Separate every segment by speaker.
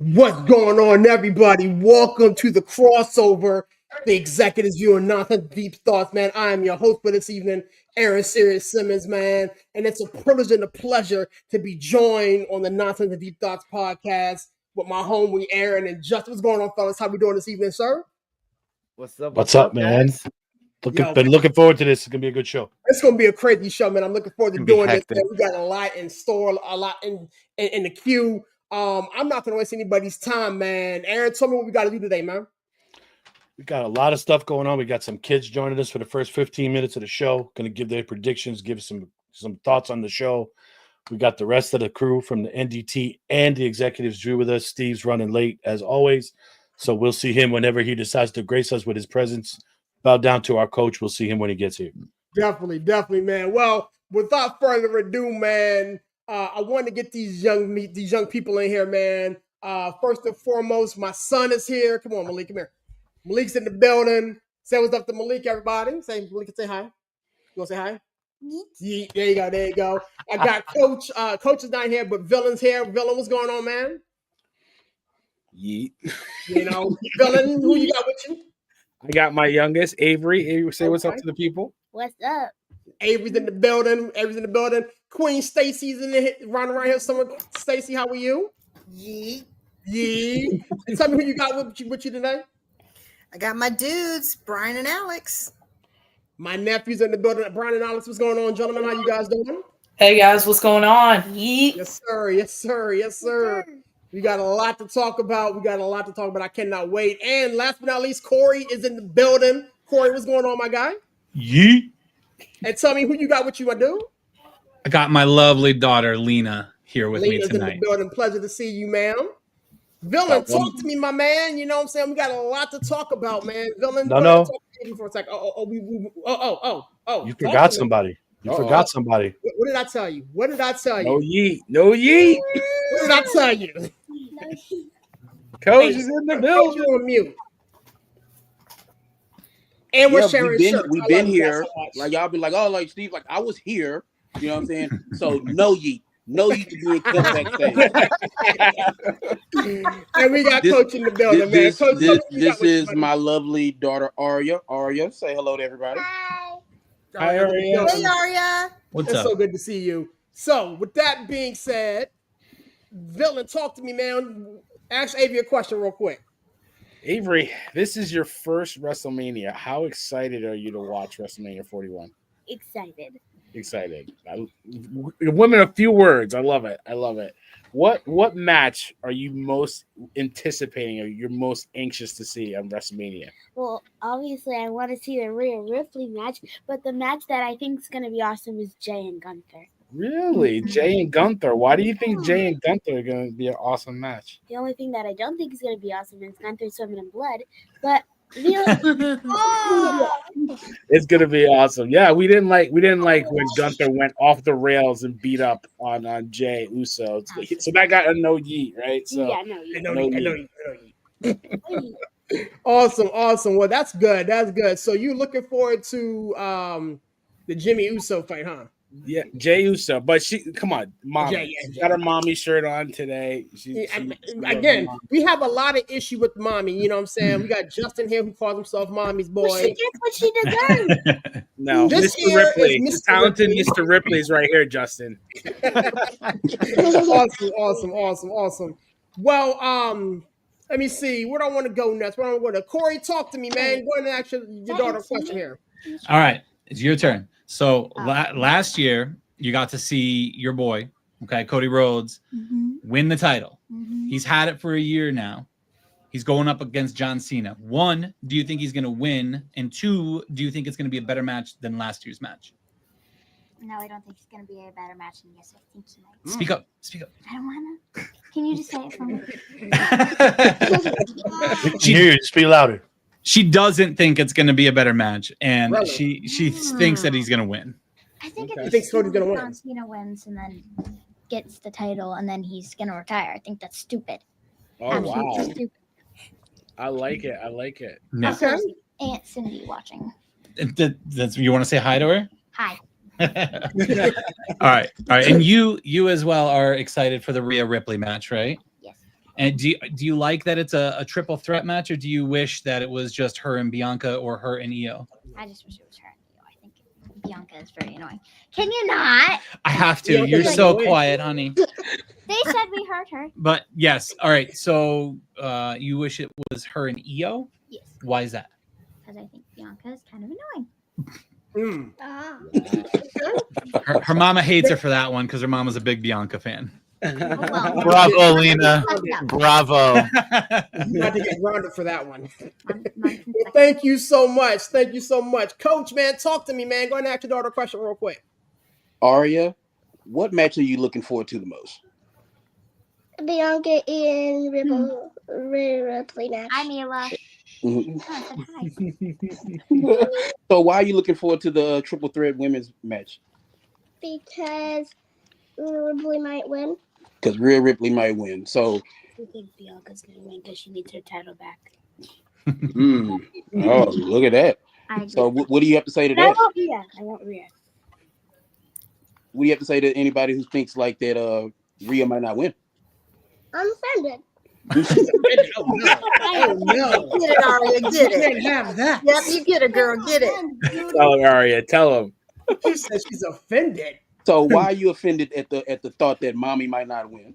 Speaker 1: What's going on, everybody? Welcome to the crossover, the Executives View and Nothing Deep Thoughts, man. I am your host for this evening, Aaron Sirius Simmons, man. And it's a privilege and a pleasure to be joined on the Nothing Deep Thoughts podcast with my homie Aaron and Justin. What's going on, fellas? How we doing this evening, sir?
Speaker 2: What's up, man? Been looking forward to this. It's gonna be a good show.
Speaker 1: It's gonna be a crazy show, man. I'm looking forward to doing this. Man. We got a lot in store, a lot in the queue. I'm not gonna waste anybody's time, man. Aaron, tell me what we got to do today, man.
Speaker 2: We got a lot of stuff going on. We got some kids joining us for the first 15 minutes of the show. Going to give their predictions, give some thoughts on the show. We got the rest of the crew from the NDT and the Executives Drew with us. Steve's running late as always, so we'll see him whenever he decides to grace us with his presence. Bow down to our coach. We'll see him when he gets here.
Speaker 1: Definitely, man. Well, without further ado, man, I want to get these young people in here, man. First and foremost, my son is here. Come on, Malik, come here. Malik's in the building. Say what's up to Malik, everybody. Say Malik, say hi. You want to say hi? Yeet. There you go. I got Coach. Coach is not here, but Villain's here. Villain, what's going on, man?
Speaker 3: Yeet.
Speaker 1: Villain, who you got with you?
Speaker 3: I got my youngest, Avery. Avery, say what's up to the people.
Speaker 4: What's up?
Speaker 1: Avery's in the building. Queen Stacy's in the running around here. Someone, Stacy, how are you?
Speaker 5: Yee.
Speaker 1: Tell me who you got with you today.
Speaker 5: I got my dudes, Brian and Alex.
Speaker 1: My nephew's in the building. Brian and Alex, what's going on, gentlemen? How you guys doing?
Speaker 6: Hey guys, what's going on? Yeet.
Speaker 1: Yes, sir. We got a lot to talk about. I cannot wait. And last but not least, Corey is in the building. Corey, what's going on, my guy?
Speaker 7: Yeet.
Speaker 1: And tell me who you got with you, my dude.
Speaker 7: I got my lovely daughter, Lena, here with
Speaker 1: Lena's
Speaker 7: me tonight.
Speaker 1: in the building. Pleasure to see you, ma'am. Villain, talk to me, my man. You know what I'm saying? We got a lot to talk about, man. Villain,
Speaker 2: No.
Speaker 1: talk to me for a second.
Speaker 2: You forgot somebody. Forgot somebody.
Speaker 1: What did I tell you?
Speaker 3: No yeet.
Speaker 1: What did I tell you?
Speaker 3: Coach is in the building.
Speaker 1: You're on mute. And we're sharing shirts.
Speaker 8: We've been here. Like y'all been like, oh, like Steve, like I was here. You know what I'm saying? So no yeet. No yeet to be a comeback thing.
Speaker 1: And we got Coach in the building, man. Coach,
Speaker 8: this is my lovely daughter, Arya. Arya, say hello to everybody.
Speaker 5: Hi.
Speaker 1: Arya.
Speaker 5: Hey, Arya.
Speaker 7: What's
Speaker 1: It's
Speaker 7: up?
Speaker 1: so good to see you. So, with that being said, Villain, talk to me, man. Ask Avery a question real quick.
Speaker 3: Avery, this is your first WrestleMania. How excited are you to watch WrestleMania 41?
Speaker 4: Excited.
Speaker 3: Women, a few words. I love it. What match are you most anticipating or you're most anxious to see on WrestleMania?
Speaker 4: Well, obviously, I want to see the Rhea Ripley match, but the match that I think is going to be awesome is Jay and Gunther.
Speaker 3: Really? Jay and Gunther. Why do you think Jay and Gunther are going to be an awesome match?
Speaker 4: The only thing that I don't think is going to be awesome is Gunther swimming in blood, but
Speaker 3: it's gonna be awesome. Yeah, we didn't like when Gunther went off the rails and beat up on Jay Uso. So that got a no yeet, right? So
Speaker 4: yeah, no
Speaker 1: yeet. Awesome. Well, that's good. So you looking forward to the Jimmy Uso fight, huh?
Speaker 3: Yeah, Jay Uso, but come on, mommy.
Speaker 1: Yeah.
Speaker 3: She's got her mommy shirt on today.
Speaker 1: Again, we have a lot of issue with mommy. You know what I'm saying? We got Justin here who calls himself mommy's boy.
Speaker 4: Well, she gets what she deserves.
Speaker 3: No,
Speaker 1: This
Speaker 3: Mr. Ripley, the talented Mr. Ripley's right here, Justin.
Speaker 1: Awesome. Well, let me see. Where do I want to go next? Where do I want to go? Corey, talk to me, man. Go ahead and ask your daughter a question here.
Speaker 7: All right, it's your turn. So last year, you got to see your boy, Cody Rhodes, win the title. He's had it for a year now. He's going up against John Cena. 1, do you think he's going to win? And 2, do you think it's going to be a better match than last year's match?
Speaker 4: No, I don't think it's going to be a better match than yes, I think he might.
Speaker 7: Speak up.
Speaker 4: I don't want to. Can you just say it for me?
Speaker 2: Just be louder.
Speaker 7: She doesn't think it's going to be a better match, and
Speaker 1: Really?
Speaker 7: she thinks that he's going to win.
Speaker 4: I think
Speaker 1: You think Cody's gonna win?
Speaker 4: John Cena wins and then gets the title and then he's going to retire. I think that's stupid.
Speaker 3: Oh
Speaker 4: Absolutely
Speaker 3: wow,
Speaker 4: stupid.
Speaker 3: I like it.
Speaker 7: No.
Speaker 1: Okay.
Speaker 4: Aunt Cindy watching.
Speaker 7: That's you want to say hi to her?
Speaker 4: Hi.
Speaker 7: All right. And you as well are excited for the Rhea Ripley match, right?
Speaker 4: Yes.
Speaker 7: And do you like that it's a triple threat match, or do you wish that it was just her and Bianca or her and Io?
Speaker 9: I just wish it was her and Io. I think Bianca is very annoying. Can you not?
Speaker 7: I have to.
Speaker 1: Bianca's
Speaker 7: You're so
Speaker 1: annoying.
Speaker 7: quiet, honey.
Speaker 9: They said we heard her.
Speaker 7: But yes, all right. So you wish it was her and Io?
Speaker 9: Yes.
Speaker 7: Why is that?
Speaker 9: Because I think Bianca is kind of annoying.
Speaker 7: Her mama hates her for that one because her mama's a big Bianca fan.
Speaker 2: Bravo, Lena. Bravo.
Speaker 1: I'm about to get grounded for that one. Thank you so much. Thank you so much. Coach, man, talk to me, man. Go ahead and ask your daughter a question real quick.
Speaker 8: Aria, what match are you looking forward to the most?
Speaker 10: Bianca and Rhea Ripley match.
Speaker 9: Hi, Mila.
Speaker 8: Mhm.
Speaker 9: Oh,
Speaker 8: So why are you looking forward to the triple threat women's match?
Speaker 10: Because Rhea Ripley might win.
Speaker 8: Because Rhea Ripley might win. So
Speaker 4: I think Bianca's gonna win because she needs her title back.
Speaker 8: oh, look at that.
Speaker 9: I agree.
Speaker 8: So what do you have to say to
Speaker 4: I
Speaker 8: that?
Speaker 4: want Rhea. I want Rhea.
Speaker 8: What do you have to say to anybody who thinks like that Rhea might not win?
Speaker 10: I'm offended.
Speaker 1: Oh, no.
Speaker 5: Get it, Aria. Get
Speaker 1: You
Speaker 5: it.
Speaker 1: can't have that.
Speaker 5: Yep, you get it, girl. Get it.
Speaker 3: Tell him, Aria. Tell him.
Speaker 1: She says she's offended.
Speaker 8: So why are you offended at the thought that mommy might not win?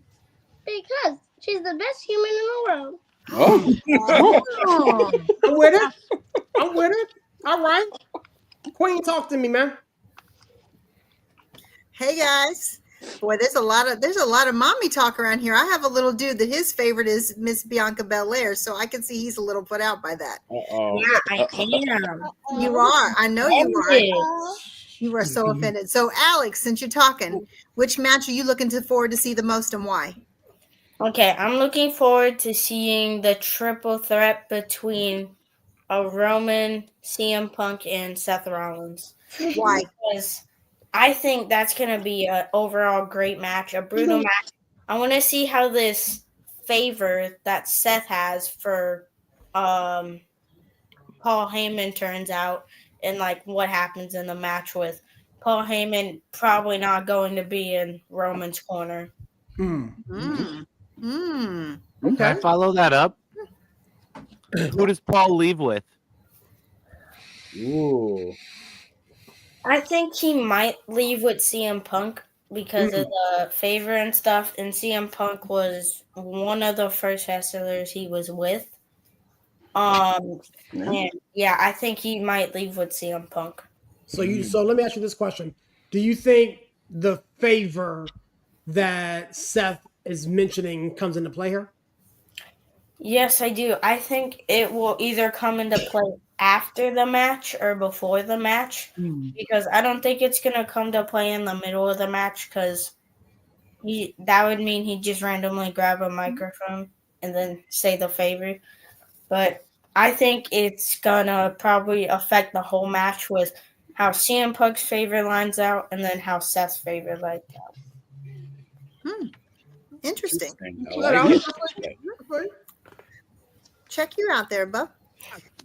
Speaker 10: Because she's the best human in the world.
Speaker 8: Oh.
Speaker 1: I'm with it. I'm with it. All right. Queen, talk to me, man.
Speaker 5: Hey guys. Boy, there's a lot of mommy talk around here. I have a little dude that his favorite is Miss Bianca Belair, so I can see he's a little put out by that.
Speaker 3: Uh-oh.
Speaker 4: Yeah, I am.
Speaker 5: You are. I know you are. You are so offended. So, Alex, since you're talking, which match are you looking forward to see the most and why?
Speaker 11: Okay, I'm looking forward to seeing the triple threat between Roman, CM Punk, and Seth Rollins.
Speaker 5: Why?
Speaker 11: Because I think that's going to be an overall great match, a brutal match. I want to see how this favor that Seth has for Paul Heyman turns out, and like what happens in the match with Paul Heyman probably not going to be in Roman's corner.
Speaker 2: Can I follow that up? Who does Paul leave with?
Speaker 3: Ooh.
Speaker 11: I think he might leave with CM Punk because of the favor and stuff. And CM Punk was one of the first wrestlers he was with. And yeah, I think he might leave with CM Punk.
Speaker 1: So let me ask you this question. Do you think the favor that Seth is mentioning comes into play here?
Speaker 11: Yes, I do. I think it will either come into play after the match or before the match because I don't think it's going to come to play in the middle of the match because that would mean he'd just randomly grab a microphone and then say the favor. But I think it's going to probably affect the whole match with how CM Punk's favor lines out and then how Seth's favor lines out.
Speaker 5: Interesting.
Speaker 3: I like it.
Speaker 5: Check you out there, bub.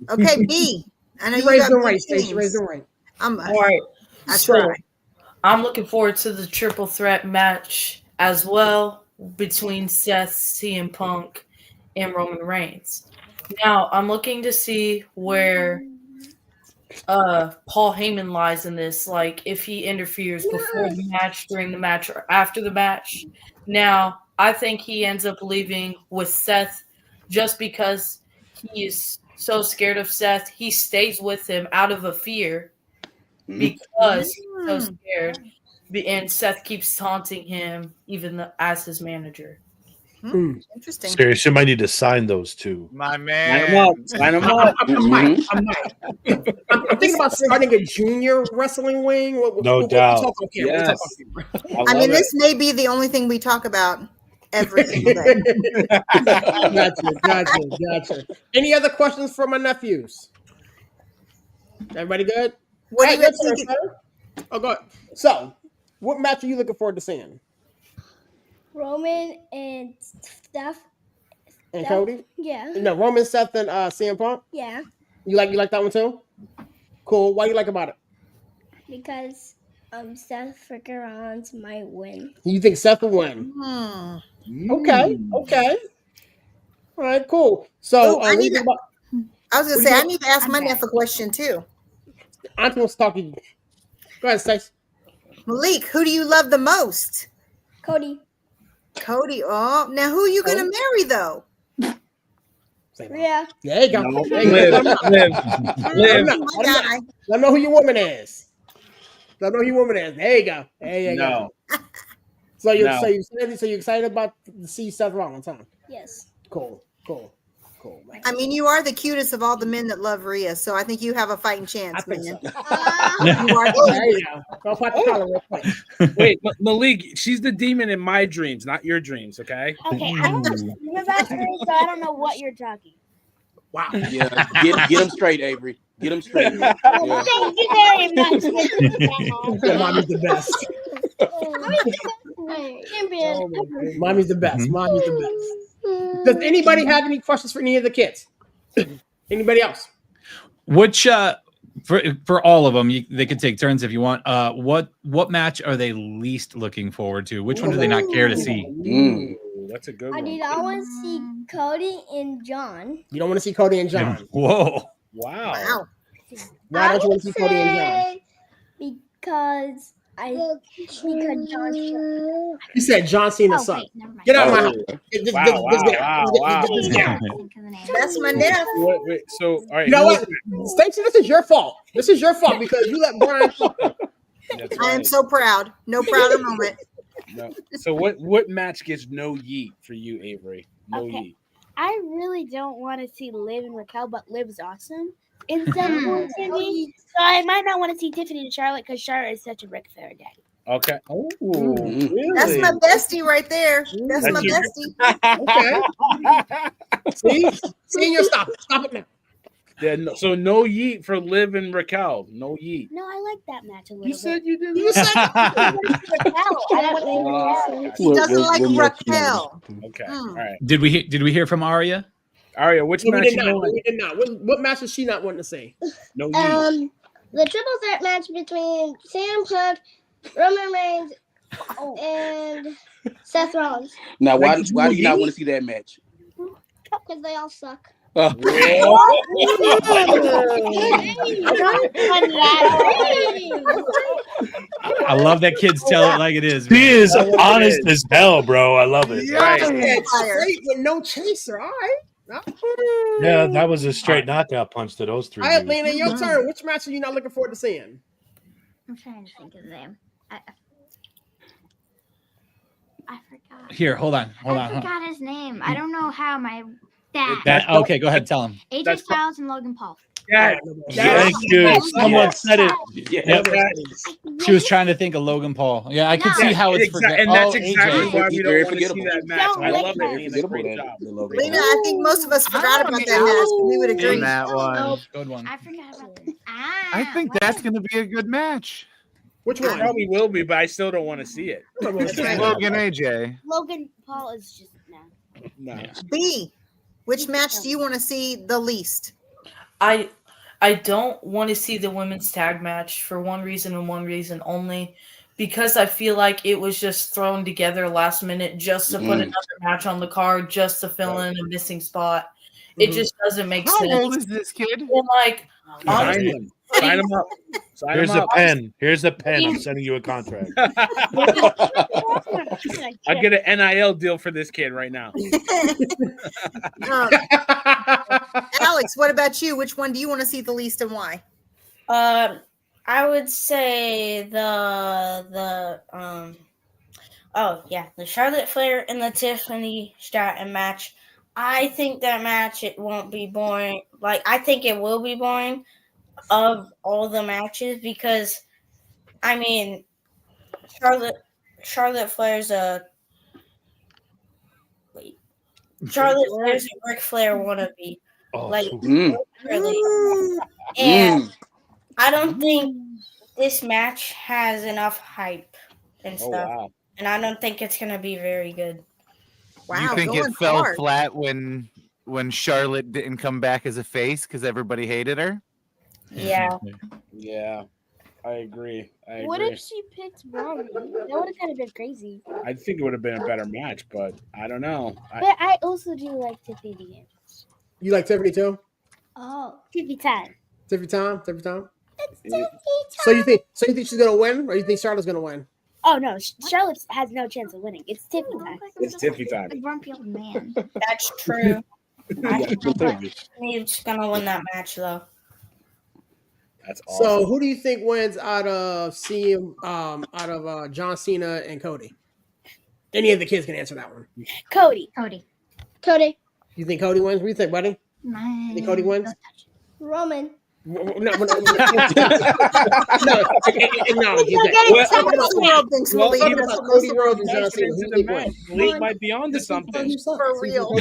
Speaker 5: Okay, B. I know
Speaker 1: You
Speaker 5: you
Speaker 1: raised
Speaker 5: got
Speaker 1: them
Speaker 5: big
Speaker 1: right, Stacey.
Speaker 5: things.
Speaker 1: Raised them right.
Speaker 6: All right.
Speaker 5: I
Speaker 6: So
Speaker 5: try.
Speaker 6: I'm looking forward to the triple threat match as well between Seth, CM Punk, and Roman Reigns. Now I'm looking to see where Paul Heyman lies in this, like if he interferes before the match, during the match, or after the match. Now I think he ends up leaving with Seth just because he is so scared of Seth. He stays with him out of a fear because he's so scared. And Seth keeps taunting him even as his manager.
Speaker 5: Interesting.
Speaker 2: Seriously, you might need to sign those two.
Speaker 12: My
Speaker 3: Sign
Speaker 12: man.
Speaker 3: him up. Sign him up.
Speaker 1: I'm thinking about starting a junior wrestling wing.
Speaker 2: No doubt.
Speaker 1: Talk on camera. We'll talk
Speaker 3: Yes.
Speaker 1: on camera.
Speaker 5: I mean, this may be the only thing we talk about every single day.
Speaker 1: Gotcha. Any other questions for my nephews? Everybody good?
Speaker 5: What do you
Speaker 1: good,
Speaker 5: think?
Speaker 1: sir. Oh, go ahead. So, what match are you looking forward to seeing?
Speaker 10: Roman and Steph.
Speaker 1: And Cody?
Speaker 10: Yeah.
Speaker 1: No, Roman, Seth, and CM Punk.
Speaker 10: Yeah.
Speaker 1: You like that one too? Cool. Why do you like about it?
Speaker 10: Because Seth freaking Rollins might win.
Speaker 1: You think Seth will win? Okay. All right, cool. So
Speaker 5: I
Speaker 1: what do you think about?
Speaker 5: was gonna
Speaker 1: What do
Speaker 5: say
Speaker 1: you
Speaker 5: I
Speaker 1: think-
Speaker 5: need to ask my nephew a question too.
Speaker 1: Auntie wants to talk to you. Go ahead, Stace.
Speaker 5: Malik, who do you love the most?
Speaker 10: Cody.
Speaker 5: Cody. Oh, now who are you gonna marry though?
Speaker 10: Rhea.
Speaker 1: There you go.
Speaker 3: No,
Speaker 1: There you go.
Speaker 3: live.
Speaker 5: My guy.
Speaker 1: Let me know who your woman is. Let me know who your woman is. There you go. There you go.
Speaker 3: No.
Speaker 1: So you
Speaker 3: No.
Speaker 1: so you excited about to see Seth Rollins, huh?
Speaker 10: Yes.
Speaker 1: Cool, man.
Speaker 5: I mean, you are the cutest of all the men that love Rhea, so I think you have a fighting chance,
Speaker 1: I think
Speaker 5: man.
Speaker 1: so.
Speaker 5: You are
Speaker 1: There you go. Go pop the collar real quick.
Speaker 3: Wait, Malik, she's the demon in my dreams, not your dreams, okay?
Speaker 4: Okay, I don't know about dreams, so I don't know what you're talking.
Speaker 1: Wow.
Speaker 8: Yeah, get him straight, Avery. Get him straight. Yeah.
Speaker 4: Thank you very much.
Speaker 1: Yeah, mommy's the best.
Speaker 10: Champion.
Speaker 1: Mommy's the best. Mommy's the best. Does anybody have any questions for any of the kids? Anybody else?
Speaker 7: Which for all of them, they could take turns if you want. What match are they least looking forward to? Which one do they not care to see?
Speaker 3: That's a good
Speaker 10: I
Speaker 3: one.
Speaker 10: did not want to see Cody and John.
Speaker 1: You don't want to see Cody and John.
Speaker 7: Whoa.
Speaker 3: Wow.
Speaker 1: Why don't you want to see Cody and John?
Speaker 10: Because John.
Speaker 1: You said John Cena sucked. Get out of my house. Just get out.
Speaker 5: That's my nephew.
Speaker 3: Wait, so all right.
Speaker 1: You know what? Stacey, this is your fault. This is your fault because you let Brian fuck up.
Speaker 5: I am so proud. No prouder moment.
Speaker 3: No. So what match gets no yeet for you, Avery? No
Speaker 4: Okay.
Speaker 3: yeet.
Speaker 4: I really don't want to see Liv and Raquel, but Liv's awesome. Instead of Tiffany, so I might not want to see Tiffany and Charlotte because Charlotte is such a Ric Flair daddy.
Speaker 3: Okay. Oh, really?
Speaker 5: That's my bestie right there. That's my
Speaker 3: your-
Speaker 5: bestie.
Speaker 1: See? Senior, stop it now.
Speaker 3: Yeah, no, so no yeet for Liv and Raquel. No yeet.
Speaker 4: No, I like that match a little
Speaker 3: You
Speaker 4: bit.
Speaker 3: said you didn't.
Speaker 1: You said
Speaker 4: Raquel. I don't want
Speaker 5: He doesn't like Raquel.
Speaker 3: Okay. All right.
Speaker 7: Did we hear from Arya?
Speaker 3: Arya, which
Speaker 1: we
Speaker 3: match
Speaker 1: did
Speaker 3: you
Speaker 1: not.
Speaker 3: want?
Speaker 1: We did not. What match is she not wanting to see?
Speaker 3: No yeet.
Speaker 10: The triple threat match between Sam Punk, Roman Reigns, and Seth Rollins.
Speaker 8: Now, why do you not want to see that match?
Speaker 10: Because they all suck.
Speaker 7: I love that kids tell it like it is.
Speaker 2: He
Speaker 7: man.
Speaker 2: is honest as hell, bro. I love it.
Speaker 1: Straight with no chaser. All right.
Speaker 2: Yeah, that was a straight knockout punch to those three.
Speaker 1: All right,
Speaker 2: dudes.
Speaker 1: Lena, your turn. Which match are you not looking forward to seeing?
Speaker 9: I'm trying to think of them. I forgot.
Speaker 7: Here, hold on.
Speaker 9: I forgot his name. I don't know how my dad.
Speaker 7: Okay, go ahead. Tell him.
Speaker 9: AJ Styles and Logan Paul.
Speaker 3: Yeah.
Speaker 2: Thank you. Someone said it.
Speaker 3: Yeah.
Speaker 7: She was trying to think of Logan Paul. Yeah, I can see how it's
Speaker 3: and that's
Speaker 7: Oh,
Speaker 3: exactly
Speaker 7: AJ.
Speaker 3: why we
Speaker 8: He's
Speaker 3: don't
Speaker 8: very
Speaker 3: want to see
Speaker 8: forgettable.
Speaker 3: that match. I love it.
Speaker 8: Very
Speaker 3: Lena.
Speaker 8: forgettable,
Speaker 3: Great
Speaker 8: that-
Speaker 3: job.
Speaker 8: the Logan
Speaker 5: Lena,
Speaker 8: Paul.
Speaker 5: I think most of us forgot about that match. We would agree.
Speaker 12: In that one.
Speaker 7: Good one.
Speaker 9: I forgot about that.
Speaker 12: I think that's going to be a good match.
Speaker 1: Which
Speaker 3: It
Speaker 1: one?
Speaker 3: probably will be, but I still don't want to see it.
Speaker 12: Logan AJ.
Speaker 4: Logan Paul is just
Speaker 3: No.
Speaker 5: B, which match do you want to see the least?
Speaker 6: I don't want to see the women's tag match for one reason and one reason only, because I feel like it was just thrown together last minute just to put another match on the card, just to fill in a missing spot. It just doesn't make sense.
Speaker 12: How old is this kid?
Speaker 6: And like, honestly,
Speaker 3: Sign him up. Sign
Speaker 2: Here's
Speaker 3: him
Speaker 2: a
Speaker 3: up.
Speaker 2: pen. Here's a pen. I'm sending you a contract.
Speaker 3: I'll get an NIL deal for this kid right now.
Speaker 5: Alex, what about you? Which one do you want to see the least and why?
Speaker 11: I would say the Charlotte Flair and the Tiffany Stratton match. I think that match, it won't be boring. Like, I think it will be boring of all the matches because, I mean, Charlotte Flair's a Ric Flair wannabe. Really. And I don't think this match has enough hype and stuff.
Speaker 3: wow.
Speaker 11: And I don't think it's going to be very good.
Speaker 5: Wow,
Speaker 12: You think
Speaker 5: going
Speaker 12: it fell
Speaker 5: hard.
Speaker 12: flat when Charlotte didn't come back as a face because everybody hated her?
Speaker 11: Yeah.
Speaker 3: Yeah. I agree.
Speaker 4: What if she picked Roman? That would have kind of been crazy.
Speaker 3: I think it would have been a better match, but I don't know.
Speaker 4: But I also do like Tiffany dance.
Speaker 1: You like Tiffany too?
Speaker 4: Oh, Tiffany time.
Speaker 1: Tiffany time? Tiffany time?
Speaker 4: It's Tiffany time.
Speaker 1: So you think she's gonna win, or you think Charlotte's gonna win?
Speaker 4: Oh no, Charlotte has no chance of winning. It's Tiffany time.
Speaker 3: It's Tiffany time.
Speaker 9: A grumpy old man.
Speaker 6: That's true. I think she's gonna win that match though.
Speaker 3: That's awesome.
Speaker 1: So who do you think wins out of John Cena and Cody? Any of the kids can answer that one.
Speaker 4: Cody.
Speaker 1: You think Cody wins? What do you think, buddy?
Speaker 9: My...
Speaker 1: Think Cody wins?
Speaker 10: Roman.
Speaker 1: No. Well,
Speaker 3: Blake might be on to something.
Speaker 5: For real.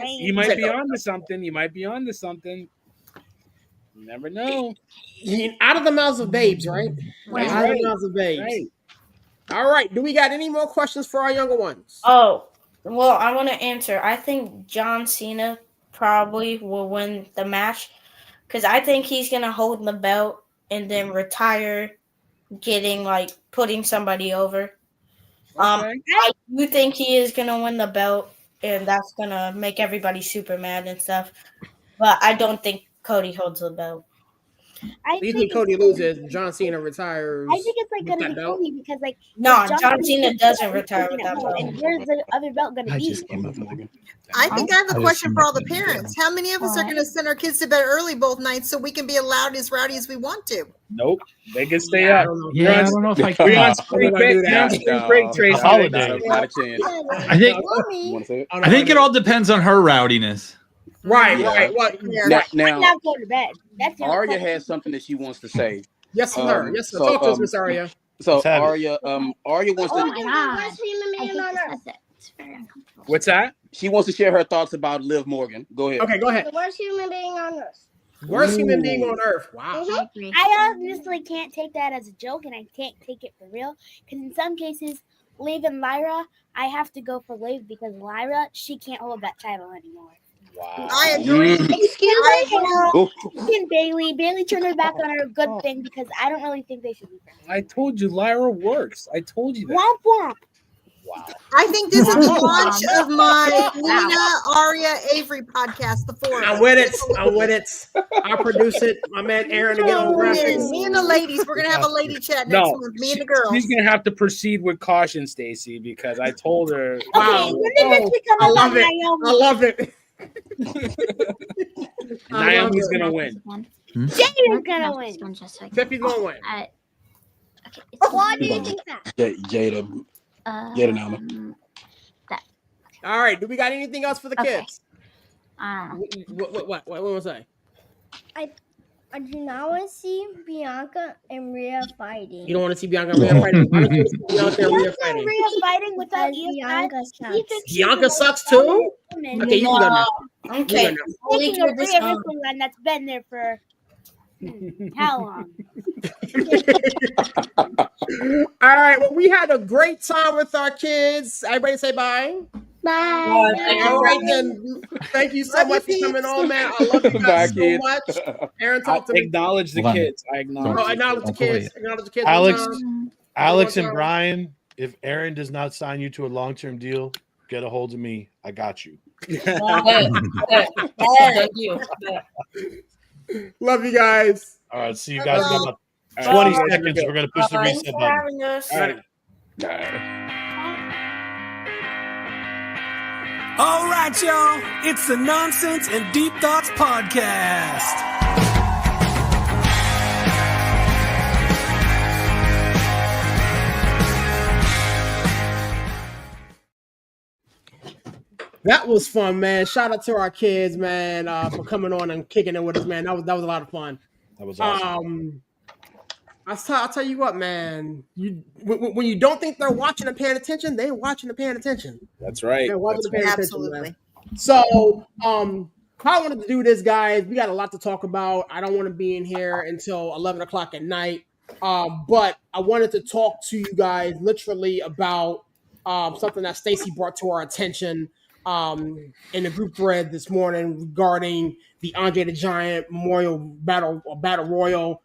Speaker 3: He might be on to something. You never know.
Speaker 1: Out of the mouths of babes, right?
Speaker 3: Right.
Speaker 1: Out of the mouths of babes.
Speaker 3: Right.
Speaker 1: All right. Do we got any more questions for our younger ones?
Speaker 11: Oh, well, I want to answer. I think John Cena probably will win the match because I think he's going to hold the belt and then retire, putting somebody over. I do think he is going to win the belt, and that's going to make everybody super mad and stuff. But I don't think Cody holds the belt.
Speaker 1: You think Cody loses, John Cena retires?
Speaker 4: I think it's going to be Cody because
Speaker 11: John Cena doesn't retire with that belt.
Speaker 4: And where's the other belt going to be?
Speaker 5: I think I have a question for all the parents. How many of us are going to send our kids to bed early both nights so we can be allowed as rowdy as we want to?
Speaker 3: Nope. They can stay up.
Speaker 7: I don't know if I can.
Speaker 3: We're on spring break, Tracy.
Speaker 8: Not a chance.
Speaker 7: I think it all depends on her rowdiness.
Speaker 1: Right. What?
Speaker 8: Now,
Speaker 4: I'm not going to bed. That's the
Speaker 8: Arya has something that she wants to say.
Speaker 1: Yes, sir. Yes, sir. Talk to us, Miss Arya.
Speaker 8: So Arya wants to.
Speaker 10: Oh my God.
Speaker 9: It's very uncomfortable.
Speaker 3: What's that?
Speaker 8: She wants to share her thoughts about Liv Morgan. Go ahead.
Speaker 1: Okay, go ahead.
Speaker 10: The worst human being on earth.
Speaker 1: Worst human being on earth. Wow.
Speaker 4: I honestly can't take that as a joke, and I can't take it for real. Because in some cases, Liv and Lyra, I have to go for Liv because Lyra, she can't hold that title anymore.
Speaker 3: Wow.
Speaker 5: I agree.
Speaker 4: Excuse me. And Bailey turned her back on her good thing because I don't really think they should be friends.
Speaker 3: I told you Lyra works. I told you that.
Speaker 4: Womp womp.
Speaker 3: Wow.
Speaker 5: I think this is the launch of my Lena, Arya, Avery podcast, The Four.
Speaker 1: I'm with it. I'll produce it. My man Aaron to get on graphics.
Speaker 5: Me and the ladies, we're gonna have a lady chat next month. Me and the girls.
Speaker 3: She's gonna have to proceed with caution, Stacy, because I told her.
Speaker 4: Okay, when did this become
Speaker 1: I
Speaker 4: about
Speaker 1: love it.
Speaker 4: Naomi?
Speaker 1: I love it.
Speaker 3: Naomi's gonna win.
Speaker 4: Jada's gonna win.
Speaker 1: Tiffany's gonna win.
Speaker 10: Why do you think that?
Speaker 8: Jada Naomi.
Speaker 1: All right. Do we got anything else for the kids? What was I?
Speaker 10: I do not want to see Bianca and Rhea fighting.
Speaker 1: You don't want to see Bianca and Rhea fighting? Why don't you want to see Bianca and Rhea fighting?
Speaker 4: Rhea fighting without
Speaker 10: Bianca sucks.
Speaker 1: Bianca sucks too? Okay, you can go now.
Speaker 11: Okay.
Speaker 4: Speaking of Rhea Ripley, that's been there for how long?
Speaker 1: All right. Well, we had a great time with our kids. Everybody say bye.
Speaker 10: Bye.
Speaker 1: All right, then. Thank you so much for coming on, man. I love you guys so much. Aaron, talk to me.
Speaker 3: Acknowledge the kids. I
Speaker 1: Acknowledge the kids. Acknowledge the kids.
Speaker 2: Alex and Brian, if Aaron does not sign you to a long-term deal, get a hold of me. I got you.
Speaker 11: Thank you.
Speaker 1: Love you guys.
Speaker 2: All right, see you guys in about 20 seconds. We're going to push the reset button.
Speaker 13: All right, y'all. It's the Nonsense and Deep Thoughts podcast.
Speaker 1: That was fun, man. Shout out to our kids, man, for coming on and kicking it with us, man. That was a lot of fun.
Speaker 2: That was awesome.
Speaker 1: I'll tell you what, man. When you don't think they're watching and paying attention, they're watching and paying attention.
Speaker 3: That's right.
Speaker 1: They're watching and paying attention,
Speaker 5: Absolutely.
Speaker 1: man. So, how I wanted to do this, guys. We got a lot to talk about. I don't want to be in here until 11 o'clock at night. But I wanted to talk to you guys literally about something that Stacy brought to our attention in the group thread this morning regarding the Andre the Giant Memorial Battle Royal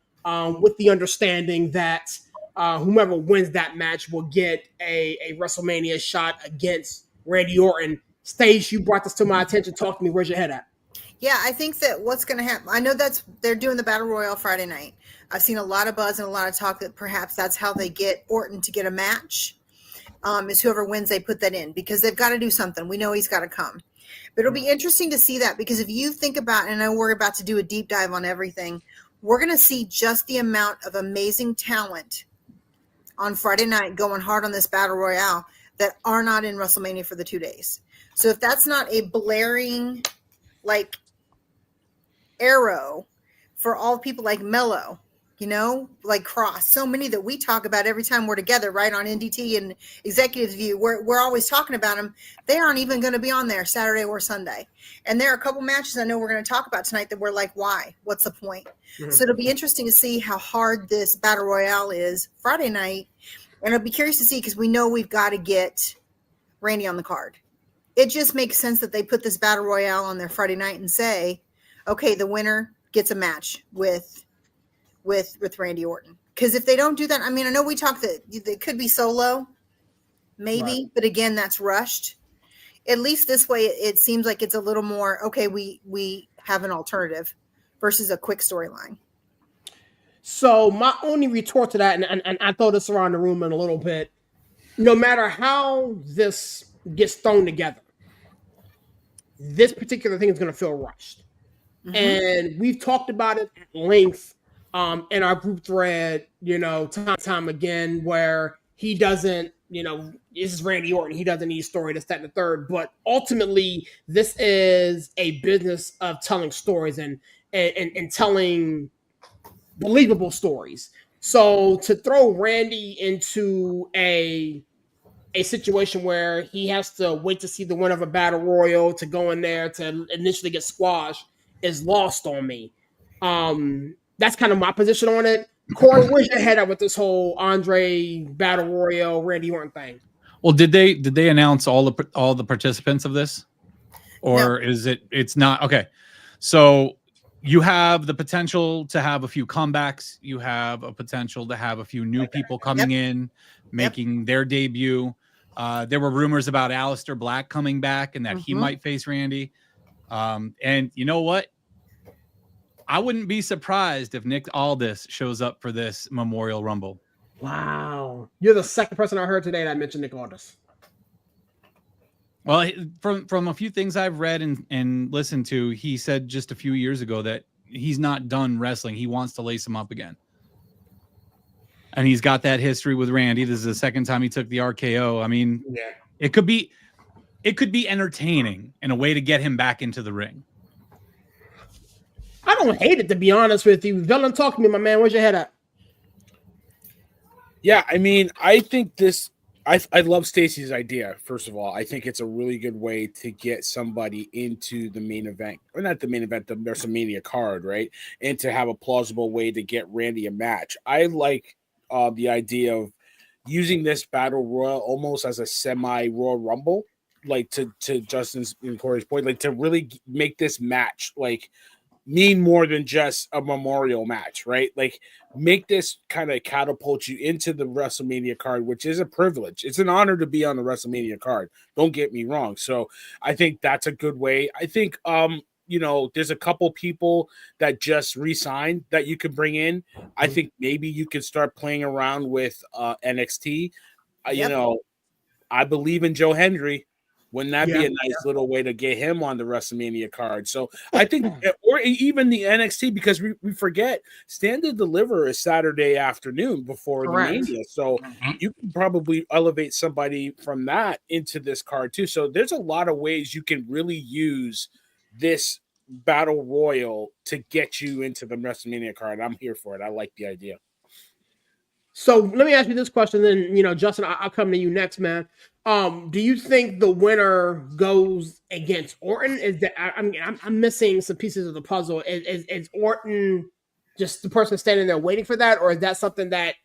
Speaker 1: with the understanding that whomever wins that match will get a WrestleMania shot against Randy Orton. Stace, you brought this to my attention. Talk to me. Where's your head at?
Speaker 5: Yeah, I think that what's going to happen, I know they're doing the Battle Royal Friday night. I've seen a lot of buzz and a lot of talk that perhaps that's how they get Orton to get a match. Is whoever wins, they put that in because they've got to do something. We know he's got to come. But it'll be interesting to see that because if you think about, and I know we're about to do a deep dive on everything, we're going to see just the amount of amazing talent on Friday night going hard on this Battle Royale that are not in WrestleMania for the 2 days. So if that's not a blaring, like, arrow for all people like Mello, like Cross, so many that we talk about every time we're together, right, on NDT and Executives View, we're always talking about them. They aren't even going to be on there Saturday or Sunday. And there are a couple matches I know we're going to talk about tonight that we're like, why? What's the point? Mm-hmm. So it'll be interesting to see how hard this Battle Royale is Friday night. And I'll be curious to see because we know we've got to get Randy on the card. It just makes sense that they put this Battle Royale on their Friday night and say, okay, the winner gets a match with Randy Orton. Because if they don't do that, I mean, I know we talked that it could be solo, maybe, right. But again, that's rushed. At least this way, it seems like it's a little more, okay, we have an alternative versus a quick storyline.
Speaker 1: So my only retort to that, and I throw this around the room in a little bit, no matter how this gets thrown together, this particular thing is going to feel rushed. Mm-hmm. And we've talked about it at length in our group thread, time again, where he doesn't, this is Randy Orton. He doesn't need story, this, that, and the third. But ultimately, this is a business of telling stories and telling believable stories. So to throw Randy into a situation where he has to wait to see the winner of a battle royal to go in there to initially get squashed is lost on me. That's kind of my position on it. Corey, where's your head at with this whole Andre battle royal Randy Orton thing?
Speaker 7: Well, did they announce all the participants of this, or no. It's not okay? So you have the potential to have a few comebacks. You have a potential to have a few new people coming in, making their debut. There were rumors about Aleister Black coming back and that he might face Randy. And you know what? I wouldn't be surprised if Nick Aldis shows up for this Memorial Rumble.
Speaker 1: Wow. You're the second person I heard today that mentioned Nick Aldis.
Speaker 7: Well, from a few things I've read and listened to, he said just a few years ago that he's not done wrestling. He wants to lace him up again. And he's got that history with Randy. This is the second time he took the RKO. I mean, it could be entertaining in a way to get him back into the ring.
Speaker 1: I don't hate it, to be honest with you. Villain, talk to me, my man. Where's your head at?
Speaker 3: Yeah, I mean, I think this. I love Stacey's idea. First of all, I think it's a really good way to get somebody into the main event, or not the main event, the WrestleMania card, right? And to have a plausible way to get Randy a match. I like the idea of using this battle royal almost as a semi-Royal Rumble, like to Justin's and Corey's point, like to really make this match like mean more than just a memorial match, right? Like make this kind of catapult you into the WrestleMania card, which is a privilege. It's an honor to be on the WrestleMania card. Don't get me wrong. So I think that's a good way. I think, there's a couple people that just re-signed that you could bring in. I think maybe you could start playing around with NXT. I believe in Joe Hendry. Wouldn't that be a nice little way to get him on the WrestleMania card? So I think, or even the NXT, because we forget Stand and Deliver is Saturday afternoon before the Mania. So you can probably elevate somebody from that into this card too. So there's a lot of ways you can really use this battle royal to get you into the WrestleMania card. I'm here for it. I like the idea.
Speaker 1: So let me ask you this question, then, Justin, I'll come to you next, man. Do you think the winner goes against Orton? Is that I'm missing some pieces of the puzzle. Is Orton just the person standing there waiting for that, or is that something that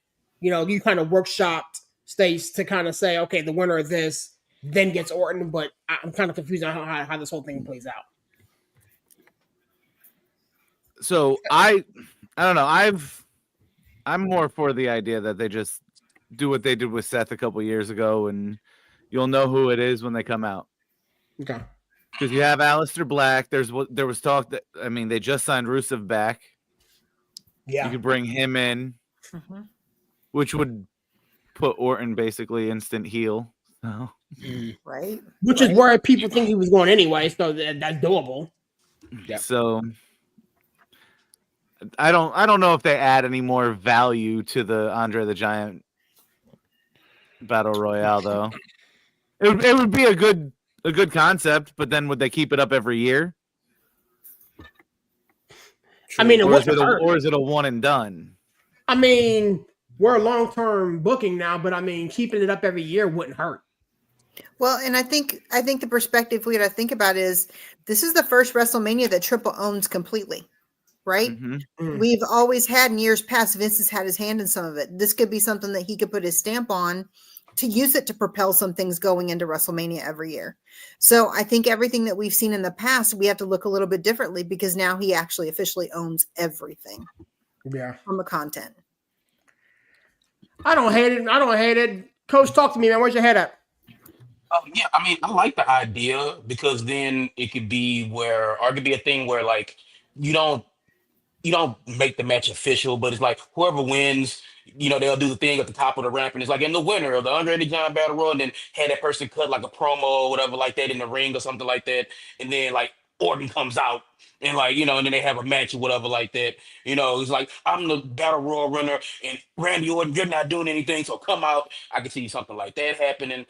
Speaker 1: you kind of workshopped Stace to kind of say, okay, the winner of this then gets Orton? But I'm kind of confused on how this whole thing plays out.
Speaker 12: So I don't know. I'm more for the idea that they just do what they did with Seth a couple years ago, and you'll know who it is when they come out.
Speaker 1: Okay.
Speaker 12: Because you have Aleister Black. There was talk that they just signed Rusev back.
Speaker 1: Yeah.
Speaker 12: You could bring him in, which would put Orton basically instant heel. So.
Speaker 5: Right.
Speaker 1: Which is where people think he was going anyway, so that's doable.
Speaker 3: Yeah.
Speaker 12: So I don't know if they add any more value to the Andre the Giant Battle Royale though. It would be a good concept, but then would they keep it up every year?
Speaker 1: I mean,
Speaker 12: or is it a one and done?
Speaker 1: I mean, we're long-term booking now, but I mean, keeping it up every year wouldn't hurt.
Speaker 5: Well, and I think the perspective we got to think about is this is the first WrestleMania that Triple owns completely, right? We've always had in years past, Vince has had his hand in some of it. This could be something that he could put his stamp on to use it to propel some things going into WrestleMania every year. So I think everything that we've seen in the past, we have to look a little bit differently because now he actually officially owns everything.
Speaker 1: Yeah.
Speaker 5: From the content.
Speaker 1: I don't hate it. Coach, talk to me, man. Where's your head at?
Speaker 14: Yeah, I mean, I like the idea because then it could be a thing where like you don't make the match official, but it's like whoever wins, they'll do the thing at the top of the ramp, and it's like in the winner of the Andre the Giant Battle Royal, and then have that person cut like a promo or whatever like that in the ring or something like that, and then like Orton comes out and like and then they have a match or whatever like that. It's like I'm the Battle Royal runner, and Randy Orton, you're not doing anything, so come out. I can see something like that happening.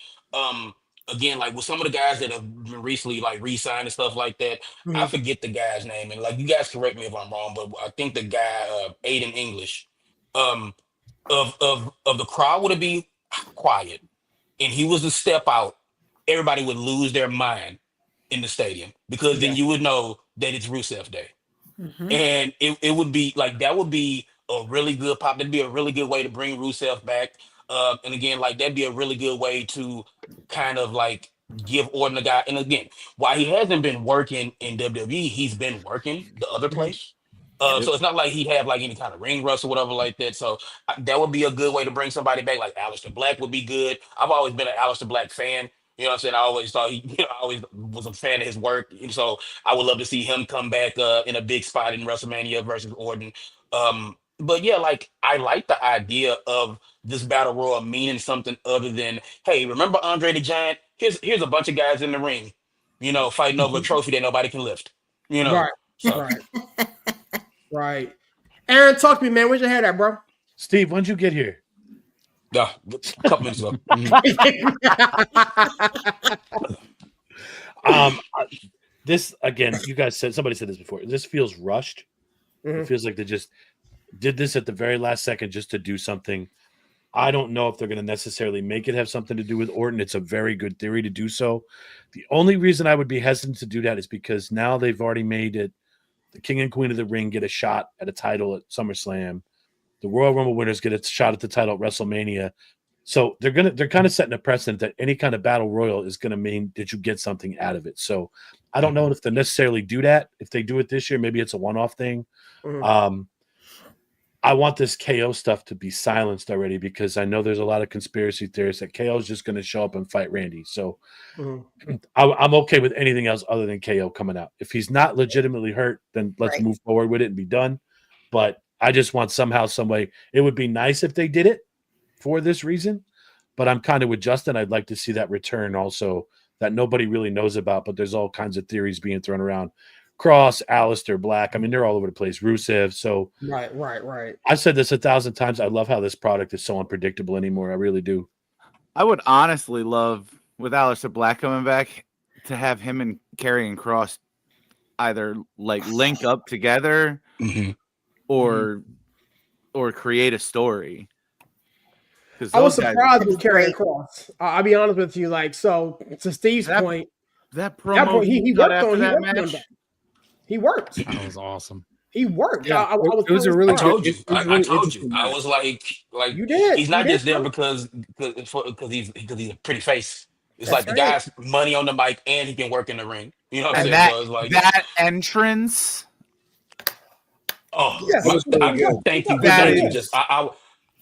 Speaker 14: Again, like with some of the guys that have been recently like re-signed and stuff like that, I forget the guy's name, and like you guys correct me if I'm wrong, but I think the guy Aiden English, of the crowd would be quiet, and he was to step out, everybody would lose their mind in the stadium because then you would know that it's Rusev Day, and it would be like that would be a really good pop. That'd be a really good way to bring Rusev back. And again, like that'd be a really good way to kind of like give Orton a guy. And again, while he hasn't been working in WWE, he's been working the other place. So it's not like he have like any kind of ring rust or whatever like that. So that would be a good way to bring somebody back. Like Aleister Black would be good. I've always been an Aleister Black fan. You know what I'm saying? I always thought I always was a fan of his work. And so I would love to see him come back in a big spot in WrestleMania versus Orton. But yeah, like I like the idea of this battle royal meaning something other than, hey, remember Andre the Giant? Here's a bunch of guys in the ring, fighting over a trophy that nobody can lift.
Speaker 1: Right. Right. Aaron, talk to me, man. Where's your head at, bro?
Speaker 2: Steve, when'd you get here?
Speaker 14: A couple minutes ago.
Speaker 2: This again, you guys somebody said this before. This feels rushed. It feels like they just did this at the very last second just to do something. I don't know if they're going to necessarily make it have something to do with Orton. It's a very good theory to do so. The only reason I would be hesitant to do that is because now they've already made it the King and Queen of the Ring get a shot at a title at SummerSlam. The Royal Rumble winners get a shot at the title at WrestleMania. So they're kind of setting a precedent that any kind of battle royal is going to mean that you get something out of it. So I don't know if they necessarily do that. If they do it this year, maybe it's a one-off thing. I want this KO stuff to be silenced already because I know there's a lot of conspiracy theorists that KO is just going to show up and fight Randy. So I'm okay with anything else other than KO coming out. If he's not legitimately hurt, then let's move forward with it and be done. But I just want somehow, some way. It would be nice if they did it for this reason, but I'm kind of with Justin. I'd like to see that return also that nobody really knows about, but there's all kinds of theories being thrown around. Cross, Aleister Black. I mean, they're all over the place. Rusev. So
Speaker 1: right.
Speaker 2: I've said this 1,000 times. I love how this product is so unpredictable anymore. I really do.
Speaker 12: I would honestly love, with Aleister Black coming back, to have him and Karrion Kross either like link up together or create a story.
Speaker 1: I was surprised with Karrion Kross. I'll be honest with you. Like, so to Steve's point,
Speaker 12: that promo
Speaker 1: he worked on that. He worked.
Speaker 2: That was awesome.
Speaker 1: He worked.
Speaker 3: Yeah, it was a really
Speaker 14: I
Speaker 3: good.
Speaker 14: told you. I was like
Speaker 1: you did.
Speaker 14: He's not just there because he's a pretty face. It's like the guy's money on the mic and he can work in the ring. You know what I'm saying? So it's like
Speaker 12: that entrance.
Speaker 14: Oh,
Speaker 3: That was really good.
Speaker 14: thank you.
Speaker 12: That
Speaker 14: Thank you.
Speaker 12: is
Speaker 14: Just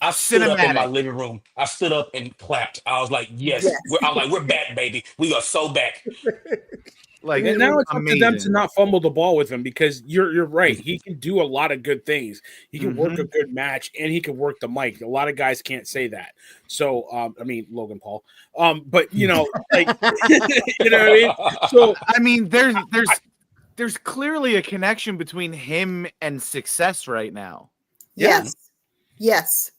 Speaker 14: I stood up in my
Speaker 12: cinematic.
Speaker 14: living room. I stood up and clapped. I was like, yes.
Speaker 5: Yes.
Speaker 14: I'm like, we're back, baby. We are so back.
Speaker 12: Like
Speaker 3: And now it's up to them to
Speaker 12: amazing.
Speaker 3: not fumble the ball with him because you're right. He can do a lot of good things. He can work a
Speaker 12: Mhm.
Speaker 3: good match and he can work the mic. A lot of guys can't say that. So I mean Logan Paul. But you know, like you know what I mean? So
Speaker 12: I mean, there's clearly a connection between him and success right now.
Speaker 5: Yes. Yes.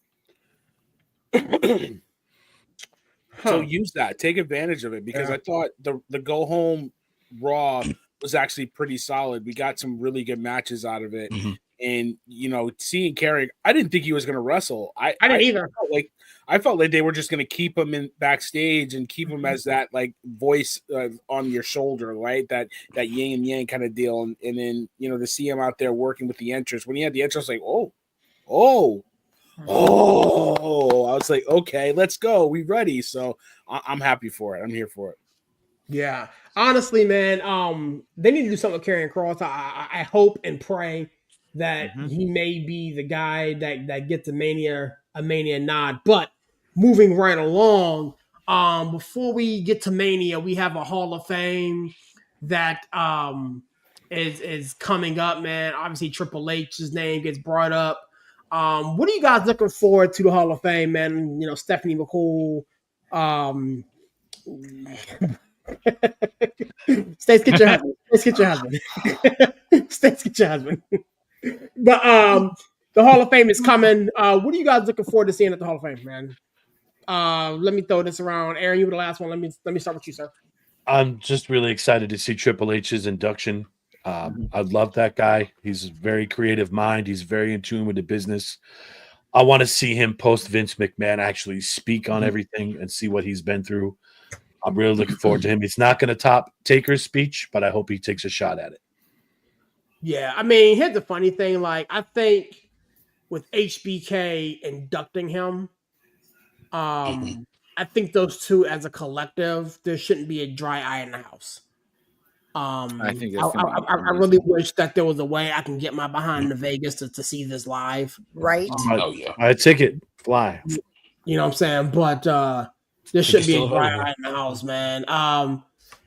Speaker 3: So use that. Take advantage of it because I thought the go home Raw was actually pretty solid. We got some really good matches out of it. And you know, seeing Carrick, I didn't think he was gonna wrestle. I
Speaker 1: didn't either.
Speaker 3: I felt like they were just gonna keep him in backstage and keep him as that like voice on your shoulder, right? That yin and yang kind of deal. And then you know to see him out there working with the entrance. When he had the entrance, like oh, I was like, okay, let's go. We ready. So I'm happy for it. I'm here for it.
Speaker 1: Yeah. Honestly, man, they need to do something with Karrion Kross. I hope and pray that he may be the guy that gets a Mania nod. But moving right along, before we get to Mania, we have a Hall of Fame that is coming up, man. Obviously, Triple H's name gets brought up. What are you guys looking forward to the Hall of Fame, man? You know, Stephanie McCool. Stace, get your husband. Stace, get your husband. Stace, get your husband. But the Hall of Fame is coming. What are you guys looking forward to seeing at the Hall of Fame, man? Let me throw this around. Aaron, you were the last one. Let me start with you, sir.
Speaker 2: I'm just really excited to see Triple H's induction. I love that guy. He's a very creative mind. He's very in tune with the business. I want to see him post Vince McMahon actually speak on everything and see what he's been through. I'm really looking forward to him. He's not going to top Taker's speech, but I hope he takes a shot at it.
Speaker 1: Yeah, I mean, here's the funny thing. Like, I think with HBK inducting him, I think those two as a collective, there shouldn't be a dry eye in the house.
Speaker 12: I think
Speaker 1: I really wish that there was a way I can get my behind to Vegas to see this live.
Speaker 5: Right.
Speaker 14: Oh yeah.
Speaker 2: My ticket, fly.
Speaker 1: You know what I'm saying? But there should be a dry eye in the house, man.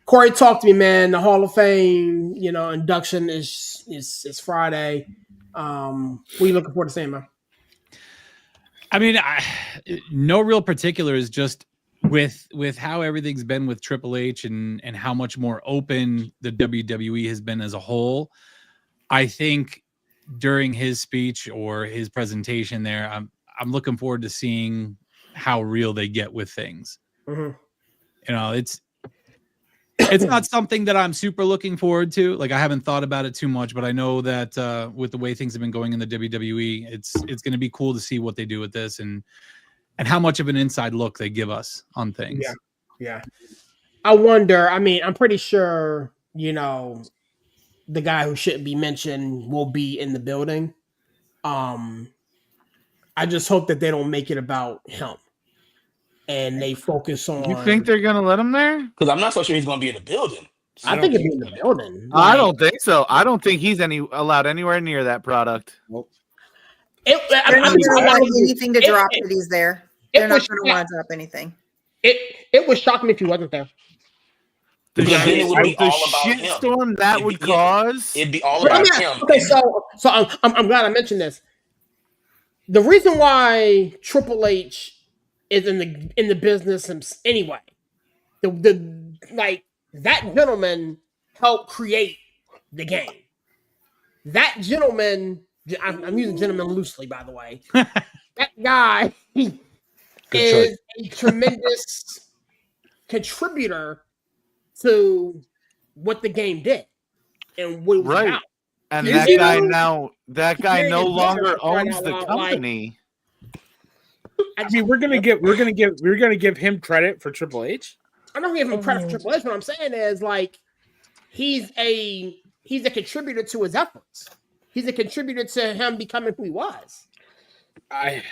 Speaker 1: Corey, talk to me, man. The Hall of Fame, you know, induction is Friday. What are you looking forward to seeing, man?
Speaker 7: I mean, no real particulars, just with how everything's been with Triple H and how much more open the WWE has been as a whole. I think during his speech or his presentation there, I'm looking forward to seeing how real they get with things. You know, it's not something that I'm super looking forward to. Like, I haven't thought about it too much, but I know that with the way things have been going in the WWE, it's going to be cool to see what they do with this and how much of an inside look they give us on things.
Speaker 1: Yeah. I wonder, I mean, I'm pretty sure, you know, the guy who shouldn't be mentioned will be in the building. I just hope that they don't make it about him and they focus on.
Speaker 12: You think they're gonna let him there?
Speaker 14: Because I'm not so sure he's going to be in the building.
Speaker 1: I think he'll be in the building.
Speaker 12: I don't think so. I don't think he's allowed anywhere near that product.
Speaker 3: Nope.
Speaker 5: They're not going to want anything to drop that he's there. They're not going to want to drop anything.
Speaker 1: It would shock me if he wasn't there.
Speaker 12: The
Speaker 14: Because then it would be all about
Speaker 12: shitstorm that would cause.
Speaker 14: It'd be all about him.
Speaker 1: Okay, so I'm glad I mentioned this. The reason why Triple H is in the business anyway, the like that gentleman helped create the game. That gentleman, I'm using gentleman loosely, by the way. That guy is a tremendous contributor to what the game did and what it was about.
Speaker 12: And that guy no longer owns the company.
Speaker 3: I mean, we're gonna give him credit for Triple H.
Speaker 1: I'm not gonna give him credit for Triple H. What I'm saying is, like, he's a contributor to his efforts. He's a contributor to him becoming who he was.
Speaker 3: I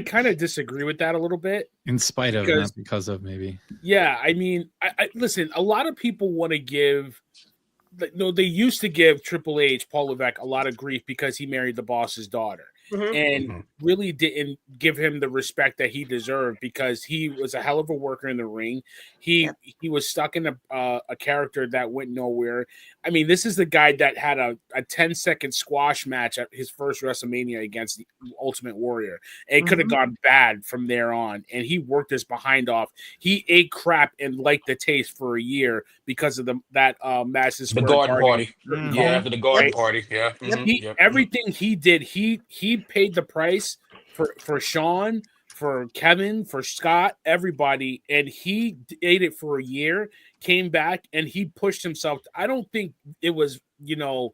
Speaker 3: kind of disagree with that a little bit.
Speaker 7: In spite of, not because of, maybe.
Speaker 3: Yeah, I mean, I listen. A lot of people want to give they used to give Triple H, Paul Levesque, a lot of grief because he married the boss's daughter. And really didn't give him the respect that he deserved because he was a hell of a worker in the ring. He was stuck in a character that went nowhere. I mean, this is the guy that had a 10-second squash match at his first WrestleMania against the Ultimate Warrior. And it could have gone bad from there on. And he worked his behind off. He ate crap and liked the taste for a year because of that Madison
Speaker 14: The
Speaker 3: Square
Speaker 14: garden party. Yeah, after the garden party. Yeah.
Speaker 3: Everything he did, he paid the price for Sean, for Kevin, for Scott, everybody, and he ate it for a year, came back, and he pushed himself. I don't think it was, the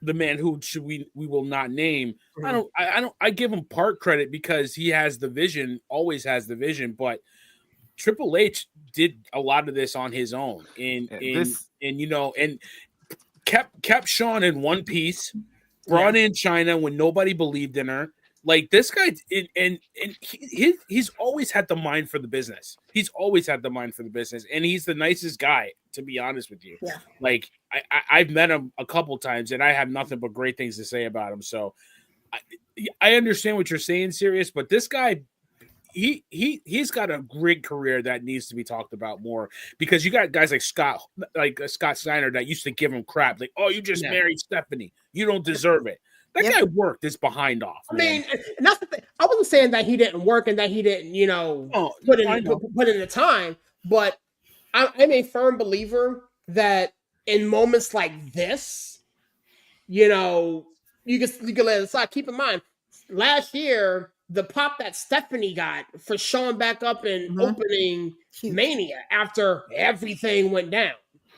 Speaker 3: man who we will not name. I give him part credit because he has the vision, always has the vision, but Triple H did a lot of this on his own, and kept Sean in one piece. Brought in China when nobody believed in her. Like this guy, he's always had the mind for the business. He's always had the mind for the business, and he's the nicest guy, to be honest with you.
Speaker 5: Yeah.
Speaker 3: Like I've met him a couple times, and I have nothing but great things to say about him. So I understand what you're saying, Sirius, but this guy, he's got a great career that needs to be talked about more because you got guys like Scott Steiner that used to give him crap, like, "Oh, you just married Stephanie, you don't deserve it." That guy worked his behind off.
Speaker 1: I mean, and that's the thing. I wasn't saying that he didn't work and that he didn't, put in the time, but I'm a firm believer that in moments like this, you can let it aside. Keep in mind, last year, the pop that Stephanie got for showing back up and opening Mania after everything went down.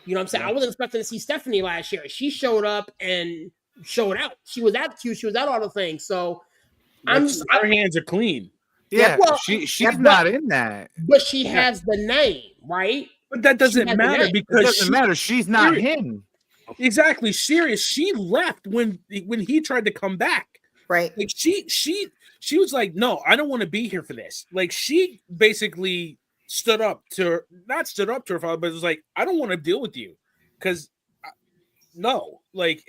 Speaker 1: You know what I'm saying? I wasn't expecting to see Stephanie last year. She showed up and showed out. She was attitude. She was at all the things. So
Speaker 3: her hands are clean.
Speaker 12: Yeah, well, she's not in that.
Speaker 1: But she has the name, right?
Speaker 3: But that doesn't matter because
Speaker 12: it doesn't matter. She's not him.
Speaker 3: Exactly. Serious. She left when he tried to come back.
Speaker 5: Right.
Speaker 3: Like she was like, no, I don't want to be here for this. Like she basically stood up to her father, but it was like, I don't want to deal with you because no, like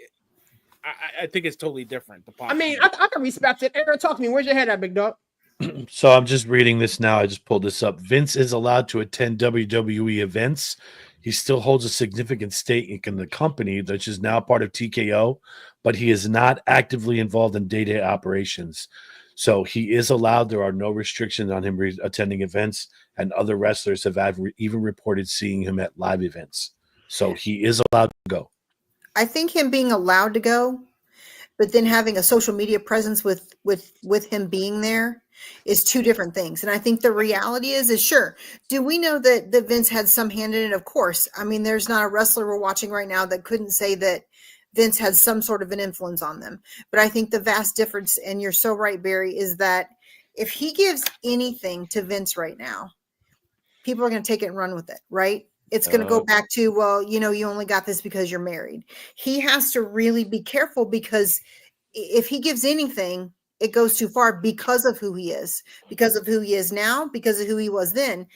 Speaker 3: I think it's totally different.
Speaker 1: I mean, I can respect it. Aaron, talk to me. Where's your head at, big dog?
Speaker 2: So I'm just reading this now. I just pulled this up. Vince is allowed to attend WWE events. He still holds a significant stake in the company, which is now part of TKO, but he is not actively involved in day-to-day operations. So he is allowed. There are no restrictions on him attending events, and other wrestlers have even reported seeing him at live events. So he is allowed to go.
Speaker 5: I think him being allowed to go, but then having a social media presence with him being there is two different things. And I think the reality is sure. Do we know that Vince had some hand in it? Of course. I mean, there's not a wrestler we're watching right now that couldn't say that Vince had some sort of an influence on them. But I think the vast difference, and you're so right, Barry, is that if he gives anything to Vince right now, people are going to take it and run with it, right? It's going to go back to, well, you only got this because you're married. He has to really be careful because if he gives anything, it goes too far because of who he is now, because of who he was then.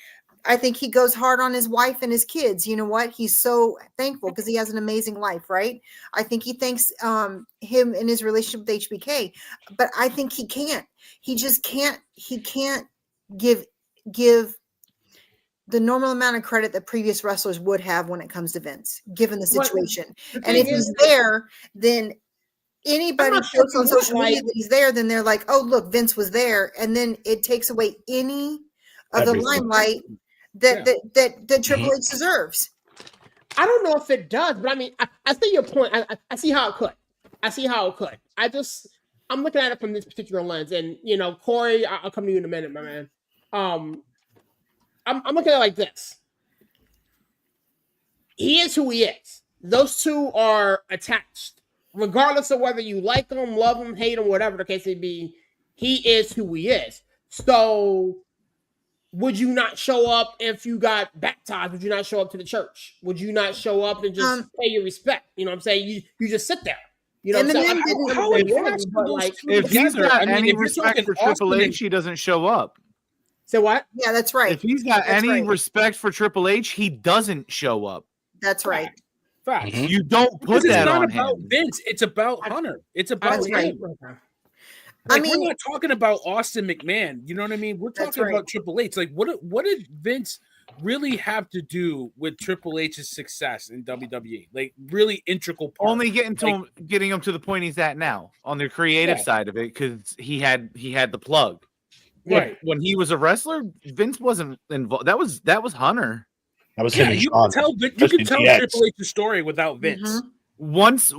Speaker 5: I think he goes hard on his wife and his kids. You know what? He's so thankful because he has an amazing life, right? I think he thanks him in his relationship with HBK, but I think he can't. He just can't. He can't give the normal amount of credit that previous wrestlers would have when it comes to Vince, given the situation. And if he's there, then anybody posts on social media that he's there, then they're like, oh, look, Vince was there. And then it takes away any of the limelight that Triple H deserves.
Speaker 1: I don't know if it does, but I mean, I see your point. I see how it could. I'm looking at it from this particular lens. And, Corey, I'll come to you in a minute, my man. I'm looking at it like this. He is who he is. Those two are attached. Regardless of whether you like him, love him, hate him, whatever the case may be, he is who he is. So would you not show up if you got baptized? Would you not show up to the church? Would you not show up and just pay your respect? You know what I'm saying? You just sit there. You know what I'm saying?
Speaker 12: If he's got any respect for Triple H, he doesn't show up.
Speaker 1: Say what?
Speaker 5: Yeah, that's right.
Speaker 12: If he's got any respect for Triple H, he doesn't show up.
Speaker 5: That's right.
Speaker 3: Facts.
Speaker 12: You don't put
Speaker 3: Because it's
Speaker 12: that
Speaker 3: not
Speaker 12: on
Speaker 3: about
Speaker 12: him.
Speaker 3: Vince. It's about Hunter. It's about
Speaker 5: That's right.
Speaker 3: him.
Speaker 5: I
Speaker 3: Like,
Speaker 5: mean-
Speaker 3: we're not talking about Austin McMahon. You know what I mean? We're
Speaker 5: That's
Speaker 3: talking
Speaker 5: right.
Speaker 3: about Triple H. Like, what did Vince really have to do with Triple H's success in WWE? Like, really integral part.
Speaker 12: Only getting him to the point he's at now on the creative side of it, because he had the plug.
Speaker 3: Right.
Speaker 12: When he was a wrestler, Vince wasn't involved. That was Hunter.
Speaker 2: That was him and
Speaker 3: you
Speaker 2: Sean.
Speaker 3: can tell, you
Speaker 2: Especially
Speaker 3: can tell
Speaker 2: DX.
Speaker 3: Triple H's story without Vince.
Speaker 12: Once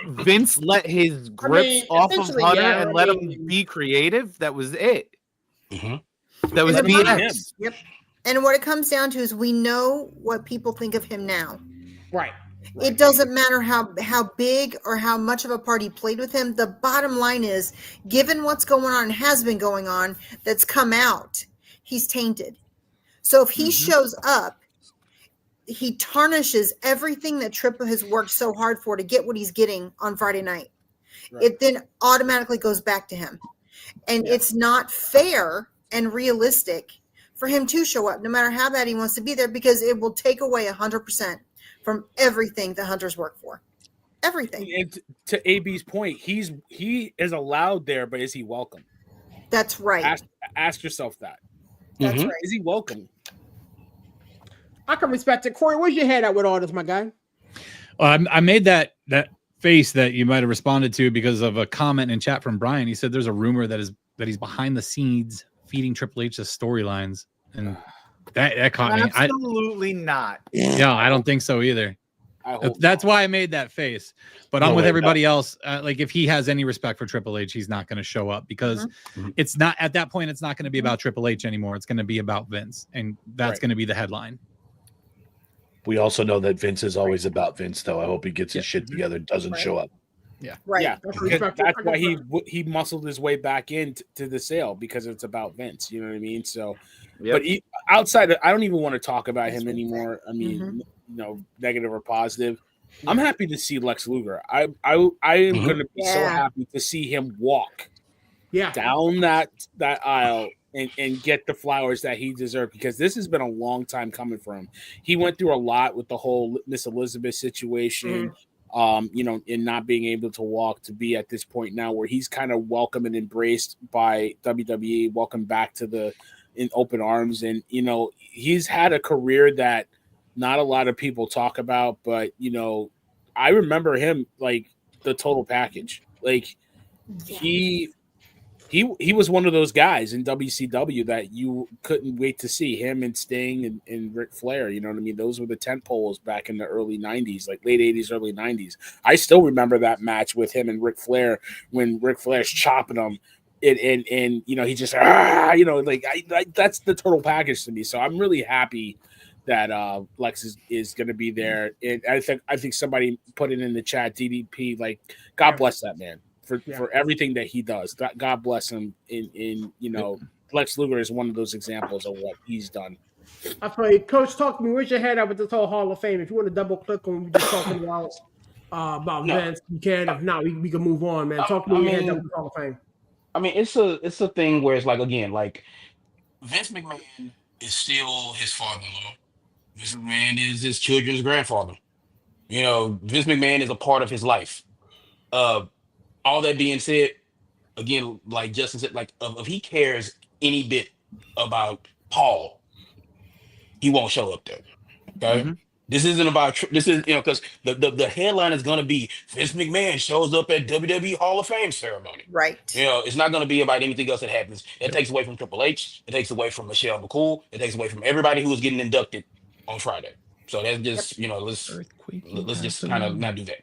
Speaker 12: Vince let his grips off of
Speaker 5: essentially,
Speaker 12: Hunter
Speaker 5: yeah,
Speaker 12: and
Speaker 5: I
Speaker 12: let
Speaker 5: mean-
Speaker 12: him be creative, that was it.
Speaker 2: Mm-hmm.
Speaker 12: That was
Speaker 5: And
Speaker 12: DX.
Speaker 5: Yep. And what it comes down to is we know what people think of him now.
Speaker 1: Right.
Speaker 5: It doesn't matter how big or how much of a part he played with him. The bottom line is, given what's going on and has been going on that's come out, he's tainted. So if he shows up, he tarnishes everything that Triple has worked so hard for to get what he's getting on Friday night.
Speaker 3: Right.
Speaker 5: It then automatically goes back to him. And it's not fair and realistic for him to show up, no matter how bad he wants to be there, because it will take away 100% from everything the Hunters work for. Everything.
Speaker 3: And to AB's point, he is allowed there, but is he welcome?
Speaker 5: That's right.
Speaker 3: Ask yourself that.
Speaker 5: That's right.
Speaker 3: Is he welcome?
Speaker 1: I can respect it. Corey, where's your head at with all this, my guy?
Speaker 7: I made that face that you might have responded to because of a comment in chat from Brian. He said there's a rumor that he's behind the scenes feeding Triple H's storylines, and that caught me.
Speaker 12: Absolutely not.
Speaker 7: Yeah, I don't think so either. That's why I made that face. But I'm with everybody else. Like, if he has any respect for Triple H, he's not going to show up, because it's not, at that point, it's not going to be about Triple H anymore. It's going to be about Vince, and that's going to be the headline.
Speaker 2: We also know that Vince is always about Vince, though. I hope he gets his shit together, doesn't show up.
Speaker 3: Yeah,
Speaker 5: right.
Speaker 3: Yeah, that's why he muscled his way back into the sale, because it's about Vince. You know what I mean? So, but outside, I don't even want to talk about him anymore. I mean, negative or positive. I'm happy to see Lex Luger. I am going to be so happy to see him walk down that aisle and get the flowers that he deserved, because this has been a long time coming for him. He went through a lot with the whole Miss Elizabeth situation, in not being able to walk, to be at this point now where he's kind of welcome and embraced by WWE, welcome back to in open arms. And, he's had a career that not a lot of people talk about, but, I remember him like the total package. Like he was one of those guys in WCW that you couldn't wait to see, him and Sting and Ric Flair. You know what I mean? Those were the tent poles back in the early 90s, like late 80s, early 90s. I still remember that match with him and Ric Flair when Ric Flair's chopping him. And he just, that's the total package to me. So I'm really happy that Lex is going to be there. And I think somebody put it in the chat, DDP, like, God bless that man. For everything that he does. God bless him. Lex Luger is one of those examples of what he's done.
Speaker 1: I feel you. Coach, talk to me. Where's your head at with this whole Hall of Fame? If you want to double click on what we just talking about Vince, you can. If not, we can move on, man. Talk to me. Your head up with the Hall of Fame.
Speaker 14: I mean, it's a thing where it's like, again, like, Vince McMahon is still his father-in-law. Vince McMahon is his children's grandfather. Vince McMahon is a part of his life. All that being said, again, like Justin said, like, if he cares any bit about Paul, he won't show up there. Okay, this isn't about because the headline is going to be Vince McMahon shows up at WWE Hall of Fame ceremony.
Speaker 5: Right.
Speaker 14: It's not going to be about anything else that happens. It takes away from Triple H. It takes away from Michelle McCool. It takes away from everybody who was getting inducted on Friday. So that's just let's just kind of not do that.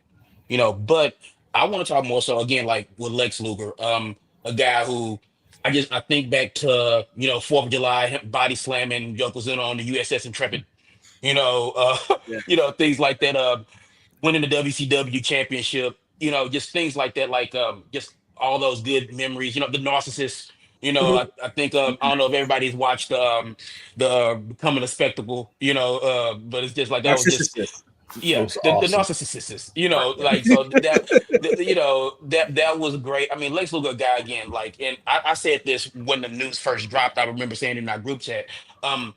Speaker 14: But I want to talk more so, again, like with Lex Luger, a guy who I think back to 4th of July, him body slamming Yokozuna on the USS Intrepid, things like that, winning the WCW championship, just things like that, like just all those good memories, the Narcissist. I think I don't know if everybody's watched the Becoming a Spectacle, but it's just like that was just. Yeah, the narcissist, like, so that was great. I mean, Lex Luger guy again, like, and I said this when the news first dropped. I remember saying in our group chat, a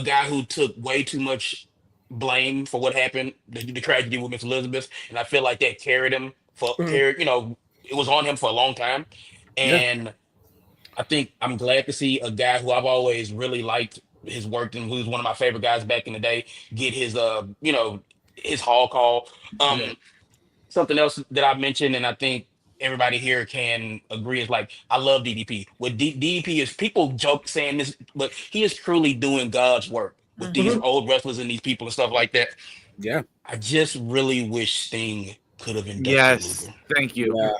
Speaker 14: guy who took way too much blame for what happened, the tragedy with Miss Elizabeth, and I feel like that carried him carried, it was on him for a long time,
Speaker 3: Yeah.
Speaker 14: and I think I'm glad to see a guy who I've always really liked his work and who's one of my favorite guys back in the day get his his hall call.
Speaker 3: Yeah.
Speaker 14: Something else that I mentioned, and I think everybody here can agree, is like I love DDP. What DDP is, people joke saying this, but he is truly doing God's work with these old wrestlers and these people and stuff like that.
Speaker 3: Yeah.
Speaker 14: I just really wish Sting could have inducted
Speaker 12: Yes,
Speaker 14: Luger.
Speaker 12: thank you.
Speaker 3: Yeah.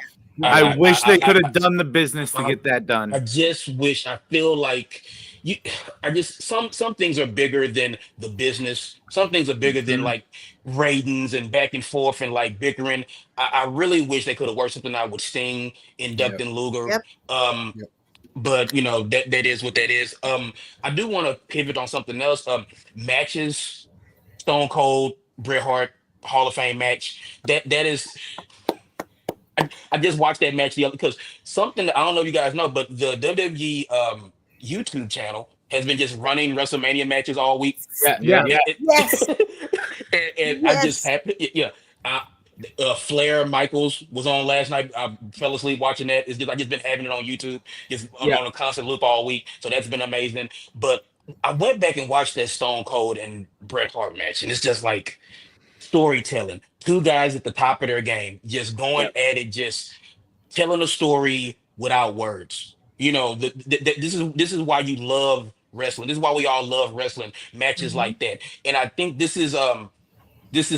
Speaker 12: I wish they could have done the business to get that done.
Speaker 14: I just wish. I feel like some things are bigger than the business. Some things are bigger than like ratings and back and forth and like bickering. I really wish they could have worked something out with Sting inducting Luger.
Speaker 5: Yep.
Speaker 14: But that is what that is. I do want to pivot on something else. Matches, Stone Cold, Bret Hart, Hall of Fame match. That is. I just watched that match the other because something that I don't know if you guys know, but the WWE YouTube channel has been just running WrestleMania matches all week.
Speaker 3: Yeah.
Speaker 5: Yes.
Speaker 14: And I just happened, Flair Michaels was on last night. I fell asleep watching that. It's just I just been having it on YouTube, just on a constant loop all week. So that's been amazing. But I went back and watched that Stone Cold and Bret Hart match, and it's just like storytelling. Two guys at the top of their game, just going at it, just telling a story without words. This is why you love wrestling. This is why we all love wrestling matches like that. And I think this is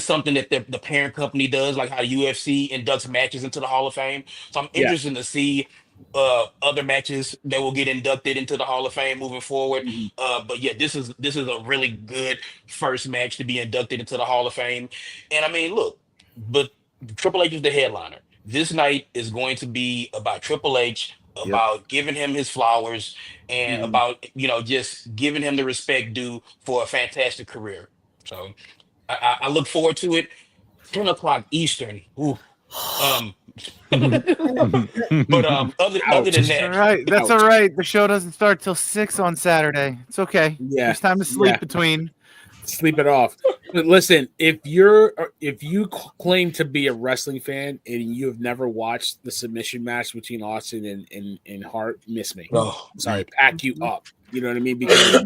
Speaker 14: something that the parent company does, like how UFC inducts matches into the Hall of Fame. So I'm interested to see other matches that will get inducted into the Hall of Fame moving forward. But yeah, this is a really good first match to be inducted into the Hall of Fame. And I mean, look, but Triple H is the headliner. This night is going to be about Triple H, about giving him his flowers, and about just giving him the respect due for a fantastic career. So I look forward to it. 10 o'clock Eastern. Ooh. But other than that,
Speaker 12: That's all right. The show doesn't start till 6 on Saturday. It's okay.
Speaker 3: Yeah.
Speaker 12: There's time to sleep between.
Speaker 3: Sleep it off. But listen, if you claim to be a wrestling fan and you have never watched the submission match between Austin and Hart, miss me. Sorry, pack you up. You know what I mean? Because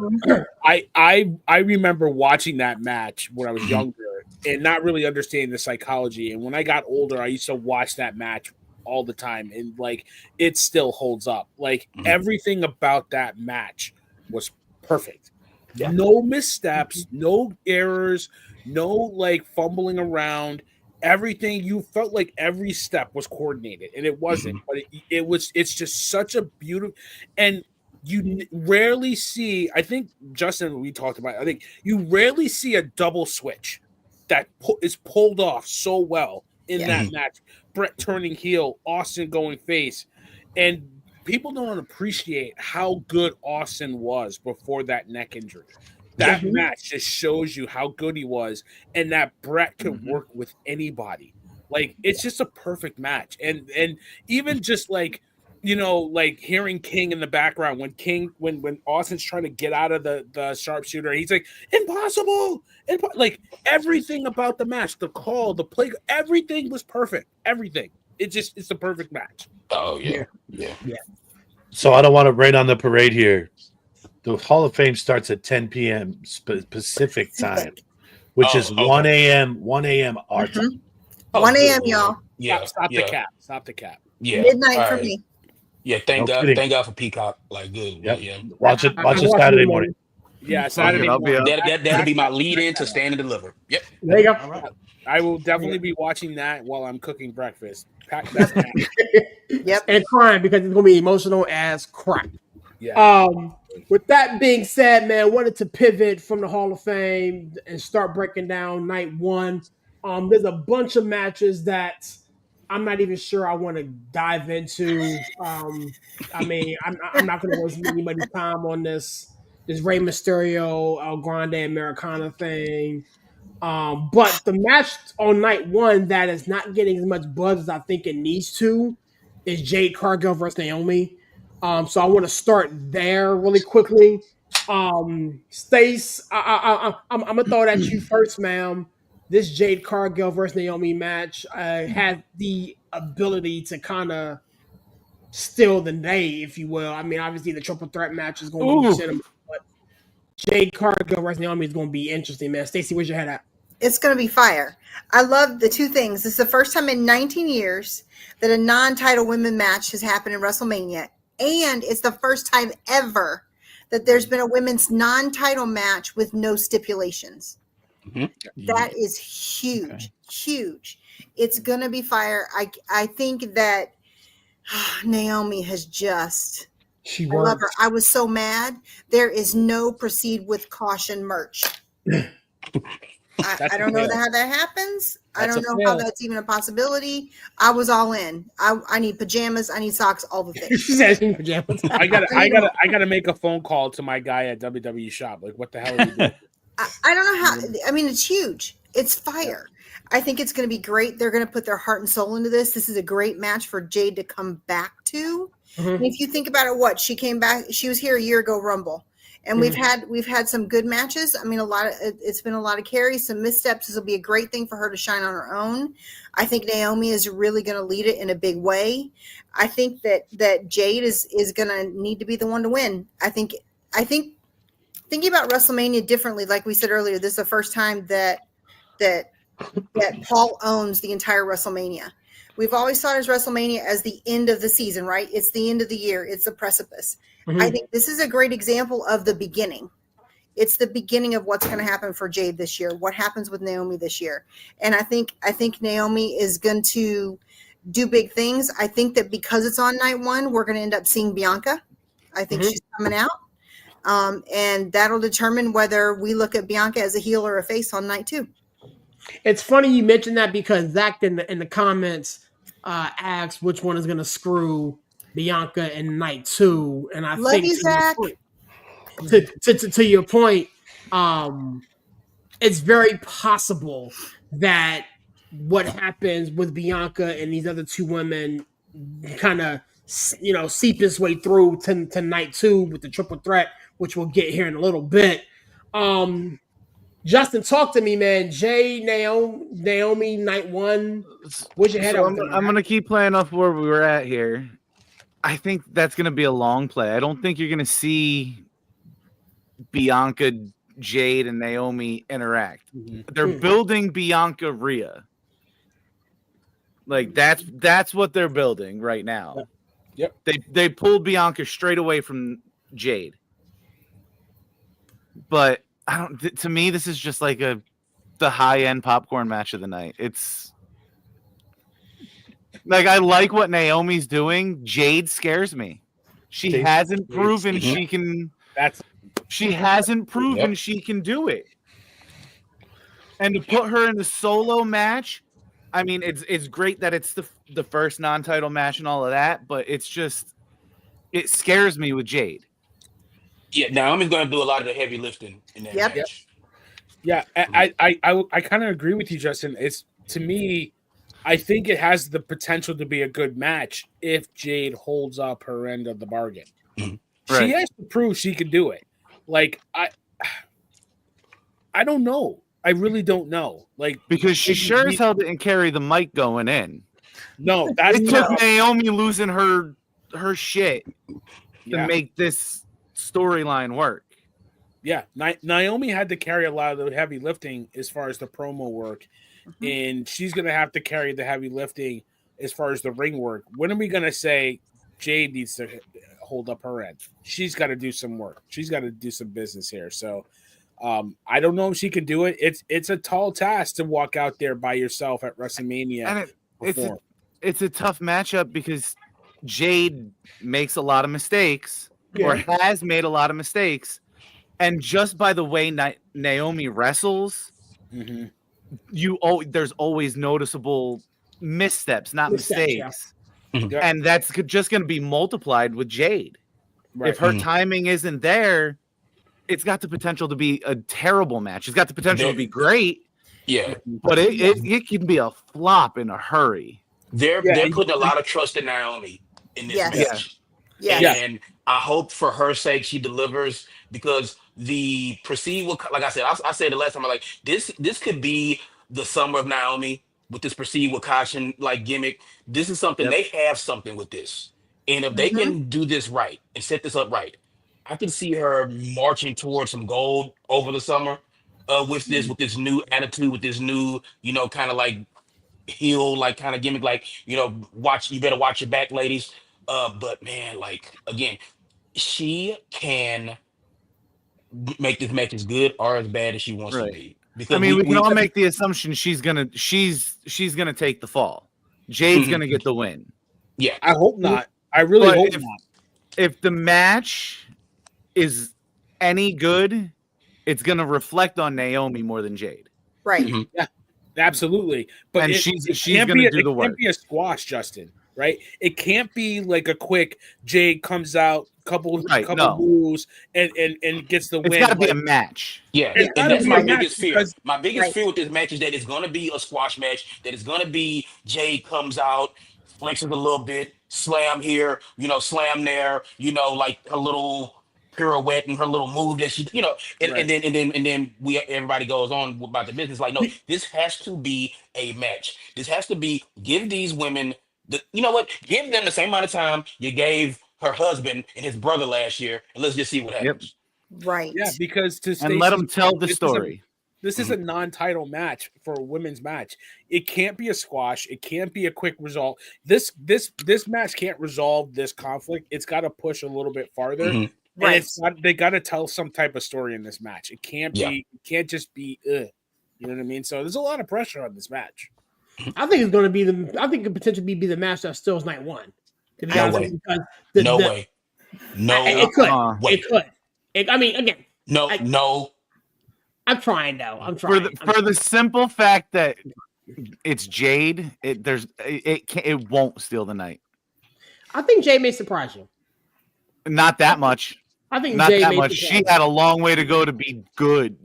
Speaker 3: I remember watching that match when I was younger and not really understanding the psychology. And when I got older, I used to watch that match all the time, and like it still holds up. Like everything about that match was perfect. Yeah. No missteps, no errors, no like fumbling around. Everything, you felt like every step was coordinated, and it wasn't, but it's just such a beautiful, and you rarely see, I think Justin, we talked about, I think you rarely see a double switch that is pulled off so well in that match. Bret turning heel, Austin going face, and people don't appreciate how good Austin was before that neck injury. That match just shows you how good he was, and that Bret could work with anybody. Like, it's just a perfect match. And even just like, like hearing King in the background when Austin's trying to get out of the sharpshooter, he's like, impossible. Like everything about the match, the call, the play, everything was perfect. Everything. It's a perfect match.
Speaker 14: Oh yeah.
Speaker 2: So I don't want to rain on the parade here. The Hall of Fame starts at 10 p.m. Pacific time, which is 1 a.m. our time.
Speaker 5: 1 a.m. y'all.
Speaker 14: Yeah.
Speaker 3: Stop the cap.
Speaker 14: Yeah.
Speaker 5: Midnight for me.
Speaker 14: Yeah, thank
Speaker 2: No
Speaker 14: God.
Speaker 2: kidding.
Speaker 14: Thank God for Peacock. Like, good.
Speaker 2: Yep.
Speaker 14: Yeah.
Speaker 2: Watch it Saturday morning.
Speaker 3: Yeah, Saturday morning.
Speaker 14: That'll be my lead in to Stand and Deliver. Yep.
Speaker 1: There you go.
Speaker 3: All right. I will definitely be watching that while I'm cooking breakfast.
Speaker 5: Yep.
Speaker 1: And crying because it's gonna be emotional as crap.
Speaker 3: Yeah.
Speaker 1: With that being said, man, wanted to pivot from the Hall of Fame and start breaking down night one. There's a bunch of matches that I'm not even sure I want to dive into. I mean, I'm not going to waste anybody's time on this Rey Mysterio, El Grande Americana thing. But the match on night one that is not getting as much buzz as I think it needs to is Jade Cargill versus Naomi. So I want to start there really quickly. Stace, I'm gonna throw it at you first, ma'am. This Jade Cargill versus Naomi match had the ability to kind of steal the day, if you will. I mean, obviously the triple threat match is going to be cinema, but Jade Cargill versus Naomi is going to be interesting, man. Stacey, where's your head at?
Speaker 5: It's going to be fire. I love the two things. This is the first time in 19 years that a non-title women match has happened in WrestleMania, and it's the first time ever that there's been a women's non-title match with no stipulations.
Speaker 14: Mm-hmm.
Speaker 5: That is huge, huge. It's going to be fire. I think that Naomi has just...
Speaker 1: She
Speaker 5: I love her. I was so mad. There is no proceed with caution merch. I don't know how that happens. I don't know how that's even a possibility. I was all in. I need pajamas. I need socks. All the things.
Speaker 1: She says pajamas.
Speaker 3: I gotta make a phone call to my guy at WWE Shop. Like, what the hell are you doing?
Speaker 5: I don't know how. I mean, it's huge. It's fire. I think it's going to be great. They're going to put their heart and soul into this. This is a great match for Jade to come back to. And if you think about it, she came back. She was here a year ago, Rumble. And we've had some good matches. I mean, it's been a lot of carries, some missteps. This will be a great thing for her to shine on her own. I think Naomi is really going to lead it in a big way. I think that Jade is going to need to be the one to win. I think thinking about WrestleMania differently, like we said earlier, this is the first time that Paul owns the entire WrestleMania. We've always thought of WrestleMania as the end of the season, right? It's the end of the year. It's the precipice. I think this is a great example of the beginning. It's the beginning of what's going to happen for Jade this year. What happens with Naomi this year? And I think Naomi is going to do big things. I think that because it's on night one, we're going to end up seeing Bianca. I think she's coming out. And that'll determine whether we look at Bianca as a heel or a face on night two.
Speaker 1: It's funny you mentioned that because Zach in the comments asked which one is going to screw Bianca in night two, and I
Speaker 5: love
Speaker 1: think
Speaker 5: you, Zach.
Speaker 1: To your point, it's very possible that what happens with Bianca and these other two women kind of seep its way through to night two with the triple threat, which we'll get here in a little bit. Justin, talk to me, man. Jay, Naomi, night one. Where's your head?
Speaker 12: I'm going to keep playing off where we were at here. I think that's going to be a long play. I don't think you're going to see Bianca, Jade, and Naomi interact. They're building Bianca Rhea. Like that's what they're building right now.
Speaker 3: Yep.
Speaker 12: They pulled Bianca straight away from Jade. But to me, this is just like the high-end popcorn match of the night. It's like, I like what Naomi's doing. Jade scares me. She hasn't proven she can. She hasn't proven she can do it. And to put her in the solo match, I mean, it's great that it's the first non-title match and all of that, but it scares me with Jade.
Speaker 14: Yeah, Naomi's going to do a lot of the heavy lifting in that match.
Speaker 3: Yeah, I kind of agree with you, Justin. It's, to me, I think it has the potential to be a good match if Jade holds up her end of the bargain.
Speaker 12: Right.
Speaker 3: She has to prove she can do it. Like, I don't know. I really don't know. Like,
Speaker 12: because she sure as hell didn't carry the mic going in.
Speaker 3: No, that's
Speaker 12: it took Naomi losing her shit to make this storyline work.
Speaker 3: Yeah, Naomi had to carry a lot of the heavy lifting as far as the promo work, and she's going to have to carry the heavy lifting as far as the ring work. When are we going to say Jade needs to hold up her end? She's got to do some work. She's got to do some business here. So I don't know if she can do it. It's a tall task to walk out there by yourself at WrestleMania.
Speaker 12: And it's a tough matchup because Jade makes a lot of mistakes or has made a lot of mistakes. And just by the way Naomi wrestles, there's always noticeable missteps, not mistakes. Yeah. And that's just going to be multiplied with Jade. Right. If her timing isn't there, it's got the potential to be a terrible match. It's got the potential to be great.
Speaker 14: Yeah.
Speaker 12: But it can be a flop in a hurry.
Speaker 14: They're putting a lot of trust in Naomi in this match.
Speaker 5: Yes.
Speaker 14: And I hope for her sake she delivers, because the proceed with, like I said, I said the last time, I'm like, this could be the summer of Naomi with this proceed with caution like gimmick. This is something,
Speaker 12: Yep.
Speaker 14: they have something with this. And if they can do this right and set this up right, I can see her marching towards some gold over the summer with this new attitude, with this new, kind of like heel like kind of gimmick, like, you better watch your back, ladies. But man, like, again, she can make this match as good or as bad as she wants to
Speaker 12: Right.
Speaker 14: be.
Speaker 12: I
Speaker 14: Because
Speaker 12: mean, we can all make the assumption she's gonna take the fall. Jade's gonna get the win.
Speaker 14: Yeah,
Speaker 3: I hope not. I really
Speaker 12: But
Speaker 3: hope
Speaker 12: if,
Speaker 3: not.
Speaker 12: If the match is any good, it's gonna reflect on Naomi more than Jade.
Speaker 5: Right.
Speaker 3: Yeah, absolutely. But
Speaker 12: And she's gonna do the work.
Speaker 3: It can't be a squash, Justin. Right? It can't be like a quick Jade comes out, couple moves, and gets the win.
Speaker 12: It's gotta be a match.
Speaker 14: Yeah,
Speaker 3: It's
Speaker 14: and
Speaker 3: gotta
Speaker 14: that's
Speaker 3: be
Speaker 14: my
Speaker 3: a match
Speaker 14: biggest fear.
Speaker 3: because-
Speaker 14: My biggest
Speaker 3: Right.
Speaker 14: fear with this match is that it's going to be a squash match, that it's going to be Jade comes out, flexes a little bit, slam here, slam there, like her little pirouette and her little move that she, and then everybody goes on about the business. Like, no, this has to be a match. This has to be, give these women give them the same amount of time you gave her husband and his brother last year, and let's just see what happens.
Speaker 5: Right.
Speaker 3: Yeah, because
Speaker 12: And let them tell the story.
Speaker 3: This is a non-title match for a women's match. It can't be a squash. It can't be a quick result. This match can't resolve this conflict. It's got to push a little bit farther.
Speaker 14: Mhm.
Speaker 3: And
Speaker 5: Right.
Speaker 3: they got to tell some type of story in this match. It can't
Speaker 14: Yeah.
Speaker 3: be. It can't just be. You know what I mean? So there's a lot of pressure on this match.
Speaker 1: I think it's going to be I think it could potentially be the match that steals night one. To be
Speaker 14: No
Speaker 1: honest
Speaker 14: way.
Speaker 1: with you, because
Speaker 14: No way. No
Speaker 1: It could.
Speaker 14: way.
Speaker 1: It could. I mean, again,
Speaker 14: No.
Speaker 1: I'm trying though. I'm
Speaker 12: For
Speaker 1: trying.
Speaker 12: the simple fact that it's Jade, it won't steal the night.
Speaker 1: I think Jay may surprise you.
Speaker 12: Not that much.
Speaker 1: I think
Speaker 12: Not
Speaker 1: Jay
Speaker 12: that
Speaker 1: may
Speaker 12: much.
Speaker 1: surprise
Speaker 12: She
Speaker 1: you.
Speaker 12: had a long way to go to be good.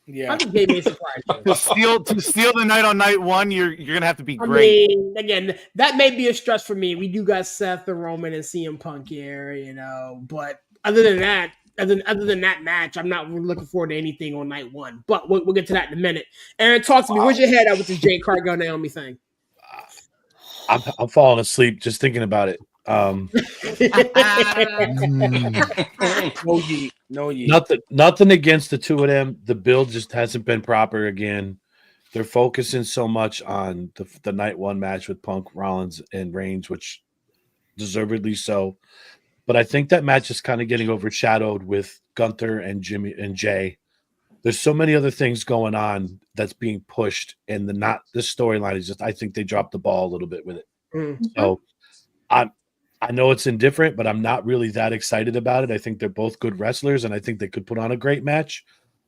Speaker 3: Yeah.
Speaker 1: I think Jay may surprise you.
Speaker 12: To steal the night on night one, you're gonna have to be
Speaker 1: I
Speaker 12: great.
Speaker 1: mean, again, that may be a stretch for me. We do got Seth, the Roman, and CM Punk here, But other than that, other than that match, I'm not really looking forward to anything on night one. But we'll get to that in a minute. Aaron, talk to me. Where's your head at with this Jade Cargill Naomi thing?
Speaker 2: I'm falling asleep just thinking about it.
Speaker 3: No yeet. No yeet.
Speaker 2: Nothing against the two of them. The build just hasn't been proper again. They're focusing so much on the night one match with Punk, Rollins, and Reigns, which deservedly so. But I think that match is kind of getting overshadowed with Gunther and Jimmy and Jay. There's so many other things going on that's being pushed, and this storyline is just, I think they dropped the ball a little bit with it.
Speaker 1: Mm-hmm.
Speaker 2: So I know it's indifferent, but I'm not really that excited about it. I think they're both good wrestlers, and I think they could put on a great match.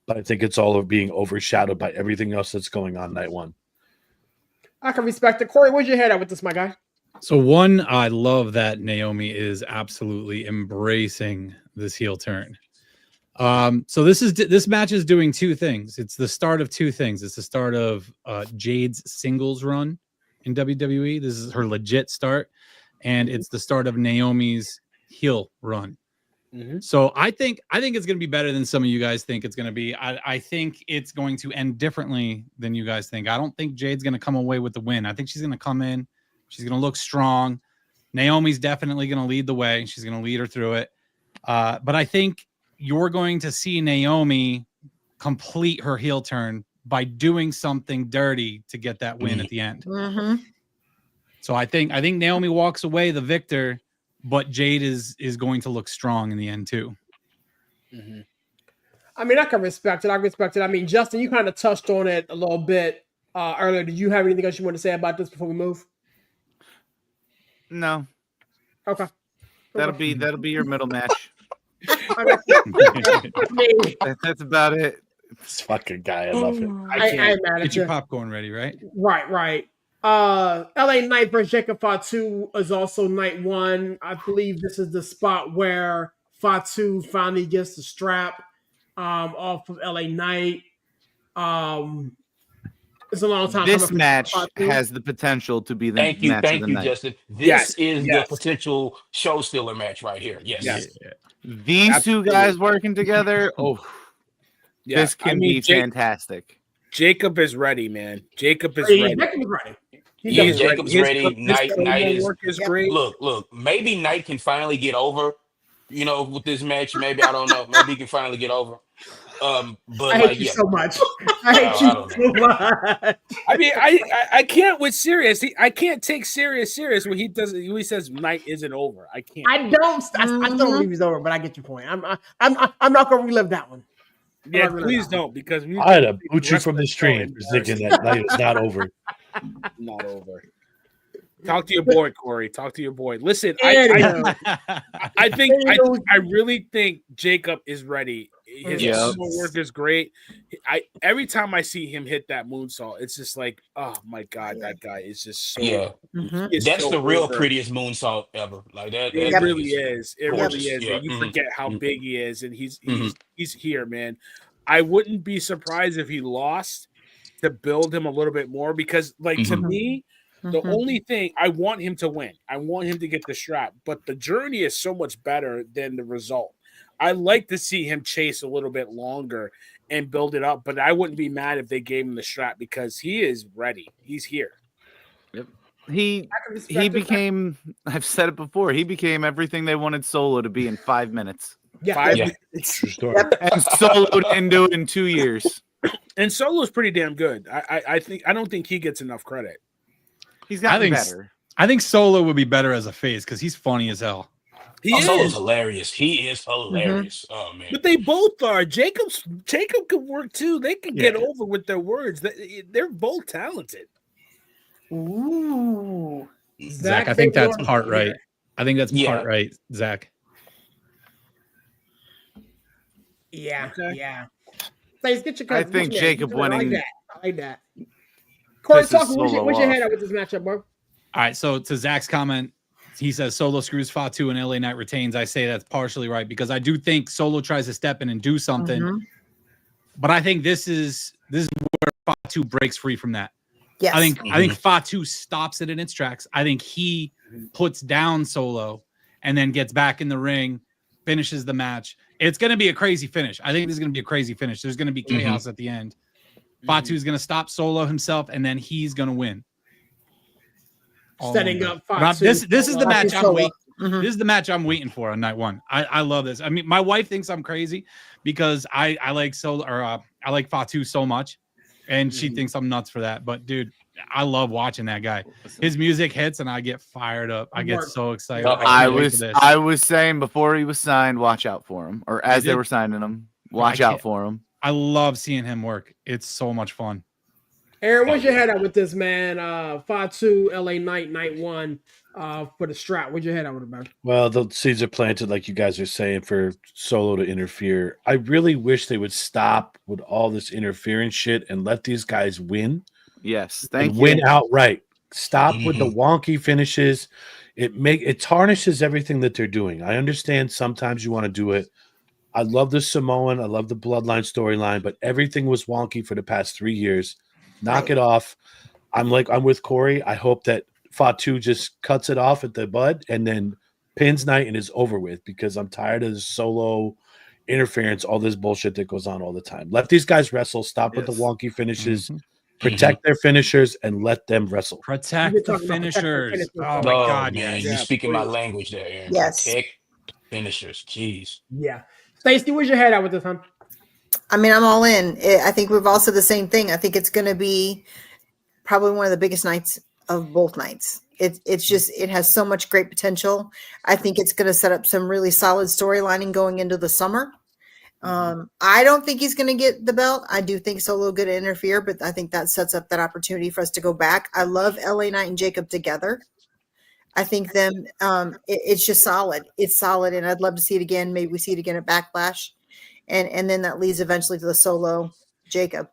Speaker 2: But I think it's all being overshadowed by everything else that's going on night one.
Speaker 1: I can respect it. Corey, where's your head at with this, my guy?
Speaker 15: So one, I love that Naomi is absolutely embracing this heel turn. So this match is doing two things. It's the start of two things. It's the start of Jade's singles run in WWE. This is her legit start, and it's the start of Naomi's heel run.
Speaker 3: Mm-hmm.
Speaker 15: So I think it's going to be better than some of you guys think it's going to be. I think it's going to end differently than you guys think. I don't think Jade's going to come away with the win. I think she's going to come in. She's going to look strong. Naomi's definitely going to lead the way. She's going to lead her through it. But I think you're going to see Naomi complete her heel turn by doing something dirty to get that win at the end.
Speaker 5: Mm-hmm.
Speaker 15: So I think Naomi walks away the victor, but Jade is going to look strong in the end too.
Speaker 3: Mm-hmm.
Speaker 1: I mean, I can respect it. I mean, Justin, you kind of touched on it a little bit earlier. Did you have anything else you want to say about this before we move?
Speaker 12: No.
Speaker 1: Okay.
Speaker 12: That'll be your middle match. That's about it.
Speaker 2: This fucking guy, I love it.
Speaker 1: I ain't mad at
Speaker 15: Get
Speaker 1: you.
Speaker 15: your popcorn ready, right?
Speaker 1: Right. LA Knight versus Jacob Fatu is also night one. I believe this is the spot where Fatu finally gets the strap off of LA Knight. It's a long time.
Speaker 12: This
Speaker 1: coming
Speaker 12: match
Speaker 1: from Fatu.
Speaker 12: has the potential to be the
Speaker 14: Thank you,
Speaker 12: match of the night.
Speaker 14: Justin. This
Speaker 3: Yes,
Speaker 14: is
Speaker 3: yes.
Speaker 14: the potential show stealer match right here. Yes.
Speaker 3: Yes.
Speaker 12: These
Speaker 3: Absolutely.
Speaker 12: two guys working together,
Speaker 3: Yeah,
Speaker 12: this can be fantastic.
Speaker 3: Jacob is ready, man. Jacob is
Speaker 1: Hey,
Speaker 3: ready.
Speaker 1: Jacob is ready.
Speaker 14: Yeah, Jacob's ready. Knight is
Speaker 3: work is great.
Speaker 14: Look. Maybe Knight can finally get over. You know, with this match, maybe I don't know. Maybe he can finally get over. But
Speaker 1: I hate you so much. I hate you so much.
Speaker 3: I mean, I can't with serious. I can't take serious when he does. When he says night isn't over. I can't.
Speaker 1: I still don't believe he's over, but I get your point. I'm not gonna relive that one.
Speaker 3: Yeah, please don't, because we.
Speaker 2: I had to boot you from the stream for thinking that night is not over.
Speaker 3: Not over. Talk to your boy, Corey. Talk to your boy. Listen, I really think Jacob is ready. His work is great. Every time I see him hit that moonsault, it's just like, oh my god, that guy is just so.
Speaker 14: That's the real prettiest moonsault ever. Like that.
Speaker 3: It really is. It
Speaker 14: gorgeous.
Speaker 3: really is.
Speaker 14: Yeah.
Speaker 3: You forget how big he is, and he's here, man. I wouldn't be surprised if he lost to build him a little bit more, because, like, to me, the only thing I want him to win. I want him to get the strap, but the journey is so much better than the result. I like to see him chase a little bit longer and build it up, but I wouldn't be mad if they gave him the strap, because he is ready. He's here.
Speaker 12: Yep. He became, I've said it before, he became everything they wanted Solo to be in 5 minutes.
Speaker 1: Yeah.
Speaker 3: 5 minutes.
Speaker 12: And Solo didn't do it in 2 years.
Speaker 3: And Solo's pretty damn good. I don't think he gets enough credit.
Speaker 12: He's gotten better.
Speaker 15: I think Solo would be better as a face because he's funny as hell.
Speaker 14: Solo's hilarious. He is hilarious. Oh man.
Speaker 3: But they both are. Jacob could work too. They could get over with their words. They're both talented.
Speaker 11: Ooh.
Speaker 15: Zach, I think that's part right. I think that's part right, Zach.
Speaker 1: Yeah. Let's get your
Speaker 12: I think Jacob winning.
Speaker 1: I like that. Corey,
Speaker 12: This is
Speaker 1: talk. Where's
Speaker 12: Solo
Speaker 1: your
Speaker 12: off.
Speaker 1: head at with this matchup, bro?
Speaker 15: All right, so to Zach's comment, he says Solo screws Fatu and LA Knight retains. I say that's partially right, because I do think Solo tries to step in and do something. But I think this is where Fatu breaks free from that.
Speaker 5: Yes.
Speaker 15: I think Fatu stops it in its tracks. I think he puts down Solo and then gets back in the ring, finishes the match. It's going to be a crazy finish. I think this is going to be a crazy finish. There's going to be chaos at the end. Fatu's going to stop Solo himself, and then he's going to win.
Speaker 1: Setting up
Speaker 15: Fatu. This is the match I'm waiting. This is the match I'm waiting for on night one. I love this. I mean, my wife thinks I'm crazy because I like Solo, or I like Fatu so much, and she thinks I'm nuts for that. But dude, I love watching that guy. His music hits, and I get fired up. I get so excited.
Speaker 12: I was saying before he was signed, watch out for him, or as they were signing him, watch out for him.
Speaker 15: I love seeing him work. It's so much fun.
Speaker 1: Aaron, where's your head at with this, man? 5-2, LA Knight, night one for the strap. Where's your head at with it, man?
Speaker 2: Well, the seeds are planted, like you guys are saying, for Solo to interfere. I really wish they would stop with all this interference shit and let these guys win.
Speaker 12: Yes, thank you.
Speaker 2: Win outright. Stop with the wonky finishes. It tarnishes everything that they're doing. I understand sometimes you want to do it. I love the Samoan. I love the Bloodline storyline, but everything was wonky for the past 3 years. Knock it off. I'm with Corey. I hope that Fatu just cuts it off at the bud and then pins Knight and is over with, because I'm tired of the Solo interference, all this bullshit that goes on all the time. Let these guys wrestle. Stop with the wonky finishes. Protect their finishers and let them wrestle.
Speaker 15: Protect the finishers. Oh my God,
Speaker 14: man,
Speaker 15: yes.
Speaker 14: you're speaking my language there, Aaron.
Speaker 5: Yes.
Speaker 14: Protect the finishers. Jeez.
Speaker 1: Yeah. Stacey, where's your head at with this, huh?
Speaker 5: I mean, I'm all in. I think we've all said the same thing. I think it's going to be probably one of the biggest nights of both nights. It's just, it has so much great potential. I think it's going to set up some really solid storylining going into the summer. I don't think he's going to get the belt. I do think Solo going to interfere, but I think that sets up that opportunity for us to go back. I love LA Knight and Jacob together. I think them, it's just solid. It's solid, and I'd love to see it again. Maybe we see it again at Backlash. And then that leads eventually to the Solo Jacob.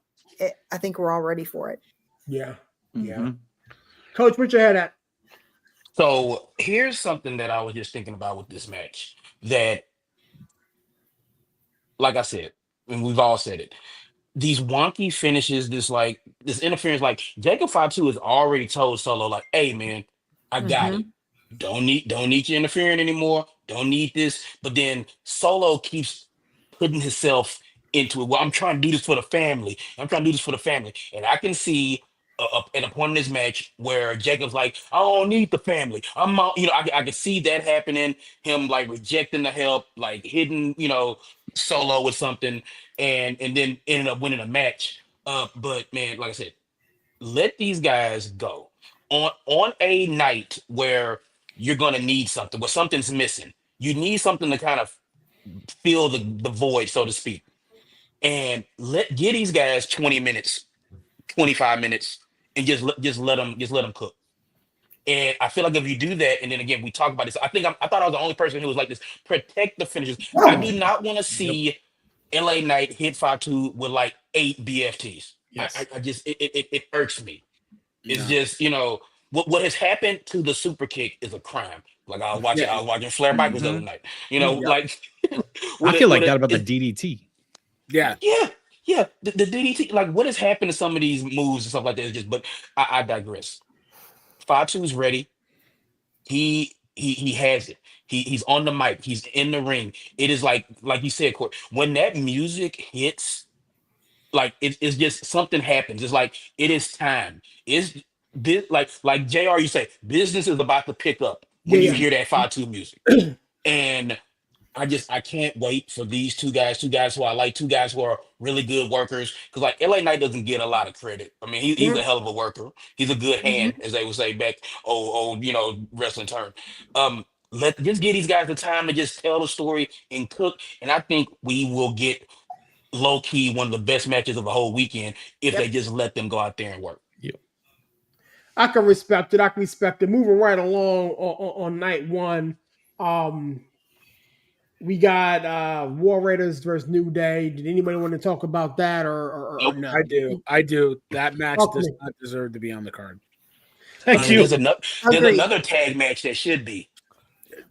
Speaker 5: I think we're all ready for it.
Speaker 1: Yeah. Yeah. Coach, where's your head at?
Speaker 14: So here's something that I was just thinking about with this match, that, like I said, and we've all said it, these wonky finishes, this interference, like Jacob Fatu has already told Solo, like, hey man, I got it. Don't need you interfering anymore. Don't need this. But then Solo keeps putting himself into it. Well, I'm trying to do this for the family. I'm trying to do this for the family. And I can see at a point in this match where Jacob's like, I don't need the family. I can see that happening. Him like rejecting the help, like hitting, Solo with something, and then ended up winning a match. But man, like I said, let these guys go on a night where you're gonna need something, where something's missing. You need something to kind of fill the void, so to speak. And get these guys 20 minutes, 25 minutes, and just let them cook. And I feel like if you do that, and then again we talk about this, I thought I was the only person who was like this. Protect the finishers. I do not want to see LA Knight hit Fatu with like 8 BFTs. Yes. I just it irks me. It's just what has happened to the super kick is a crime. Like I was watching Flair Michaels the other night. Like
Speaker 15: I feel like that about the DDT.
Speaker 3: Yeah.
Speaker 14: The DDT, like what has happened to some of these moves and stuff like that is just. But I digress. Fatu's ready. He has it. He's on the mic. He's in the ring. It is like you said, Court. When that music hits, like it's just something happens. It's like it is time. It's this like JR, you say business is about to pick up when you hear that Fatu music. And I can't wait for these two guys who I like, two guys who are really good workers. Because like LA Knight doesn't get a lot of credit. I mean, he's a hell of a worker. He's a good hand, as they would say back old wrestling term. Just give these guys the time to just tell the story and cook. And I think we will get low key one of the best matches of the whole weekend if they just let them go out there and work.
Speaker 1: I can respect it. Moving right along on night one. We got War Raiders versus New Day. Did anybody want to talk about that or no?
Speaker 3: I do. That match does not deserve to be on the card.
Speaker 14: Thank you. There's another tag match that should be.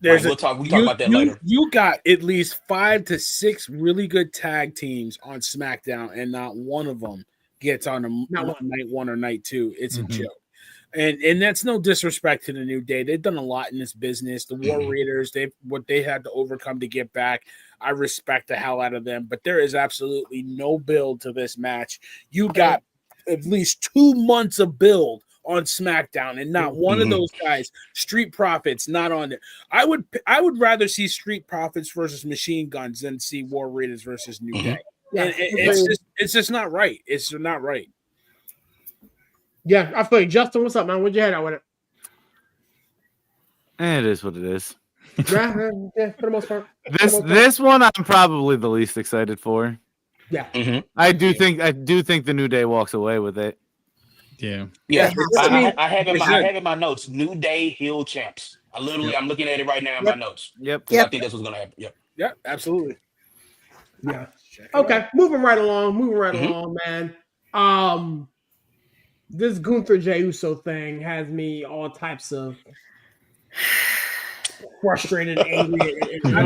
Speaker 14: We'll talk about that later.
Speaker 3: You got at least 5 to 6 really good tag teams on SmackDown, and not one of them gets on night one or night two. It's a joke. And that's no disrespect to the New Day. They've done a lot in this business. The War Raiders, what they had to overcome to get back. I respect the hell out of them, but there is absolutely no build to this match. You got at least 2 months of build on SmackDown, and not one of those guys, Street Profits, not on there. I would rather see Street Profits versus Machine Guns than see War Raiders versus New Day. And it's just not right. It's not right.
Speaker 1: Yeah, I feel like Justin, what's up, man? What'd you head out with it?
Speaker 12: It is what it is.
Speaker 1: Yeah, for the most part.
Speaker 12: This one I'm probably the least excited for.
Speaker 1: Yeah.
Speaker 12: I do think the New Day walks away with it.
Speaker 14: Yeah. I have in my notes New Day heel champs. I'm looking at it right now in my notes.
Speaker 12: Yep.
Speaker 14: I think that's what's gonna happen.
Speaker 3: Yep, absolutely.
Speaker 1: Yeah. Okay, moving right along, man. This Gunther Jey Uso thing has me all types of frustrated, angry.
Speaker 3: I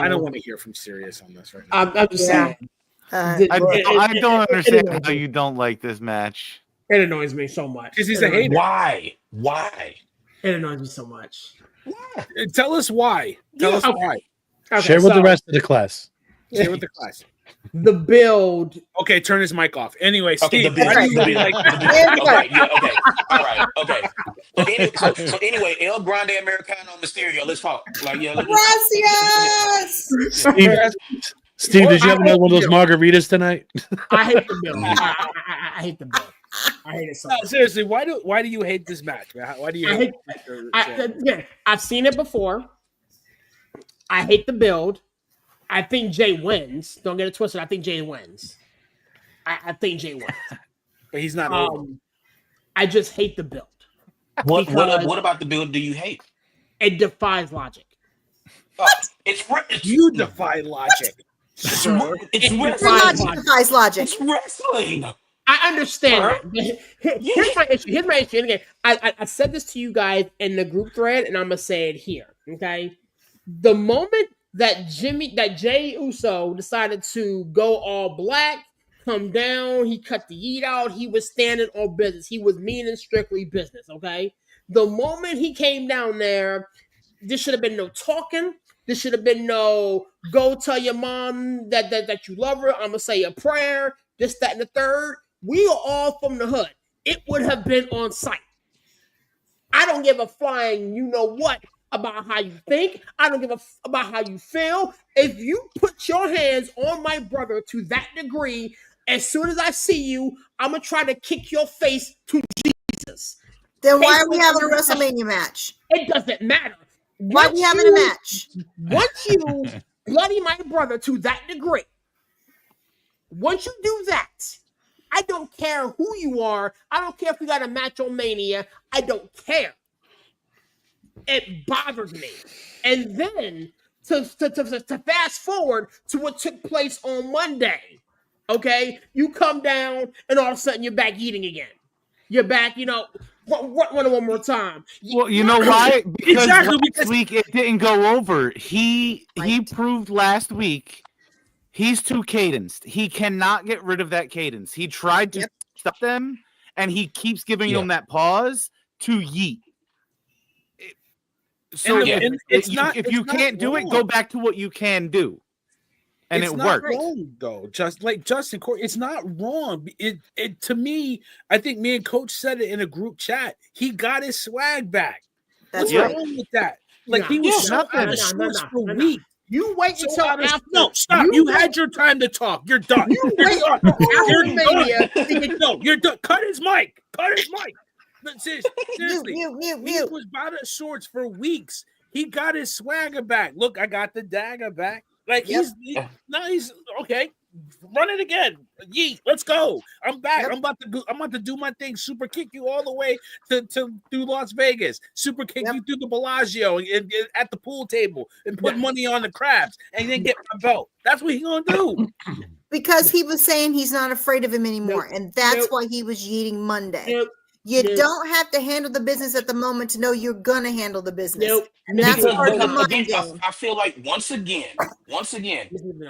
Speaker 3: don't want to hear from Sirius on this right now.
Speaker 1: I'm just saying.
Speaker 12: I don't understand how you don't like this match.
Speaker 1: It annoys me so much.
Speaker 3: Because he's a hater.
Speaker 14: Why?
Speaker 1: It annoys me so much.
Speaker 3: Tell us why. Tell us why.
Speaker 2: Okay, share with the rest of the class.
Speaker 3: Share with the class.
Speaker 1: The build.
Speaker 3: Okay, turn his mic off. Anyway,
Speaker 14: okay,
Speaker 3: Steve, why do you like that?
Speaker 14: All right. So anyway, El Grande Americano Mysterio. Let's talk.
Speaker 5: Gracias.
Speaker 2: Steve, did you have another one of those margaritas tonight?
Speaker 1: I hate the build. I hate the build. I hate it so much.
Speaker 3: No, seriously, why do you hate this match? Why do you hate
Speaker 1: it? I've seen it before. I hate the build. I think Jay wins. Don't get it twisted. I think Jay wins. I think Jay wins.
Speaker 3: But he's not.
Speaker 1: I just hate the build.
Speaker 14: What about the build do you hate?
Speaker 1: It defies logic.
Speaker 3: You defy logic.
Speaker 14: It's
Speaker 5: defies logic.
Speaker 14: It's wrestling.
Speaker 1: I understand that. Here's my issue. And again, I said this to you guys in the group thread, and I'm gonna say it here. Okay, the moment that Jay Uso decided to go all black, come down. He cut the heat out. He was standing on business. He was mean and strictly business, okay? The moment he came down there, there should have been no talking. There should have been no go tell your mom that you love her. I'm going to say a prayer, this, that, and the third. We are all from the hood. It would have been on site. I don't give a flying you know what about how you think. I don't give a about how you feel. If you put your hands on my brother to that degree, as soon as I see you, I'm going to try to kick your face to Jesus.
Speaker 5: Then why are we having a WrestleMania match?
Speaker 1: It doesn't matter.
Speaker 5: Why are we having a match?
Speaker 1: Once you bloody my brother to that degree, once you do that, I don't care who you are. I don't care if we got a match on Mania. I don't care. It bothers me. And then to fast forward to what took place on Monday, okay? You come down and all of a sudden you're back eating again. You're back, run it one more time.
Speaker 12: Well, you know why? Because last week it didn't go over. He proved last week he's too cadenced. He cannot get rid of that cadence. He tried to stop them, and he keeps giving them that pause to yeet. So if you can't do it, go back to what you can do. And
Speaker 3: it's
Speaker 12: it
Speaker 3: not
Speaker 12: worked.
Speaker 3: wrong, though. Just like Justin Corey, it's not wrong. It to me, I think me and Coach said it in a group chat. He got his swag back. What's wrong with that? Like he was so out of sorts for weeks.
Speaker 1: You wait until after.
Speaker 3: No, stop. You had your time to talk. You're done. You're done. No, you're done. Cut his mic. Cut his mic. But seriously, he was out of sorts for weeks. He got his swagger back. Look, I got the dagger back. Like he's okay. Run it again. Yeet. Let's go. I'm back. I'm about to do my thing. Super kick you all the way to through Las Vegas. Super kick you through the Bellagio and at the pool table and put money on the craps and then get my belt. That's what he's gonna do.
Speaker 5: Because he was saying he's not afraid of him anymore, and that's why he was yeeting Monday. You don't have to handle the business at the moment to know you're gonna handle the business. And that's part of the mind game.
Speaker 14: I feel like once again,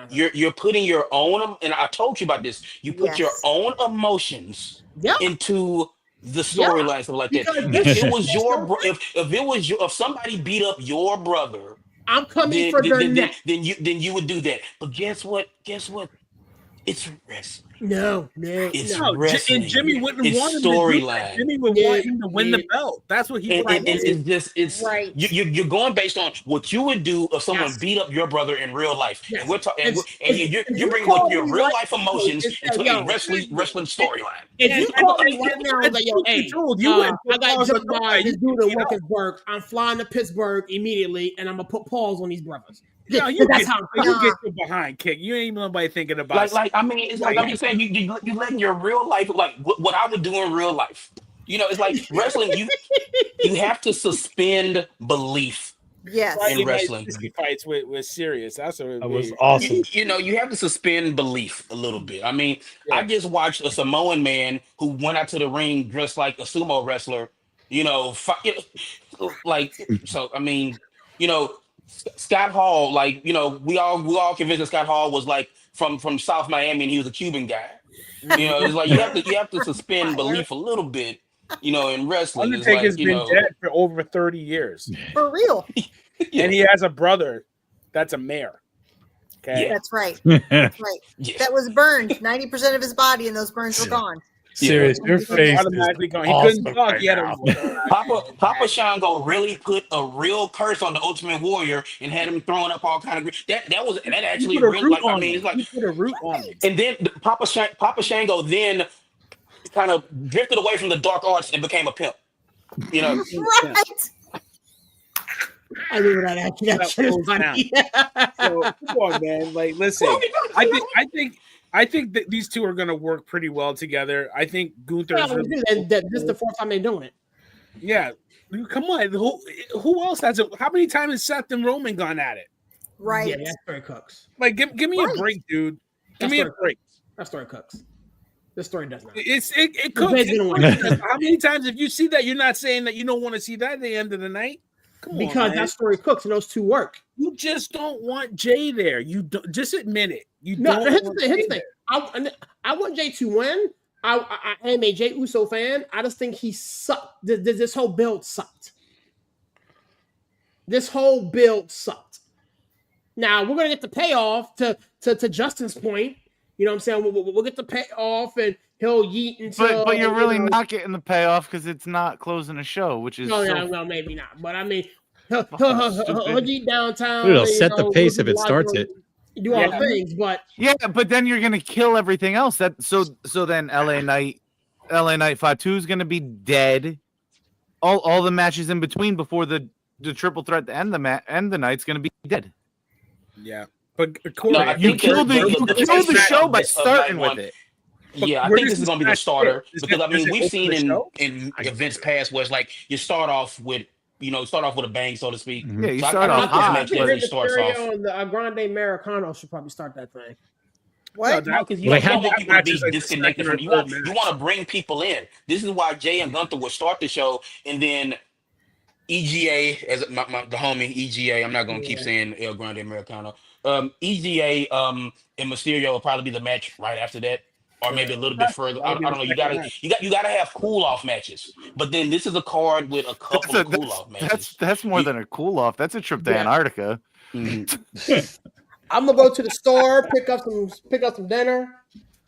Speaker 14: you're putting your own, and I told you about this. You put your own emotions into the storyline, stuff like that. If it was your, if somebody beat up your brother,
Speaker 1: I'm coming for their neck.
Speaker 14: Then you would do that. But guess what? It's wrestling.
Speaker 1: No,
Speaker 14: it's wrestling.
Speaker 3: And Jimmy wouldn't want him
Speaker 14: storyline.
Speaker 3: Jimmy would want him to win the belt. That's what he wanted.
Speaker 14: It's right. You're going based on what you would do if someone beat up your brother in real life. And we're talking, you're bringing your real life emotions into a wrestling storyline.
Speaker 1: If you call me right now and like, yo, hey, I got jumped by this dude in Wilkinsburg. I'm flying to Pittsburgh immediately, and I'm gonna put pause on these brothers.
Speaker 3: No, you get your behind kick. You ain't nobody thinking about
Speaker 14: it. I mean, it's like I'm just saying, you letting your real life, like what I would do in real life. It's like wrestling. You have to suspend belief.
Speaker 5: Yes,
Speaker 14: in wrestling.
Speaker 3: Fights with serious. That's what
Speaker 2: that was awesome.
Speaker 14: You have to suspend belief a little bit. I mean, I just watched a Samoan man who went out to the ring dressed like a sumo wrestler. So I mean, Scott Hall, like, we all convinced that Scott Hall was like from South Miami and he was a Cuban guy. It's like you have to suspend belief a little bit, in wrestling.
Speaker 3: Undertaker's been dead for over 30 years.
Speaker 5: For real.
Speaker 3: And he has a brother that's a mayor. Okay.
Speaker 5: That's right. That's right. That was burned. 90% of his body and those burns were gone.
Speaker 2: Serious, your face
Speaker 3: automatically gone. He
Speaker 2: awesome
Speaker 3: couldn't talk.
Speaker 2: right
Speaker 3: He had
Speaker 14: Papa Shango really put a real curse on the Ultimate Warrior and had him throwing up all kind of that actually real, like, I mean, it's like
Speaker 3: he put a root on it.
Speaker 14: And then Papa Shango then kind of drifted away from the dark arts and became a pimp.
Speaker 5: Right.
Speaker 1: I knew that actually. That shit is funny.
Speaker 3: So come on, man. Like, listen, I think that these two are going to work pretty well together. I think Gunther.
Speaker 1: This is the fourth time they're doing it.
Speaker 3: Yeah, come on. Who else has it? How many times has Seth and Roman gone at it?
Speaker 5: Right.
Speaker 1: Yeah, that story cooks.
Speaker 3: Like, give me a break, dude. Give me a break.
Speaker 1: That story cooks. This story does not.
Speaker 3: It cooks. How many times if you see that, you're not saying that you don't want to see that at the end of the night?
Speaker 1: Because that story cooks and those two work.
Speaker 3: You just don't want Jay there. You don't, just admit it.
Speaker 1: Here's the thing. I want Jay to win. I am a Jay Uso fan. I just think he sucked. This whole build sucked. This whole build sucked. Now we're gonna get the payoff to Justin's point. You know what I'm saying? We'll get the payoff and he'll yeet until.
Speaker 12: But you're really not getting the payoff because it's not closing a show, which is
Speaker 1: no, maybe not. But I mean, he'll yeet downtown.
Speaker 15: It'll set the pace if it starts it.
Speaker 1: Do all the things, but
Speaker 12: but then you're gonna kill everything else. So then LA Knight 5-2 is gonna be dead. All the matches in between before the triple threat to end the night's gonna be dead.
Speaker 3: Yeah, but
Speaker 14: No,
Speaker 12: you killed the show by starting with it.
Speaker 14: Yeah, I think this is gonna be the starter because I mean we've seen in events past where it's like you start off with a bang, so to speak.
Speaker 12: Yeah, you
Speaker 14: so
Speaker 12: start off hot.
Speaker 1: I think Rey Mysterio and the Grande Americano should probably start that thing.
Speaker 5: What?
Speaker 14: No, because you don't want people to be disconnected from you. Want to bring people in. This is why Jay and Gunther will start the show, and then EGA as the homie EGA. I'm not gonna keep saying El Grande Americano. EGA and Mysterio will probably be the match right after that, or maybe a little bit further. I don't know. You gotta have cool off matches. But then this is a card with a couple of cool off matches.
Speaker 12: That's more than a cool off. That's a trip to Antarctica.
Speaker 1: I'm gonna go to the store, pick up some dinner.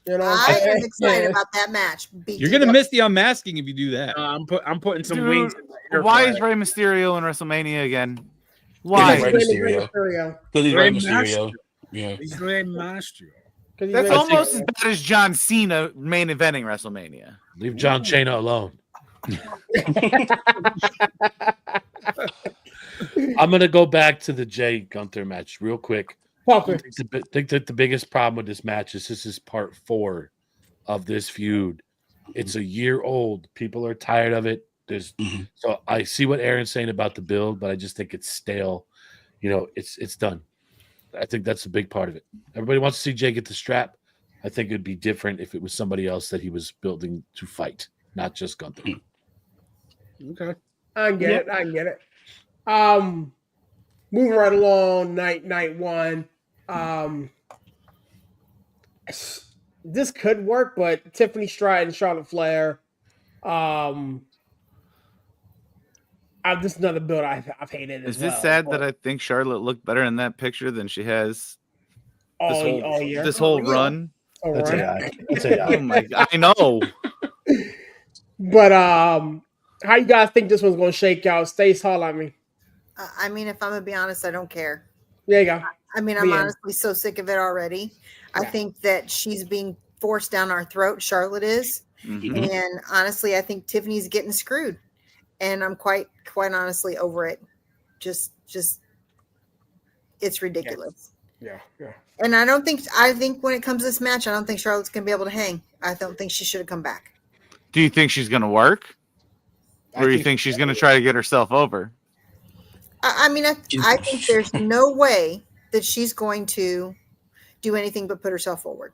Speaker 1: You know,
Speaker 5: I am excited about that match.
Speaker 15: You're gonna miss the unmasking if you do that.
Speaker 3: I'm putting some wings.
Speaker 12: Why is Rey Mysterio in WrestleMania again? Why?
Speaker 14: Rey Mysterio. Because he's Rey Mysterio. Yeah.
Speaker 3: He's Rey Mysterio.
Speaker 12: That's almost as bad as John Cena main eventing WrestleMania.
Speaker 2: Leave John Cena alone. I'm gonna go back to the Jay Gunther match real quick. I think that the biggest problem with this match is this is part 4 of this feud. It's a year old. People are tired of it. So I see what Aaron's saying about the build, but I just think it's stale. You know, it's done. I think that's a big part of it. Everybody wants to see Jay get the strap. I think it'd be different if it was somebody else that he was building to fight, not just Gunther.
Speaker 3: Okay.
Speaker 1: I get it. Moving right along, night one. This could work, but Tiffany Stratton and Charlotte Flair. This is another build I've hated.
Speaker 12: Is this sad that I think Charlotte looked better in that picture than she has this whole run?
Speaker 2: That's AI.
Speaker 12: Oh my God, I know.
Speaker 1: But how you guys think this one's going to shake out? Stace, holler at me.
Speaker 5: I mean, if I'm gonna be honest, I don't care.
Speaker 1: There you go.
Speaker 5: I mean, I'm honestly so sick of it already. Yeah. I think that she's being forced down our throat. Charlotte is, and honestly, I think Tiffany's getting screwed, and I'm quite honestly over it. Just, it's ridiculous.
Speaker 1: Yeah.
Speaker 5: And I think when it comes to this match, I don't think Charlotte's gonna be able to hang. I don't think she should have come back.
Speaker 12: Do you think she's gonna work, or do you think she's gonna try to get herself over?
Speaker 5: I mean, I think there's no way that she's going to do anything but put herself forward.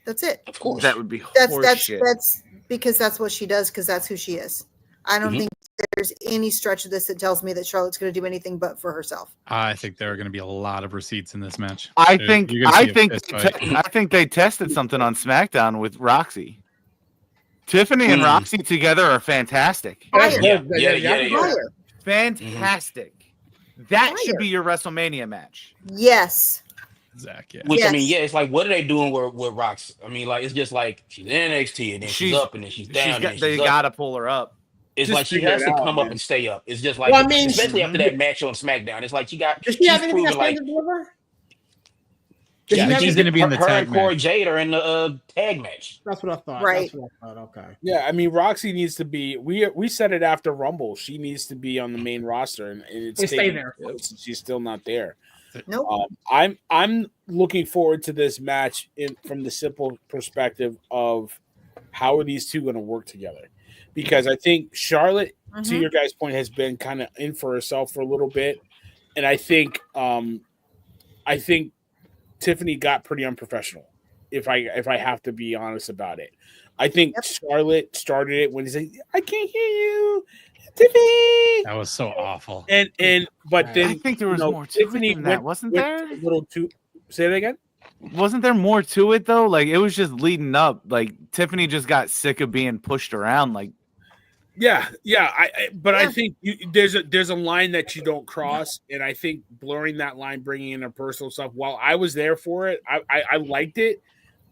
Speaker 5: That's it.
Speaker 14: Of course.
Speaker 12: That would be
Speaker 5: that's because that's what she does, because that's who she is. I don't think there's any stretch of this that tells me that Charlotte's going to do anything but for herself.
Speaker 15: I think there are going to be a lot of receipts in this match.
Speaker 12: I think they tested something on SmackDown with Roxy. Tiffany and Roxy together are fantastic.
Speaker 14: Yeah.
Speaker 12: Fantastic. That should be your WrestleMania match.
Speaker 5: Yes.
Speaker 15: Zach, yeah.
Speaker 14: Which I mean, it's like, what are they doing with Rox? I mean, like, it's just like she's in NXT and then she's up and then she's down.
Speaker 12: They gotta pull her up.
Speaker 14: It's
Speaker 3: Just
Speaker 14: like she has to come up and stay up. It's just like, especially after that match on SmackDown. It's like
Speaker 1: does she have anything else to deliver?
Speaker 15: Yeah, she's going to be in the tag
Speaker 14: match. Her and Corey Jade are in the tag match.
Speaker 1: That's what I thought.
Speaker 5: Right.
Speaker 1: That's what I thought. Okay.
Speaker 3: Yeah, I mean, Roxy needs to be. We said it after Rumble. She needs to be on the main roster, and it's
Speaker 1: stay there.
Speaker 3: She's still not there.
Speaker 5: Nope.
Speaker 3: I'm looking forward to this match from the simple perspective of how are these two going to work together, because I think Charlotte, to your guys' point, has been kind of in for herself for a little bit, and I think Tiffany got pretty unprofessional, if I have to be honest about it. I think Charlotte started it when he said, "I can't hear you, Tiffany."
Speaker 15: That was so awful.
Speaker 3: But then
Speaker 12: I think there was more to
Speaker 3: Tiffany
Speaker 12: it than that, wasn't there?
Speaker 3: A little too. Say that again.
Speaker 12: wasn't there more to it though? Like it was just leading up. Like Tiffany just got sick of being pushed around. Like
Speaker 3: Yeah. I think there's a line that you don't cross, and I think blurring that line, bringing in her personal stuff. While I was there for it, I liked it.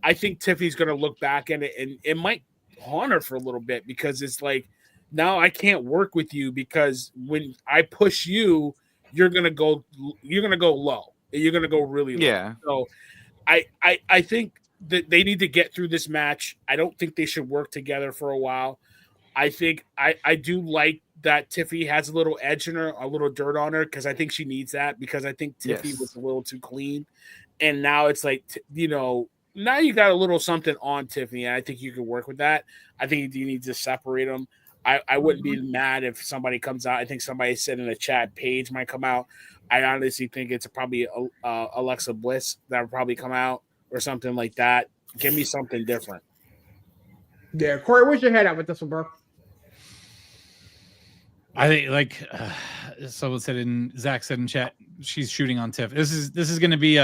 Speaker 3: I think Tiffany's going to look back at it, and it might haunt her for a little bit because it's like now I can't work with you because when I push you, you're gonna go low. You're gonna go really low.
Speaker 12: Yeah.
Speaker 3: So I think that they need to get through this match. I don't think they should work together for a while. I think I do like that Tiffany has a little edge in her, a little dirt on her, because I think she needs that, because I think Tiffany was a little too clean. And now it's like, now you got a little something on Tiffany, and I think you can work with that. I think you need to separate them. I wouldn't be mad if somebody comes out. I think somebody said in the chat, Paige might come out. I honestly think it's probably Alexa Bliss that would probably come out or something like that. Give me something different.
Speaker 1: Yeah, Corey, where's your head at with this one, bro?
Speaker 15: I think someone said Zach said in chat, she's shooting on Tiff. This is going to be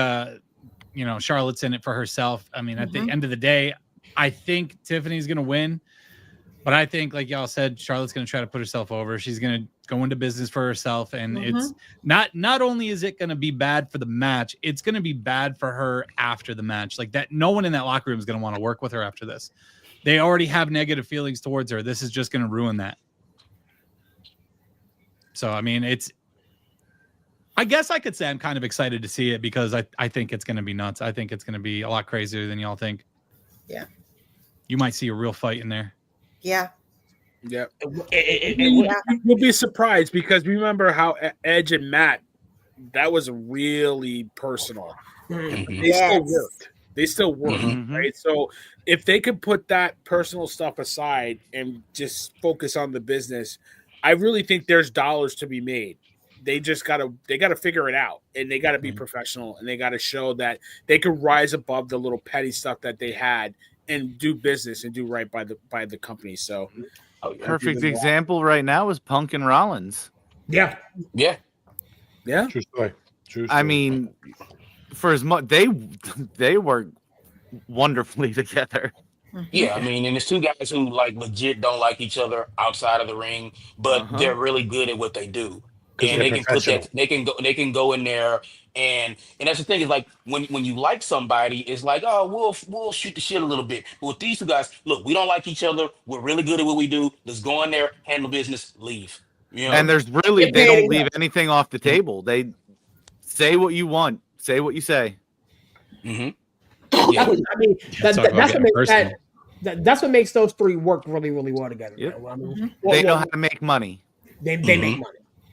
Speaker 15: Charlotte's in it for herself. I mean, at the end of the day, I think Tiffany's going to win, but I think, like y'all said, Charlotte's going to try to put herself over. She's going to go into business for herself, and it's not only is it going to be bad for the match, it's going to be bad for her after the match. Like that, no one in that locker room is going to want to work with her after this. They already have negative feelings towards her. This is just going to ruin that. So, I mean, I guess I could say I'm kind of excited to see it because I think it's going to be nuts. I think it's going to be a lot crazier than y'all think.
Speaker 5: Yeah.
Speaker 15: You might see a real fight in there.
Speaker 5: Yeah.
Speaker 3: Yeah. You'll be surprised because remember how Edge and Matt, that was really personal. They still worked. Right? So if they could put that personal stuff aside and just focus on the business, I really think there's dollars to be made. They just gotta figure it out, and they gotta be professional, and they gotta show that they could rise above the little petty stuff that they had and do business and do right by the company. So,
Speaker 12: perfect example right now is Punk and Rollins.
Speaker 1: Yeah.
Speaker 2: True story.
Speaker 12: I mean, for as much they work wonderfully together.
Speaker 14: Yeah, I mean, and it's two guys who like legit don't like each other outside of the ring, but they're really good at what they do. And they can put that they can go in there and that's the thing is like when you like somebody, it's like, oh, we'll shoot the shit a little bit. But with these two guys, look, we don't like each other. We're really good at what we do. Let's go in there, handle business, leave. You know?
Speaker 12: And there's really they don't leave anything off the table. They say what you want, say what you say.
Speaker 1: Yeah. That's what makes those three work really, really well together.
Speaker 12: Yep. They know how to make money.
Speaker 1: They make money.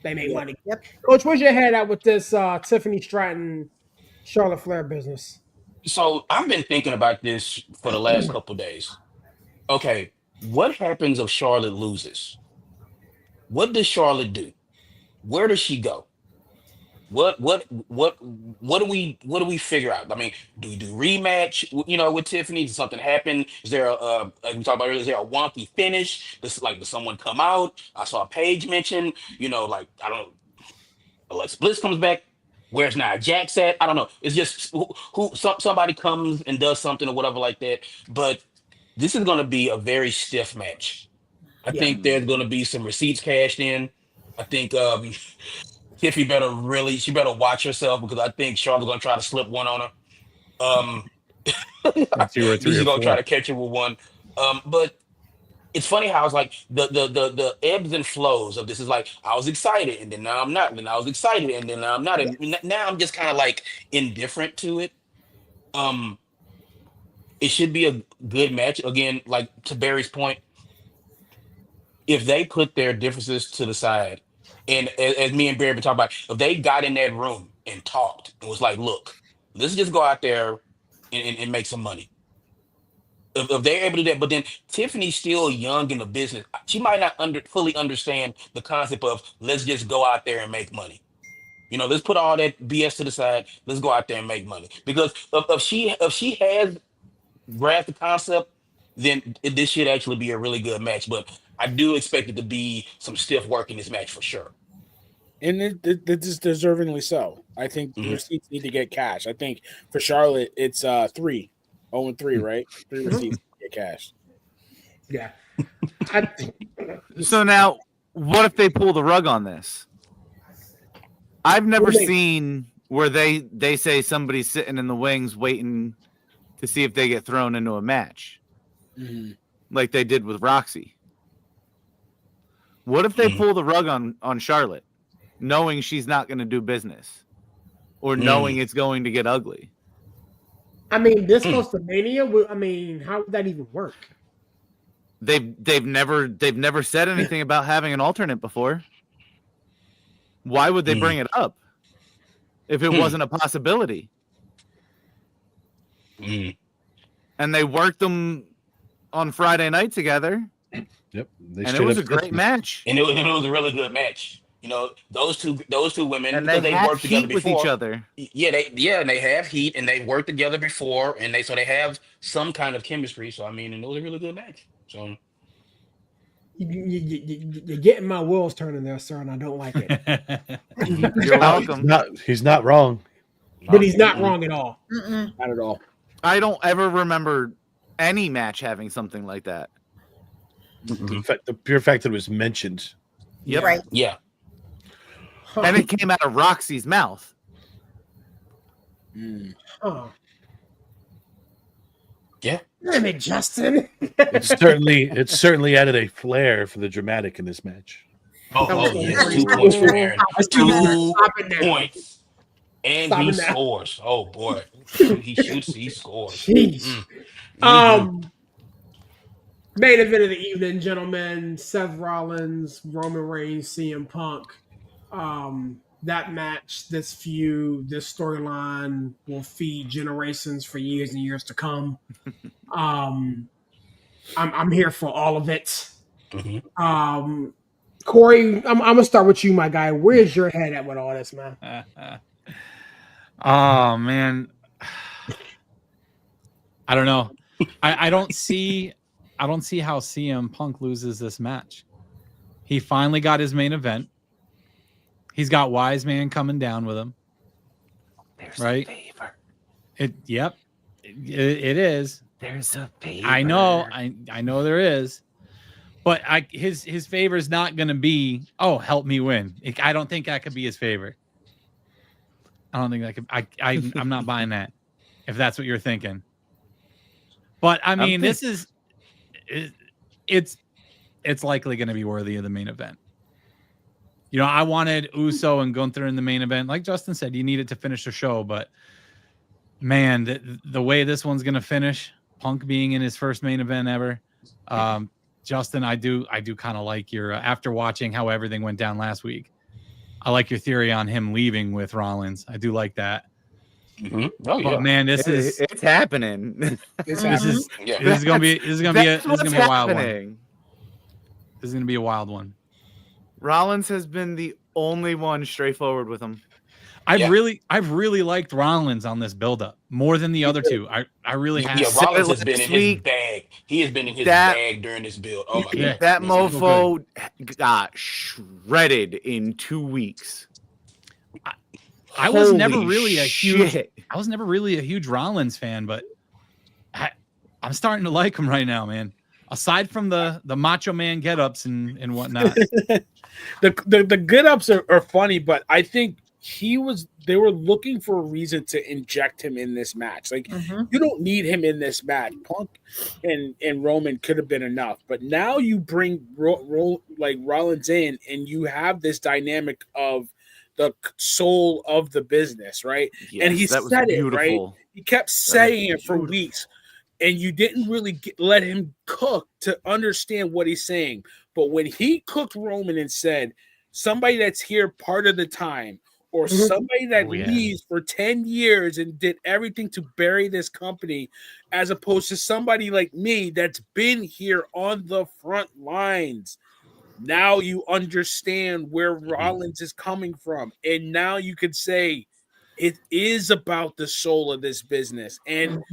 Speaker 1: They make money. Yep. Coach, where's your head at with this Tiffany Stratton, Charlotte Flair business?
Speaker 14: So I've been thinking about this for the last couple days. Okay, what happens if Charlotte loses? What does Charlotte do? Where does she go? What do we figure out? I mean, do we do rematch? With Tiffany, did something happen? Is there like we talked about earlier? Is there a wonky finish? Does someone come out? I saw Paige mention. Like I don't know. Alexa Bliss comes back. Where's Nia Jax at? I don't know. It's just somebody comes and does something or whatever like that. But this is going to be a very stiff match. I think there's going to be some receipts cashed in. I think. Tiffy better watch herself because I think Charlotte's gonna try to slip one on her. She's gonna try to catch her with one. But it's funny how it's like the ebbs and flows of this is like I was excited and then now I'm not, and then I was excited and then now I'm not, and now I'm just kind of like indifferent to it. It should be a good match. Again, like to Barry's point, if they put their differences to the side. And as me and Barry been talking about, if they got in that room and talked and was like, look, let's just go out there and make some money. If they're able to do that, but then Tiffany's still young in the business. She might not fully understand the concept of let's just go out there and make money. Let's put all that BS to the side. Let's go out there and make money. Because if she has grasped the concept, then this should actually be a really good match. But I do expect it to be some stiff work in this match for sure.
Speaker 3: And it is deservingly so. I think the receipts need to get cash. I think for Charlotte, it's 3-0-3, right? 3 receipts get cash.
Speaker 1: Yeah.
Speaker 12: So now, what if they pull the rug on this? I've never seen where they say somebody's sitting in the wings waiting to see if they get thrown into a match, like they did with Roxy. What if they pull the rug on Charlotte, knowing she's not going to do business, or knowing it's going to get ugly?
Speaker 1: I mean, this close to Mania. I mean, how would that even work?
Speaker 12: They've never said anything about having an alternate before. Why would they bring it up if it wasn't a possibility? And they worked them on Friday night together.
Speaker 2: Yep,
Speaker 12: and it was a great match.
Speaker 14: And it was a really good match. You know, those two women,
Speaker 12: and
Speaker 14: because
Speaker 12: they
Speaker 14: worked together
Speaker 12: heat with
Speaker 14: before.
Speaker 12: each other.
Speaker 14: And they have heat, and they worked together before, and they have some kind of chemistry. So I mean, and it was a really good match. So
Speaker 1: you're getting my wheels turning there, sir, and I don't like it.
Speaker 12: You're welcome.
Speaker 2: He's not wrong.
Speaker 1: But he's not wrong at all.
Speaker 3: Not at all.
Speaker 12: I don't ever remember any match having something like that.
Speaker 2: In fact, the pure fact that it was mentioned.
Speaker 12: Yep.
Speaker 5: Right.
Speaker 14: Yeah.
Speaker 12: And it came out of Roxy's mouth.
Speaker 1: Huh.
Speaker 14: Yeah.
Speaker 1: Damn it, Justin.
Speaker 2: It certainly added a flair for the dramatic in this match.
Speaker 14: Oh yeah, 2 points for Aaron. 2 points. And he scores. Oh boy. He shoots, he scores.
Speaker 1: Jeez. Main event of the evening, gentlemen. Seth Rollins, Roman Reigns, CM Punk. That match, this feud, this storyline will feed generations for years and years to come. I'm here for all of it. Corey, I'm gonna start with you, my guy. Where's your head at with all this, man?
Speaker 15: Oh man, I don't know. I don't see how CM Punk loses this match. He finally got his main event. He's got Wise Man coming down with him.
Speaker 12: There's
Speaker 15: right?
Speaker 12: a favor.
Speaker 15: It is.
Speaker 12: There's a favor.
Speaker 15: I know. I know there is. But his favor is not going to be, oh, help me win. I don't think that could be his favor. I don't think that could. I'm not buying that. If that's what you're thinking. But I mean, it's likely going to be worthy of the main event. You know, I wanted Uso and Gunther in the main event. Like Justin said, you need it to finish the show. But man, the way this one's going to finish, Punk being in his first main event ever. Justin, I do kind of like your after watching how everything went down last week. I like your theory on him leaving with Rollins. I do like that.
Speaker 14: Mm-hmm. Oh yeah,
Speaker 15: but man, it's
Speaker 12: happening.
Speaker 15: This is gonna be a wild one. This is gonna be a wild one.
Speaker 12: Rollins has been the only one straightforward with him.
Speaker 15: I've really liked Rollins on this buildup more than the other two. I really have.
Speaker 14: Yeah, Rollins has been in his bag. He has been in his bag during this build. Oh my god,
Speaker 12: that mofo got shredded in 2 weeks.
Speaker 15: I was never really a huge Rollins fan, but I'm starting to like him right now, man. Aside from the Macho Man get-ups and whatnot.
Speaker 3: the get-ups are funny, but I think they were looking for a reason to inject him in this match. Like, you don't need him in this match. Punk and Roman could have been enough, but now you bring Rollins in, and you have this dynamic of the soul of the business, right?
Speaker 12: Yes,
Speaker 3: and he said it, right? He kept saying it for weeks, and you didn't really let him cook to understand what he's saying. But when he cooked Roman and said, somebody that's here part of the time, or somebody that leaves for 10 years and did everything to bury this company, as opposed to somebody like me that's been here on the front lines. Now you understand where Rollins is coming from. And now you could say it is about the soul of this business. And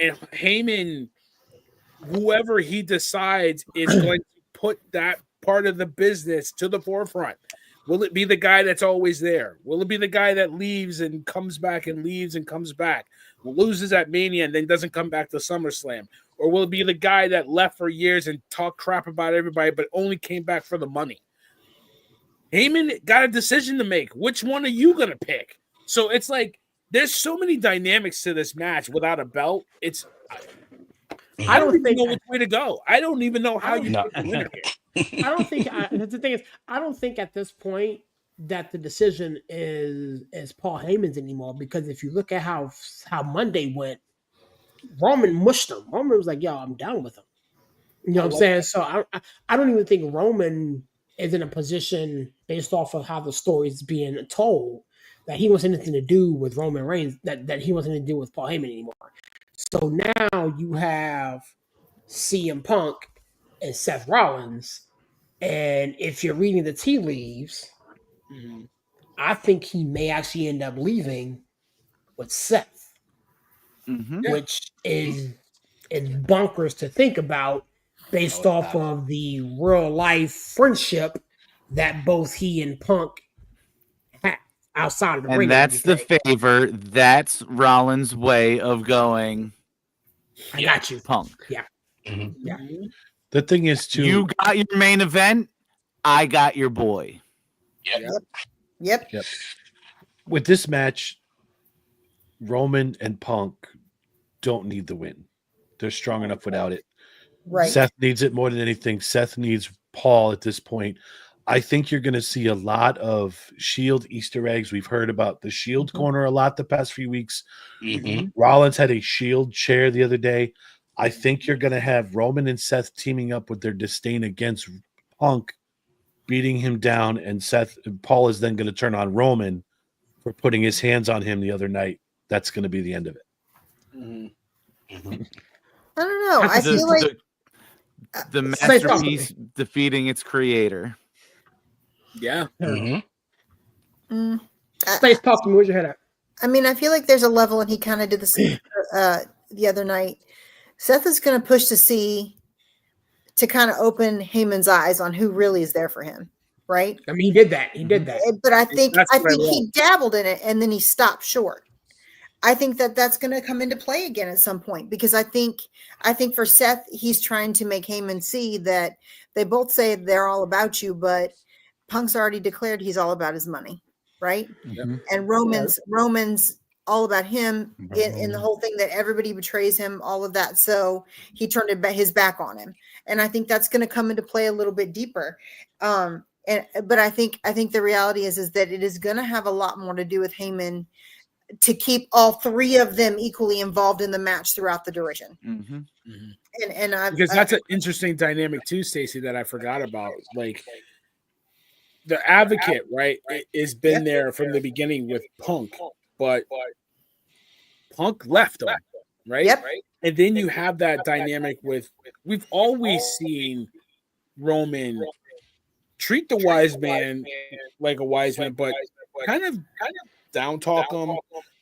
Speaker 3: Heyman, whoever he decides is going to put that part of the business to the forefront. Will it be the guy that's always there? Will it be the guy that leaves and comes back and leaves and comes back? Loses at Mania and then doesn't come back to SummerSlam? Or will it be the guy that left for years and talked crap about everybody but only came back for the money? Heyman got a decision to make. Which one are you going to pick? So it's like there's so many dynamics to this match without a belt. I don't even know which way to go. I don't even know how you pick the winner here.
Speaker 1: I don't think the thing is, I don't think at this point that the decision is Paul Heyman's anymore, because if you look at how Monday went, Roman mushed him. Roman was like, "Yo, I'm down with him." You know what I'm saying? So I don't even think Roman is in a position, based off of how the story is being told, that he wants anything to do with Roman Reigns, that he wants anything to do with Paul Heyman anymore. So now you have CM Punk and Seth Rollins, and if you're reading the tea leaves, I think he may actually end up leaving with Seth, which is bonkers to think about based off of the real life friendship that both he and Punk had outside of the ring.
Speaker 12: And that's the favor. That's Rollins' way of going.
Speaker 1: I got you,
Speaker 12: Punk.
Speaker 1: Yeah. Yeah.
Speaker 2: The thing is, too,
Speaker 12: you got your main event. I got your boy.
Speaker 5: Yep.
Speaker 2: With this match, Roman and Punk don't need the win. They're strong enough without it.
Speaker 5: Right.
Speaker 2: Seth needs it more than anything. Seth needs Paul at this point. I think you're going to see a lot of Shield Easter eggs. We've heard about the Shield corner a lot the past few weeks. Rollins had a Shield chair the other day. I think you're going to have Roman and Seth teaming up with their disdain against Punk, beating him down, and Paul is then going to turn on Roman for putting his hands on him the other night. That's going to be the end of it.
Speaker 5: I don't know. I feel like
Speaker 12: the masterpiece defeating its creator.
Speaker 3: Yeah.
Speaker 1: Space talk to me. Where's your head at?
Speaker 5: I mean, I feel like there's a level, and he kind of did this the other night. Seth is going to push to kind of open Heyman's eyes on who really is there for him, right?
Speaker 1: I mean, he did that.
Speaker 5: But I think he dabbled in it, and then he stopped short. I think that's going to come into play again at some point, because I think for Seth, he's trying to make Heyman see that they both say they're all about you, but Punk's already declared he's all about his money, right? And Roman's all about him in the whole thing, that everybody betrays him, all of that. So he turned his back on him, and I think that's going to come into play a little bit deeper. But I think the reality is that it is going to have a lot more to do with Heyman to keep all three of them equally involved in the match throughout the duration.
Speaker 3: Because that's an interesting dynamic too, Stacey, that I forgot about. Like, the Advocate, right, has been there from the beginning with Punk, but Punk left him, right? And then you have that dynamic with, we've always seen Roman treat the wise man like a wise man, but kind of down talk him.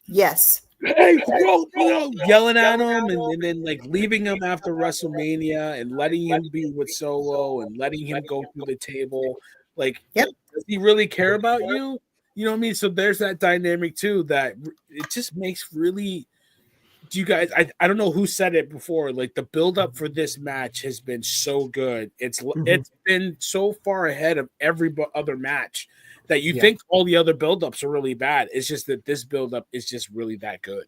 Speaker 5: Yes.
Speaker 3: Hey, yelling at him, and then like leaving him after WrestleMania and letting him be with Solo and letting him go through the table. Like, does he really care about you? You know what I mean? So there's that dynamic too, that it just makes really. Do you guys? I don't know who said it before. Like, the build-up for this match has been so good. It's been so far ahead of every other match that you think all the other build-ups are really bad. It's just that this build-up is just really that good.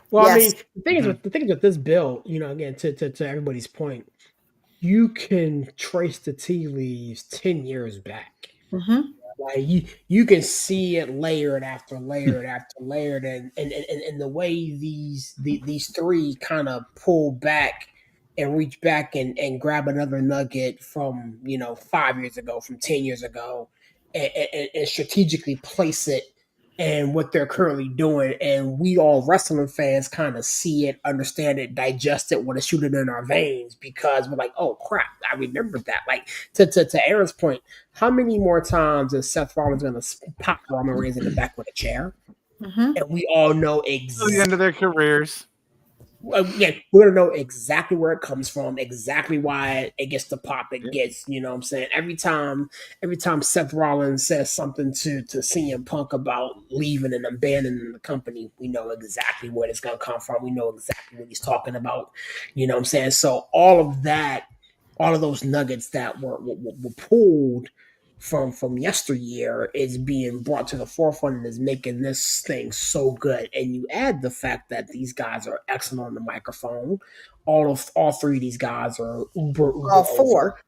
Speaker 1: Well, I mean, the thing is with this build, you know, again, to everybody's point, you can trace the tea leaves 10 years back. Like, you can see it layered after layered after layered, and the way these three kind of pull back and reach back and grab another nugget from 5 years ago, from 10 years ago, and strategically place it and what they're currently doing, and we all wrestling fans kind of see it, understand it, digest it, want to shoot it in our veins, because we're like, oh crap, I remember that. Like, to Aaron's point, how many more times is Seth Rollins going to pop Roman Reigns in the back with a chair? And we all know
Speaker 12: Till the end of their careers.
Speaker 1: Again, we're gonna know exactly where it comes from, exactly why it gets the pop it gets. You know what I'm saying? Every time Seth Rollins says something to CM Punk about leaving and abandoning the company, we know exactly where it's gonna come from. We know exactly what he's talking about. You know what I'm saying? So all of those nuggets that were pulled from yesteryear is being brought to the forefront and is making this thing so good. And you add the fact that these guys are excellent on the microphone. All three of these guys are uber
Speaker 5: All four.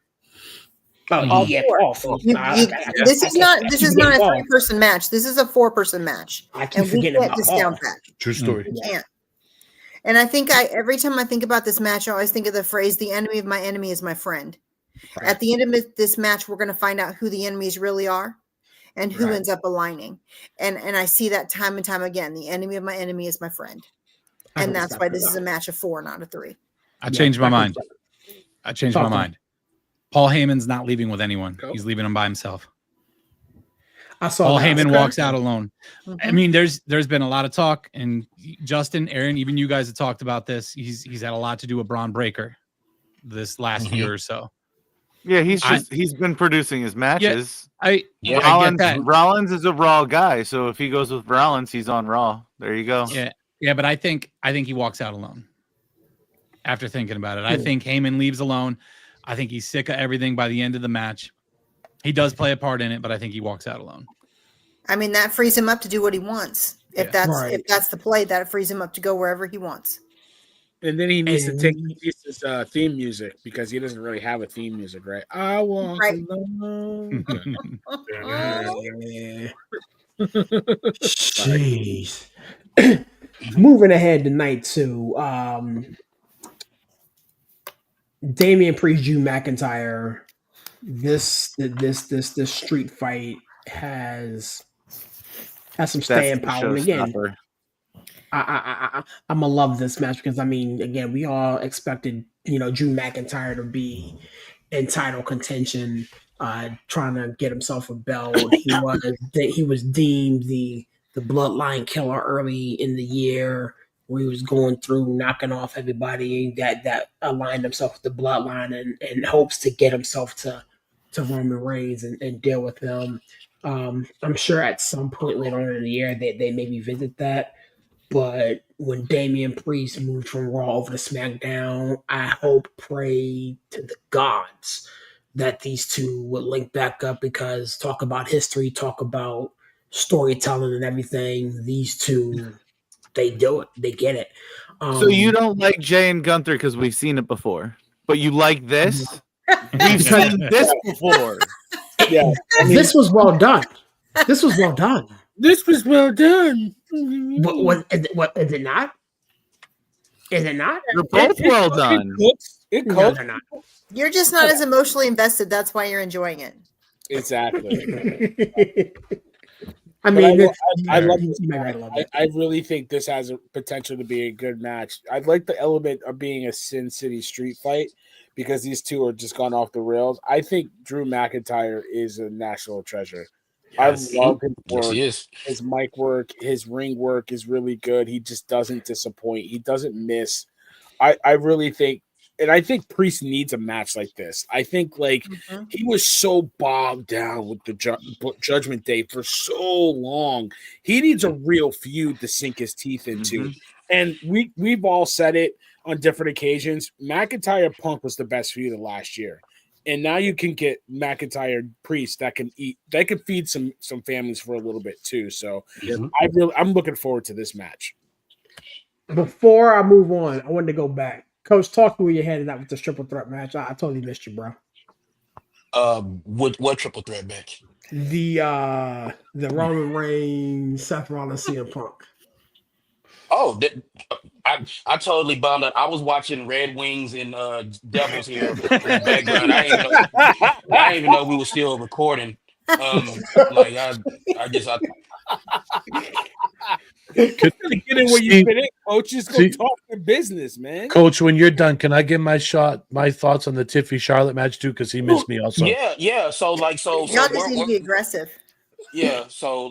Speaker 1: Oh
Speaker 5: All
Speaker 1: yeah,
Speaker 5: four.
Speaker 1: all four.
Speaker 5: This is not a 3-person match. This is a 4-person match.
Speaker 1: I keep forgetting about
Speaker 5: discount that.
Speaker 2: True story.
Speaker 5: You can't. And I think every time I think about this match, I always think of the phrase, the enemy of my enemy is my friend. Right. At the end of this match, we're going to find out who the enemies really are and who ends up aligning. And I see that time and time again. The enemy of my enemy is my friend. And that's why this is a match of 4, not a 3.
Speaker 15: I changed my mind. Paul Heyman's not leaving with anyone. He's leaving him by himself. Paul Heyman walks out alone. I mean, there's been a lot of talk, and Justin, Aaron, even you guys have talked about this. He's had a lot to do with Braun Breaker this last year or so.
Speaker 12: Yeah, he's been producing his matches.
Speaker 15: I get that.
Speaker 12: Rollins is a Raw guy, so if he goes with Rollins, he's on Raw. There you go.
Speaker 15: Yeah, but I think he walks out alone. After thinking about it, I think Heyman leaves alone. I think he's sick of everything by the end of the match. He does play a part in it, but I think he walks out alone.
Speaker 5: I mean, that frees him up to do what he wants. If that's the play, that frees him up to go wherever he wants.
Speaker 3: And then he needs to take his theme music because he doesn't really have a theme music, right? I want alone.
Speaker 1: Jeez. Moving ahead tonight too. Damian Priest, Drew McIntyre. This street fight has some staying power. And again, I'm gonna love this match because I mean, again, we all expected Drew McIntyre to be in title contention, trying to get himself a belt. He was deemed the bloodline killer early in the year, where he was going through knocking off everybody that aligned himself with the bloodline and hopes to get himself to Roman Reigns and deal with him. I'm sure at some point later on in the year they maybe visit that. But when Damian Priest moved from Raw over to SmackDown, I pray to the gods that these two would link back up, because talk about history, talk about storytelling and everything. These two, they do it. They get it.
Speaker 12: So you don't like Jay and Gunther because we've seen it before, but you like this? We've seen this before.
Speaker 3: Yeah,
Speaker 1: this was well done. This was well done.
Speaker 3: This was well done.
Speaker 1: What is it not? Is it not?
Speaker 12: They're both well done.
Speaker 1: No, they're not.
Speaker 5: You're just not as emotionally invested. That's why you're enjoying it.
Speaker 3: Exactly.
Speaker 1: I mean,
Speaker 3: I love this. I really think this has a potential to be a good match. I like the element of being a Sin City street fight because these two are just gone off the rails. I think Drew McIntyre is a national treasure.
Speaker 14: Yes.
Speaker 3: I love his work.
Speaker 14: Yes, he is.
Speaker 3: His mic work, his ring work is really good. He just doesn't disappoint. He doesn't miss. I really think, and I think Priest needs a match like this. I think he was so bogged down with the Judgment Day for so long. He needs a real feud to sink his teeth into. And we've all said it on different occasions. McIntyre Punk was the best feud of last year. And now you can get McIntyre Priest that can feed some families for a little bit too. So I'm looking forward to this match.
Speaker 1: Before I move on, I wanted to go back. Coach, talk to where you're headed out with this triple threat match. I totally missed you, bro.
Speaker 14: What triple threat match?
Speaker 1: The Roman Reigns, Seth Rollins, CM Punk.
Speaker 14: Oh, I totally bummed out. I was watching Red Wings and Devils here in the background. I didn't even know we were still recording.
Speaker 3: Get in where you fit in, coach. Just go talk your business, man.
Speaker 2: Coach, when you're done, can I get my thoughts on the Tiffy Charlotte match too? Because he missed me also.
Speaker 14: Yeah. So
Speaker 5: y'all just need to be aggressive.
Speaker 14: Yeah. So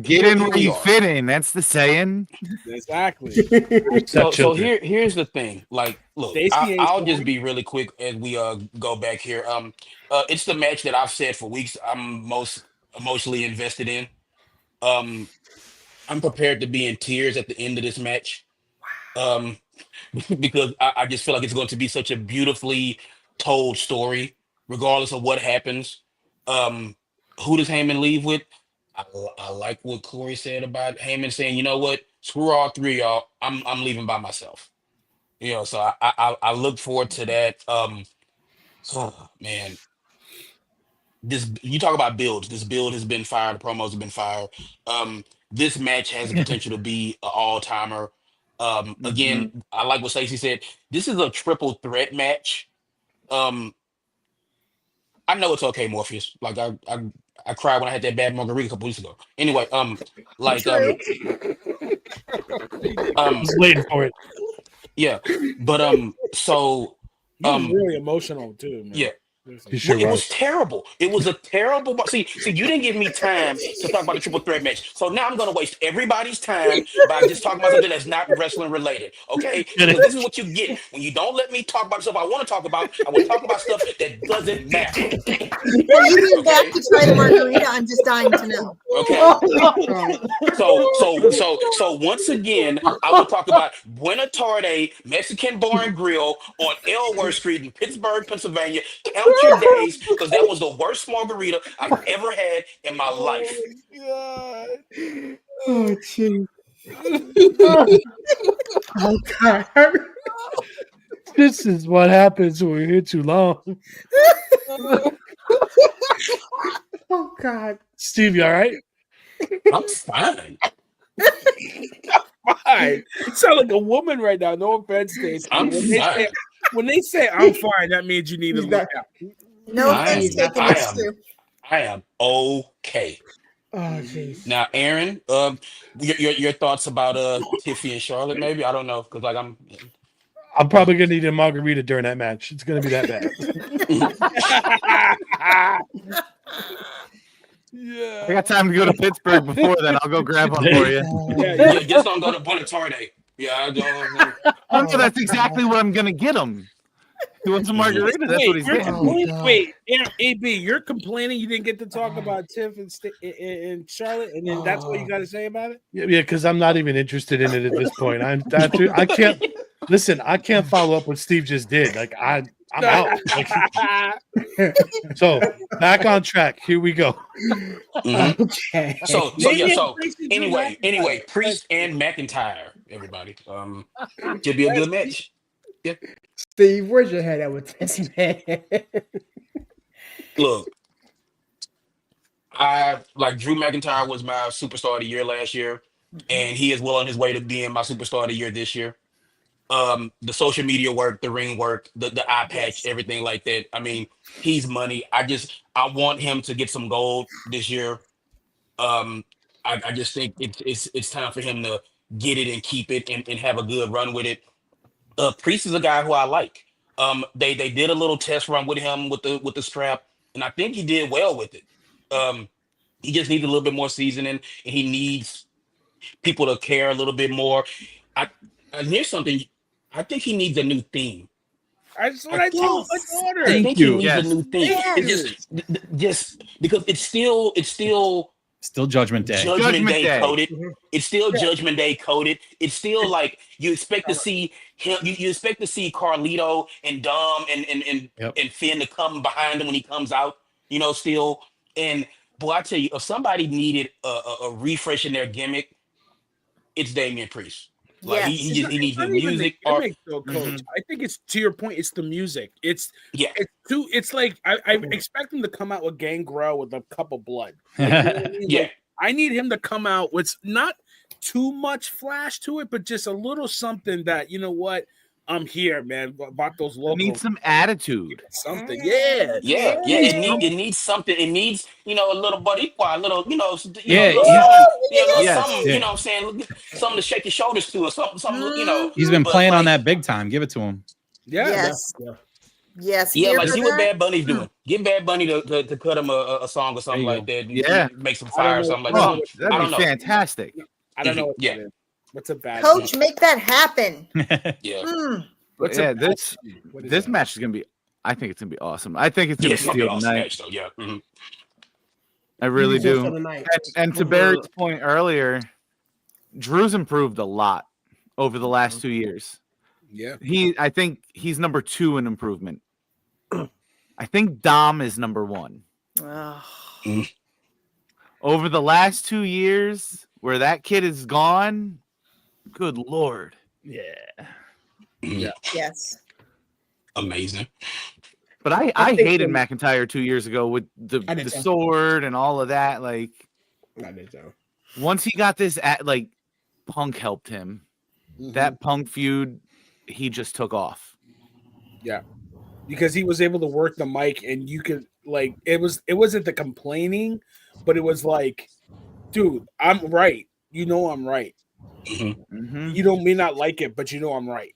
Speaker 12: Get in where you fit in. That's the saying.
Speaker 3: Exactly.
Speaker 14: So here's the thing. Like, look,
Speaker 3: Stacey
Speaker 14: I'll just be really quick as we go back here. It's the match that I've said for weeks I'm most emotionally invested in. I'm prepared to be in tears at the end of this match. Because I just feel like it's going to be such a beautifully told story, regardless of what happens. Who does Heyman leave with? I like what Corey said about Heyman saying, you know what, screw all three of y'all. I'm leaving by myself. You know, so I look forward to that. Oh, man, you talk about builds. This build has been fired. The promos have been fired. This match has the potential to be an all-timer. Again, I like what Stacey said. This is a triple threat match. I know it's okay, Morpheus. Like I cried when I had that bad margarita a couple weeks ago. Anyway,
Speaker 2: I was waiting for it.
Speaker 14: Yeah, but so
Speaker 3: He was really emotional too, man.
Speaker 14: yeah.
Speaker 2: Sure
Speaker 14: It was terrible. It was a terrible. See, you didn't give me time to talk about the triple threat match. So now I'm going to waste everybody's time by just talking about something that's not wrestling related. Okay? Because this is what you get when you don't let me talk about stuff I want to talk about. I will talk about stuff that doesn't matter.
Speaker 5: Well, you didn't have to try the margarita. I'm just dying to know.
Speaker 14: Okay. So once again, I will talk about Buena Tarde Mexican Bar and Grill on Elworth Street in Pittsburgh, Pennsylvania. Count your days, because that was the worst margarita I've ever had in my life.
Speaker 1: Oh, jeez. Oh, God.
Speaker 2: This is what happens when we're here too long.
Speaker 1: Oh, God.
Speaker 2: Steve, you all right?
Speaker 14: I'm fine.
Speaker 3: Fine. You sound like a woman right now. No offense, Stacey.
Speaker 14: I'm fine.
Speaker 3: When they say I'm fine, that means you need to look out.
Speaker 5: No offense taken. It's true.
Speaker 14: I am okay.
Speaker 1: Oh, jeez.
Speaker 14: Now, Aaron, your thoughts about Tiffy and Charlotte? Maybe I don't know, because like
Speaker 2: I'm probably gonna need a margarita during that match. It's gonna be that bad.
Speaker 12: Yeah. I got time to go to Pittsburgh before then. I'll go grab one for you.
Speaker 14: Yeah, just don't go to Buena Tarde. Yeah, I don't.
Speaker 12: Oh, no, that's exactly what I'm gonna get him. He wants a margarita. That's what he's getting.
Speaker 3: Wait, AB, you're complaining you didn't get to talk about Tiff and Charlotte, and then that's what you got to say about it?
Speaker 2: Yeah, because I'm not even interested in it at this point. I can't listen. I can't follow up what Steve just did. Like I'm out. Like, so back on track. Here we go.
Speaker 14: Mm-hmm.
Speaker 1: Okay.
Speaker 14: So anyway, Priest and McIntyre, everybody. Should be a good match. Yeah.
Speaker 1: Steve, where's your head at with this, man?
Speaker 14: Look, I like Drew McIntyre was my superstar of the year last year, and he is well on his way to being my superstar of the year this year. The social media work, the ring work, the eye patch, everything like that. I mean, he's money. I want him to get some gold this year. I just think it's time for him to get it and keep it and have a good run with it. Priest is a guy who I like. They did a little test run with him with the strap, and I think he did well with it. He just needs a little bit more seasoning, and he needs people to care a little bit more. And here's something. I think he needs a new theme.
Speaker 3: That's what I told my daughter.
Speaker 14: I think he needs a new theme.
Speaker 3: Yes.
Speaker 14: It just because it's still
Speaker 15: Judgment Day.
Speaker 14: Judgment Day coded. It's still Judgment Day coded. It's still like you expect to see him. You expect to see Carlito and Dom and Finn to come behind him when he comes out. You know, still. And boy, I tell you, if somebody needed a refresh in their gimmick, it's Damian Priest. Like he needs the music.
Speaker 3: Coach. I think it's to your point. It's the music. It's like I'm expecting to come out with Gangrel with a cup of blood. Like, you know what I mean?
Speaker 14: Yeah,
Speaker 3: like, I need him to come out with not too much flash to it, but just a little something that, you know what, I'm here, man. About those logos.
Speaker 12: It needs some attitude.
Speaker 3: Something,
Speaker 14: yeah. It needs something. It needs, you know, a little boricua, a little, you know, something, you know what I'm saying, something to shake your shoulders to, or something, you know.
Speaker 15: He's been playing on that big time. Give it to him.
Speaker 3: Yeah.
Speaker 1: Yes.
Speaker 5: Yes,
Speaker 14: Yeah,
Speaker 5: here
Speaker 14: like
Speaker 5: for
Speaker 14: see what
Speaker 5: that.
Speaker 14: Bad Bunny's doing. Get Bad Bunny to cut him a song or something
Speaker 15: you
Speaker 14: like
Speaker 15: go.
Speaker 14: that.
Speaker 12: Yeah.
Speaker 14: Make some
Speaker 3: I don't
Speaker 14: fire or
Speaker 3: know.
Speaker 14: something like
Speaker 3: I don't
Speaker 14: that.
Speaker 3: know
Speaker 12: Oh,
Speaker 3: what
Speaker 12: that'd
Speaker 14: I
Speaker 12: be
Speaker 14: don't know.
Speaker 12: fantastic.
Speaker 3: I don't know what
Speaker 14: Yeah.
Speaker 3: that is. What's a bad
Speaker 5: Coach, make that happen.
Speaker 14: Yeah.
Speaker 5: Mm.
Speaker 3: What's
Speaker 12: yeah,
Speaker 3: a bad
Speaker 12: this
Speaker 3: what is
Speaker 12: this
Speaker 3: that?
Speaker 12: match is gonna be. I think it's gonna be awesome. I think it's
Speaker 14: Yeah,
Speaker 12: gonna
Speaker 14: it's gonna be an
Speaker 12: steal the
Speaker 14: awesome
Speaker 12: night.
Speaker 14: match though. Yeah.
Speaker 12: I really
Speaker 1: You think
Speaker 12: do.
Speaker 1: so tonight?
Speaker 12: And to Barry's point earlier, Drew's improved a lot over the last 2 years.
Speaker 3: Yeah.
Speaker 12: I think he's number 2 in improvement. I think Dom is number 1. Over the last 2 years, where that kid is gone, good Lord.
Speaker 2: Yeah.
Speaker 5: Yes.
Speaker 14: Amazing.
Speaker 12: But I
Speaker 1: think
Speaker 12: hated
Speaker 1: when-
Speaker 12: McIntyre 2 years ago with the
Speaker 1: I did too.
Speaker 12: sword and all of that. Like,
Speaker 1: I did too.
Speaker 12: once he got this Punk helped him. That Punk feud, he just took off.
Speaker 3: Yeah. Because he was able to work the mic, and you could it wasn't the complaining, but it was like, dude, I'm right. You know I'm right. You may not like it, but you know I'm right.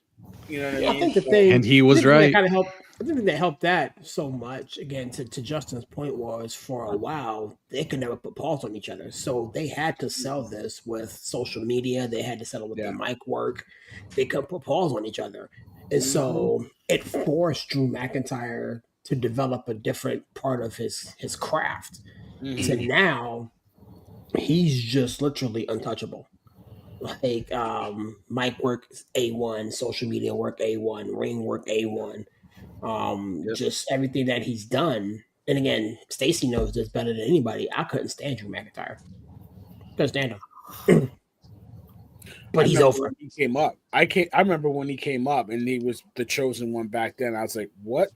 Speaker 3: You know what I mean?
Speaker 1: I think the thing,
Speaker 15: And he was
Speaker 1: I think the thing that
Speaker 15: right.
Speaker 1: Kind of helped. I think that helped that so much. Again, to Justin's point was for a while they could never put paws on each other, so they had to sell this with social media. They had to settle with the mic work. They couldn't put paws on each other, and so it forced Drew McIntyre to develop a different part of his craft. So now he's just literally untouchable. Like mic work A1, social media work A1, ring work A1. Just everything that he's done. And again, Stacy knows this better than anybody. I couldn't stand Drew McIntyre. Couldn't stand him. But he's over.
Speaker 3: He came up. I remember when he came up and he was the chosen one back then. I was like, what?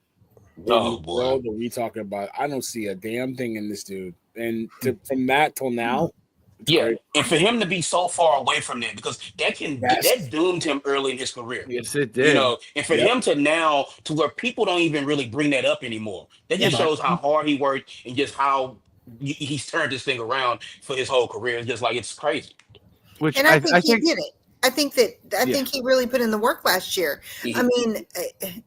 Speaker 14: Oh boy.
Speaker 3: What are we talking about? I don't see a damn thing in this dude. And from that till now,
Speaker 14: Yeah,
Speaker 3: great.
Speaker 14: and for him to be so far away from that, because that doomed him early in his career.
Speaker 12: Yes, it did.
Speaker 14: You know, and for him to now to where people don't even really bring that up anymore. That just shows how hard he worked and just how he's turned this thing around for his whole career. It's just like it's crazy.
Speaker 5: And I think he did it. I think he really put in the work last year. I mean,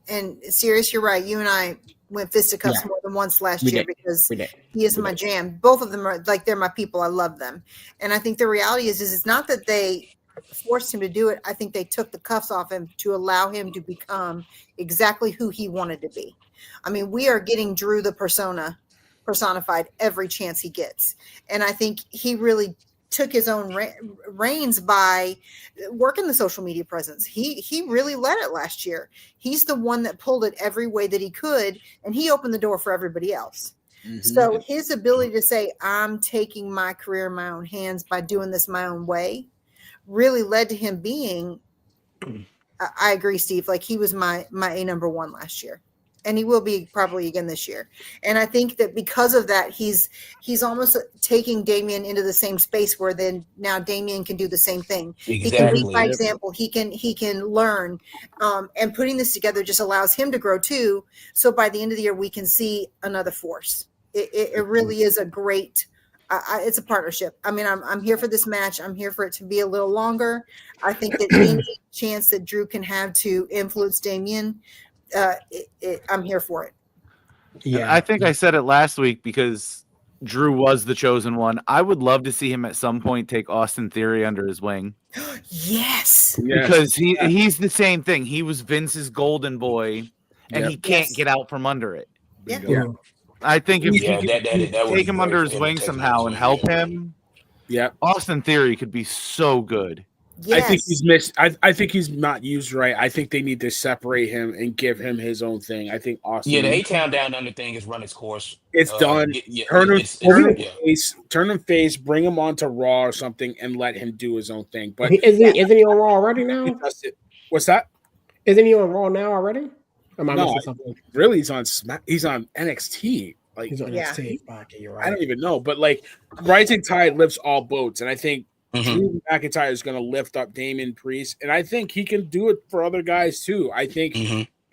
Speaker 5: and Sirius, you're right. You and I went fisticuffs more than once last year because he is my jam. Both of them are they're my people. I love them. And I think the reality is it's not that they forced him to do it. I think they took the cuffs off him to allow him to become exactly who he wanted to be. I mean, we are getting Drew the personified every chance he gets. And I think he really took his own reins by working the social media presence. He really led it last year. He's the one that pulled it every way that he could, and he opened the door for everybody else. So his ability to say, I'm taking my career in my own hands by doing this my own way really led to him being, I agree, Steve, like he was my A number 1 last year. And he will be probably again this year. And I think that because of that, he's almost taking Damian into the same space where then now Damian can do the same thing.
Speaker 14: Exactly.
Speaker 5: He can lead by example. He can learn. And putting this together just allows him to grow too. So by the end of the year, we can see another force. It really is a great. It's a partnership. I mean, I'm here for this match. I'm here for it to be a little longer. I think that any chance that Drew can have to influence Damian. I'm here for it.
Speaker 12: Yeah, I think I said it last week because Drew was the chosen one. I would love to see him at some point take Austin Theory under his wing.
Speaker 5: Yes,
Speaker 12: because he's the same thing. He was Vince's golden boy, and he can't get out from under it.
Speaker 5: Yeah.
Speaker 12: I think if
Speaker 14: Yeah,
Speaker 12: you
Speaker 14: that would
Speaker 12: take
Speaker 14: be
Speaker 12: him
Speaker 14: great
Speaker 12: under
Speaker 14: for
Speaker 12: his
Speaker 14: him to
Speaker 12: wing
Speaker 14: take him
Speaker 12: somehow
Speaker 14: under
Speaker 12: and
Speaker 14: his
Speaker 12: help
Speaker 14: wing.
Speaker 12: him, Austin Theory could be so good.
Speaker 3: Yes. I think he's missed. I think he's not used right. I think they need to separate him and give him his own thing. I think Austin.
Speaker 14: Yeah, the A-Town Down Under thing has run its course.
Speaker 3: It's done. Turn him face, bring him onto Raw or something, and let him do his own thing. But
Speaker 1: isn't he on Raw already now?
Speaker 3: What's that?
Speaker 1: Isn't he on Raw now already? Am I missing something?
Speaker 3: Really, he's on NXT. Like
Speaker 1: he's on NXT. Okay, you're right.
Speaker 3: I don't even know, but like rising tide lifts all boats, and I think Drew McIntyre is going to lift up Damian Priest, and I think he can do it for other guys too. I think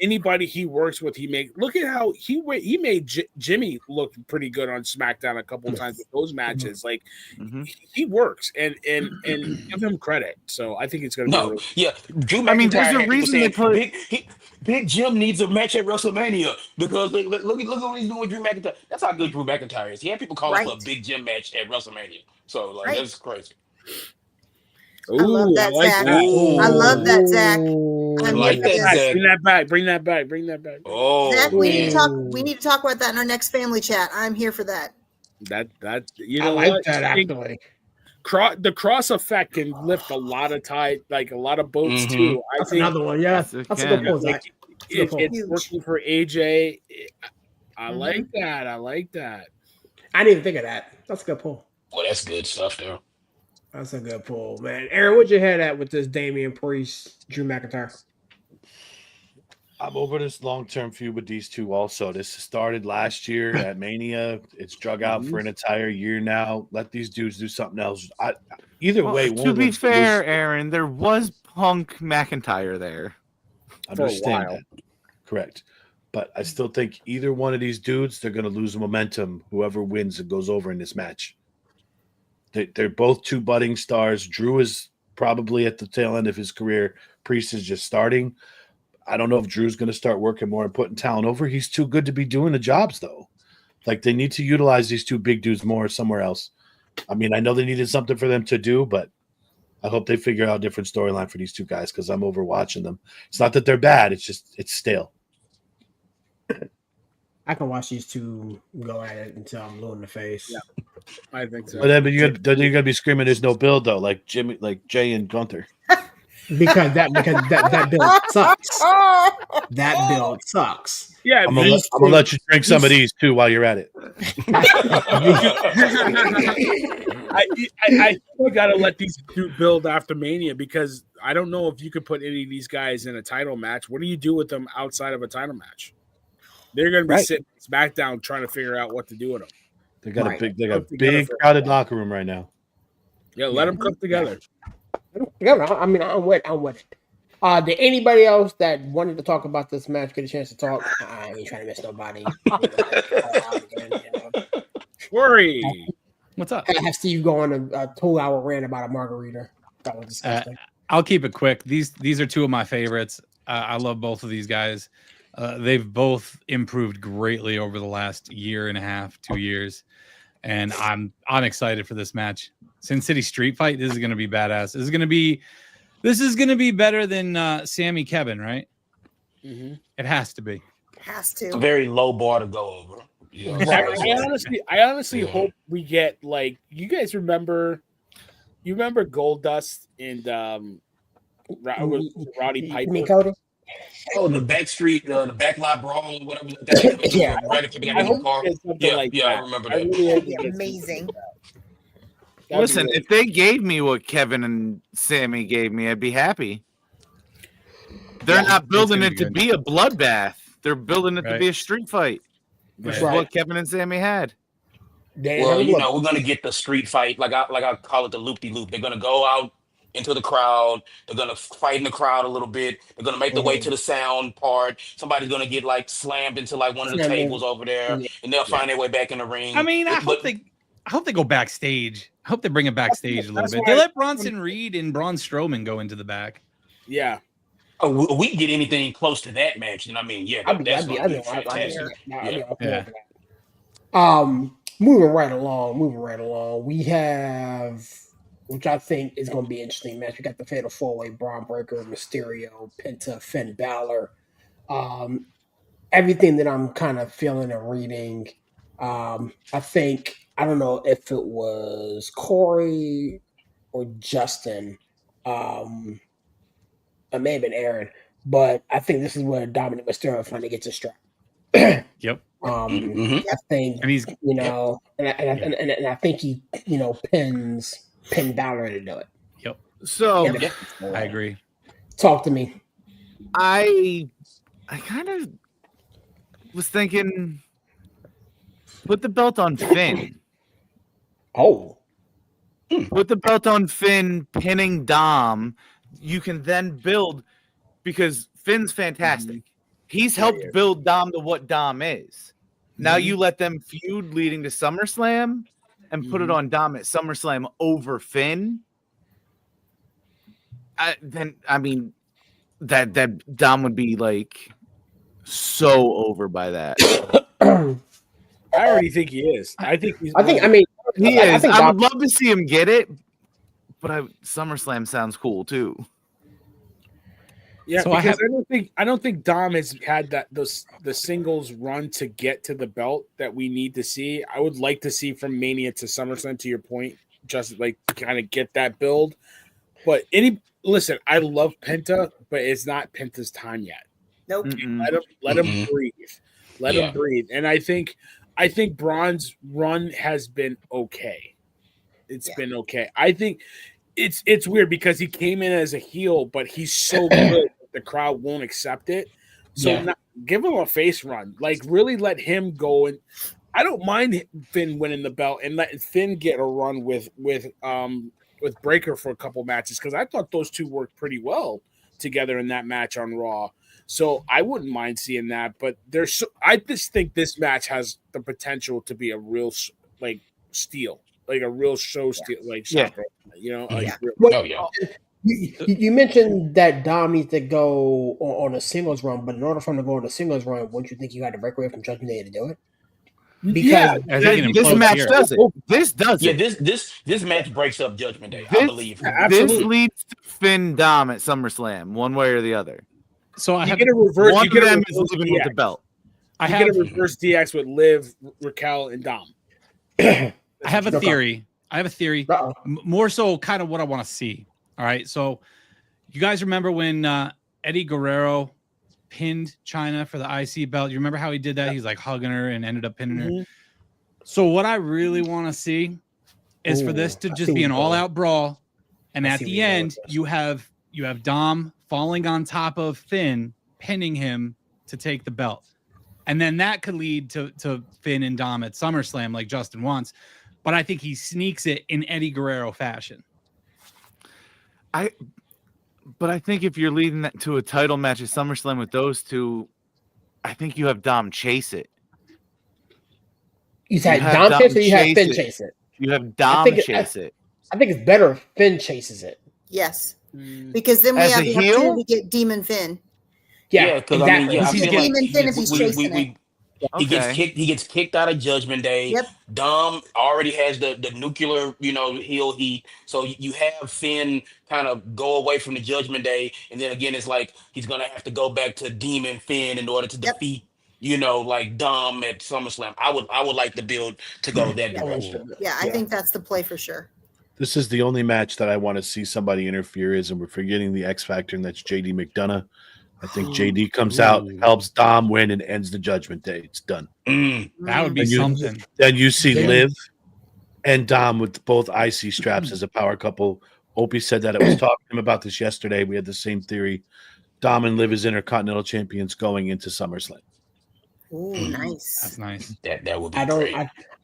Speaker 3: anybody he works with, look at how he made Jimmy look pretty good on SmackDown a couple of times with those matches. Like he works, and give him credit. So I think it's going to be.
Speaker 14: Drew McIntyre.
Speaker 12: There's a reason they put
Speaker 14: Big Jim needs a match at WrestleMania because look at what he's doing with Drew McIntyre. That's how good Drew McIntyre is. He had people calling for a Big Jim match at WrestleMania. So like that's crazy.
Speaker 5: I love that, Zach. I love that, Zach.
Speaker 14: I like that, Zach.
Speaker 3: Bring that back. Bring that back. Bring that back.
Speaker 14: Oh,
Speaker 5: Zach, we need to talk. We need to talk about that in our next family chat. I'm here for that.
Speaker 3: That you know
Speaker 1: I like
Speaker 3: what?
Speaker 1: that actually.
Speaker 3: The cross effect can lift a lot of like a lot of boats too. I
Speaker 1: That's
Speaker 3: think
Speaker 1: another one. Yeah, that's a good point, Zach.
Speaker 3: It's working for AJ. I like that. I like that.
Speaker 1: I didn't even think of that. That's a good pull.
Speaker 14: Well, that's good stuff there.
Speaker 1: That's a good pull, man. Aaron, where'd your head at with this Damian Priest, Drew McIntyre?
Speaker 2: I'm over this long-term feud with these two also. This started last year at Mania. It's drug out for an entire year now. Let these dudes do something else. Either way,
Speaker 12: to be fair, Aaron, there was Punk McIntyre there.
Speaker 2: Understand that. Correct. But I still think either one of these dudes, they're going to lose momentum, whoever wins and goes over in this match. They're both two budding stars. Drew is probably at the tail end of his career. Priest is just starting. I don't know if Drew's going to start working more and putting talent over. He's too good to be doing the jobs, though. Like, they need to utilize these two big dudes more somewhere else. I mean, I know they needed something for them to do, but I hope they figure out a different storyline for these two guys because I'm over watching them. It's not that they're bad. It's just it's stale.
Speaker 1: I can watch these two go at it until I'm blue in the face.
Speaker 3: Yeah, I think so.
Speaker 2: But then you're gonna be screaming, "There's no build though," like Jay and Gunther.
Speaker 1: because that build sucks. That build sucks.
Speaker 3: Yeah,
Speaker 2: I'm gonna let you drink some of these too while you're at it.
Speaker 3: I think we got to let these two build after Mania because I don't know if you could put any of these guys in a title match. What do you do with them outside of a title match? They're going to be sitting SmackDown trying to figure out what to do with them.
Speaker 2: They got a big crowded locker room right now.
Speaker 3: Yeah, let them cook together.
Speaker 1: I mean, I'm with it. Did anybody else that wanted to talk about this match get a chance to talk? I ain't trying to miss nobody.
Speaker 3: Worry.
Speaker 15: What's up?
Speaker 1: I have Steve go on a 2-hour rant about a margarita. That was disgusting.
Speaker 15: I'll keep it quick. These are two of my favorites. I love both of these guys. They've both improved greatly over the last year and a half, 2 years, and I'm excited for this match. Sin City Street Fight. This is going to be badass. This is going to be better than Sammy Kevin, right?
Speaker 3: Mm-hmm.
Speaker 15: It has to be.
Speaker 5: Has to.
Speaker 14: It's a very low bar to go over. You know,
Speaker 3: I honestly hope we get like you guys remember. You remember Goldust and Roddy Piper?
Speaker 1: You mean Cody?
Speaker 14: Oh, the Backstreet, the Backlot Brawl, whatever.
Speaker 1: Yeah.
Speaker 14: Right if you
Speaker 3: I
Speaker 14: got
Speaker 3: hope
Speaker 14: the car.
Speaker 3: it's something like that.
Speaker 14: I remember that.
Speaker 3: I really hope
Speaker 5: That'd be amazing.
Speaker 12: Listen, if they gave me what Kevin and Sammy gave me, I'd be happy. They're not building it to be a bloodbath. They're building it to be a street fight, which is what Kevin and Sammy had.
Speaker 14: Well, you know, we're gonna get the street fight, like I call it the loop-de-loop. They're gonna go out into the crowd. They're gonna fight in the crowd a little bit. They're gonna make the way to the sound part. Somebody's gonna get like slammed into like one of the tables over there, and they'll find their way back in the ring.
Speaker 15: I mean, I hope they go backstage. I hope they bring it backstage a little bit. They let Bronson Reed and Braun Strowman go into the back.
Speaker 3: Yeah.
Speaker 14: Oh, we can get anything close to that match, then I mean, yeah, that's gonna be fantastic.
Speaker 1: Moving right along. We have, which I think is going to be an interesting match. We got the Fatal 4-Way: Braun Breaker, Mysterio, Penta, Finn Balor. Everything that I'm kind of feeling and reading. I think, I don't know if it was Corey or Justin. It may have been Aaron, but I think this is where Dominic Mysterio finally gets a strap.
Speaker 15: Yep.
Speaker 1: I think,
Speaker 15: and he's,
Speaker 1: you know, and I think he, you know, pins Balor to do it.
Speaker 15: Yep.
Speaker 12: So
Speaker 15: I agree.
Speaker 1: Talk to me.
Speaker 12: I kind of was thinking, put the belt on Finn.
Speaker 1: Oh.
Speaker 12: Put the belt on Finn, pinning Dom. You can then build, because Finn's fantastic. He's helped build Dom to what Dom is. Now you let them feud leading to SummerSlam and put it on Dom at SummerSlam over Finn. That Dom would be like so over by that.
Speaker 3: I already think he is. I think he's.
Speaker 1: I mean,
Speaker 12: he is.
Speaker 1: I think
Speaker 12: I would love to see him get it, but SummerSlam sounds cool too.
Speaker 3: Yeah,
Speaker 15: So
Speaker 3: because I don't think Dom has had the singles run to get to the belt that we need to see. I would like to see from Mania to SummerSlam, to your point, just like kind of get that build. But listen, I love Penta, but it's not Penta's time yet.
Speaker 5: Nope.
Speaker 3: Let him breathe. Let him breathe. And I think Braun's run has been okay. It's been okay. I think it's weird because he came in as a heel, but he's so good that the crowd won't accept it. So give him a face run. Like really let him go. And I don't mind Finn winning the belt and let Finn get a run with Breaker for a couple matches, because I thought those two worked pretty well together in that match on Raw. So I wouldn't mind seeing that. But I just think this match has the potential to be a real steal. Like a real show steal, you know.
Speaker 1: You mentioned that Dom needs to go on a singles run, but in order for him to go on a singles run, wouldn't you think you had to break away from Judgment Day to do it? Because
Speaker 12: this match does it. This does it.
Speaker 14: Yeah, this match breaks up Judgment Day.
Speaker 12: I
Speaker 14: believe.
Speaker 12: This leads to Finn Dom at SummerSlam, one way or the other.
Speaker 15: So I
Speaker 3: you
Speaker 15: have
Speaker 3: get a reverse.
Speaker 12: One
Speaker 3: You get
Speaker 12: of
Speaker 3: a
Speaker 12: them
Speaker 3: reverse
Speaker 12: is leaving with the
Speaker 3: DX.
Speaker 12: belt.
Speaker 3: You get a reverse DX with Liv, Raquel, and Dom.
Speaker 15: I have a theory. More so kind of what I want to see. All right. So you guys remember when Eddie Guerrero pinned China for the IC belt? You remember how he did that? He's like hugging her and ended up pinning her. So what I really want to see is for this to just be an all-out brawl. And at the end, you have Dom falling on top of Finn, pinning him to take the belt. And then that could lead to Finn and Dom at SummerSlam like Justin wants. But I think he sneaks it in Eddie Guerrero fashion.
Speaker 12: But I think if you're leading that to a title match at SummerSlam with those two, I think you have Dom chase it.
Speaker 1: You had Dom chase it, or you have Finn chase it?
Speaker 12: You have Dom chase it.
Speaker 1: I think it's better if Finn chases it.
Speaker 5: Yes, because then we have the opportunity to get Demon Finn.
Speaker 1: Yeah,
Speaker 14: because
Speaker 1: exactly.
Speaker 14: I feel like
Speaker 5: Demon Finn if he's chasing it.
Speaker 14: He gets kicked out of Judgment Day.
Speaker 5: Yep.
Speaker 14: Dom already has the nuclear, heel heat. So you have Finn kind of go away from the Judgment Day, and then again, it's like he's gonna have to go back to Demon Finn in order to defeat, like Dom at SummerSlam. I would like the build to go that direction.
Speaker 5: Yeah, I think that's the play for sure.
Speaker 2: This is the only match that I want to see somebody interfere is, and we're forgetting the X Factor, and that's JD McDonough. I think JD comes out, helps Dom win, and ends the Judgment Day. It's done.
Speaker 15: That would be something.
Speaker 2: Then you see Liv and Dom with both IC straps as a power couple. Opie said that it was talking to him about this yesterday. We had the same theory. Dom and Liv as Intercontinental Champions going into SummerSlam.
Speaker 5: Ooh, nice.
Speaker 15: That's nice.
Speaker 14: That would be great.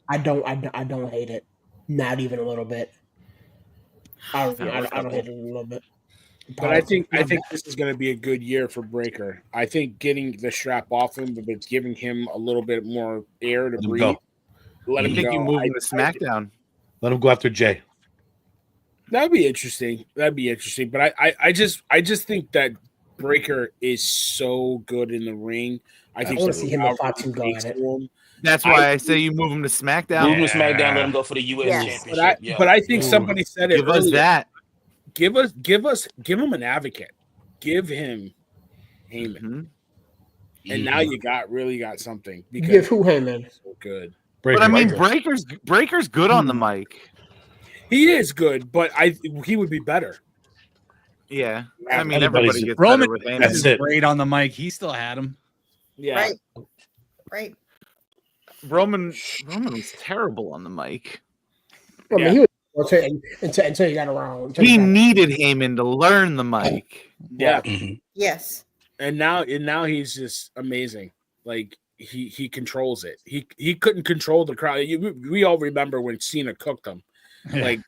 Speaker 1: I don't hate it. Not even a little bit. I don't hate it a little bit.
Speaker 3: But I think this is going to be a good year for Breaker. I think getting the strap off him, but it's giving him a little bit more air to breathe.
Speaker 12: Let him go. You move him to SmackDown.
Speaker 2: Let him go after Jay.
Speaker 3: That'd be interesting. But I just think that Breaker is so good in the ring. I think
Speaker 1: want to see him and Fatu go at it.
Speaker 12: That's why I say you move him to SmackDown.
Speaker 14: Move him to SmackDown. Let him go for the U.S. Championship.
Speaker 3: But I think somebody said it.
Speaker 12: Give us that.
Speaker 3: Give him an advocate. Give him Heyman. And now you really got something. Because
Speaker 1: give who Heyman?
Speaker 3: So good.
Speaker 12: But I mean, Breaker's good on the mic.
Speaker 3: He is good, but he would be better.
Speaker 12: Yeah, I mean, everybody gets
Speaker 15: Roman
Speaker 12: better with Heyman.
Speaker 15: is great on the mic. He still had him.
Speaker 3: Yeah,
Speaker 5: right.
Speaker 12: Roman was terrible on the mic.
Speaker 1: I mean, he was until he got around.
Speaker 12: He needed Heyman to learn the mic.
Speaker 3: Yeah.
Speaker 5: Yes.
Speaker 3: And now he's just amazing. Like he controls it. He couldn't control the crowd. We all remember when Cena cooked him.
Speaker 15: Yeah.
Speaker 3: Like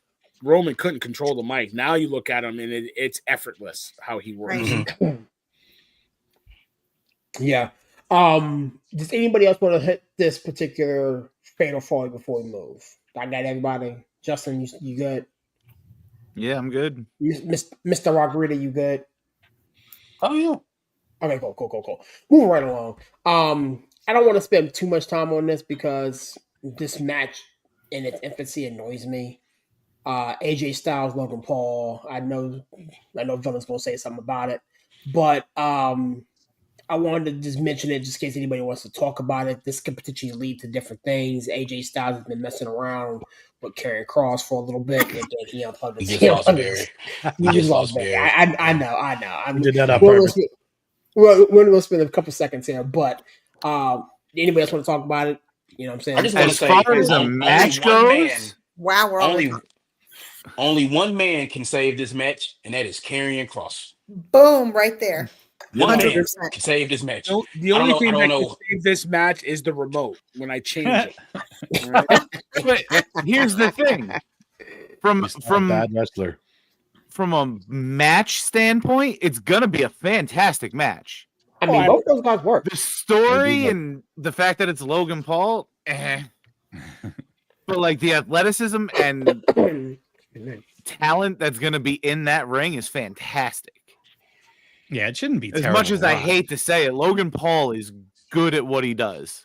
Speaker 3: Roman couldn't control the mic. Now you look at him and it's effortless how he works.
Speaker 5: Right.
Speaker 1: Yeah. Does anybody else want to hit this particular fatal four before we move? I got everybody. Justin, you good?
Speaker 12: Yeah, I'm good.
Speaker 1: Mr. Margarita, you good?
Speaker 14: Oh yeah.
Speaker 1: Okay, cool. Moving right along. I don't want to spend too much time on this because this match in its infancy annoys me. AJ Styles, Logan Paul. I know Villain's gonna say something about it, but I wanted to just mention it just in case anybody wants to talk about it. This could potentially lead to different things. AJ Styles has been messing around with Karrion Kross for a little bit, and then he unplugged his.
Speaker 14: We just lost Barry. We just lost
Speaker 1: Barry.
Speaker 14: Barry.
Speaker 1: I know. I mean,
Speaker 2: did that on purpose.
Speaker 1: We're going to spend a couple seconds here, but anybody else want to talk about it? You know what I'm saying?
Speaker 14: I just want to
Speaker 12: As
Speaker 14: say,
Speaker 12: far as a match goes,
Speaker 5: wow, we're
Speaker 14: only one man can save this match, and that is Karrion Kross.
Speaker 5: boom right there.
Speaker 14: One man
Speaker 5: 100%.
Speaker 14: can save this match.
Speaker 3: The only thing that can save this match is the remote when I change it. Right?
Speaker 12: But here's the thing: from
Speaker 2: bad wrestler.
Speaker 12: From a match standpoint, it's gonna be a fantastic match.
Speaker 1: I mean, both those guys work.
Speaker 12: The story and the fact that it's Logan Paul, but like the athleticism and talent that's gonna be in that ring is fantastic.
Speaker 15: Yeah, it shouldn't be
Speaker 12: as
Speaker 15: terrible
Speaker 12: much as I
Speaker 15: live.
Speaker 12: hate to say it. Logan Paul is good at what he does.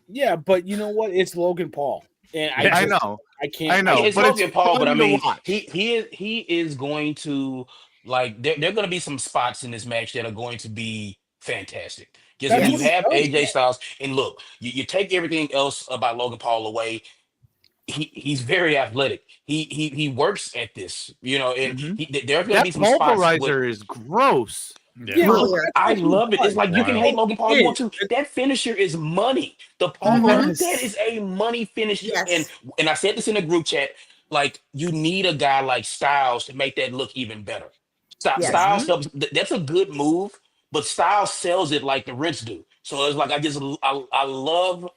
Speaker 3: Yeah, but you know what? It's Logan Paul, and
Speaker 12: I know.
Speaker 3: I can't.
Speaker 12: I know.
Speaker 14: It's
Speaker 12: but
Speaker 14: Logan Paul, but I
Speaker 12: fun to
Speaker 14: mean,
Speaker 12: watch.
Speaker 14: he is going to like. There are going to be some spots in this match that are going to be fantastic. Just when you have AJ Styles, and look, you take everything else about Logan Paul away. He's very athletic. He works at this, you know, and there's going to be some spots.
Speaker 12: Pulverizer is gross.
Speaker 14: Yeah. Look, I love it. It's like you can hate Logan Paul if you want to. That finisher is money. The Paul that is a money finisher. And I said this in the group chat. Like you need a guy like Styles to make that look even better. Styles helps. That's a good move, but Styles sells it like the Rinse do. So it's like I love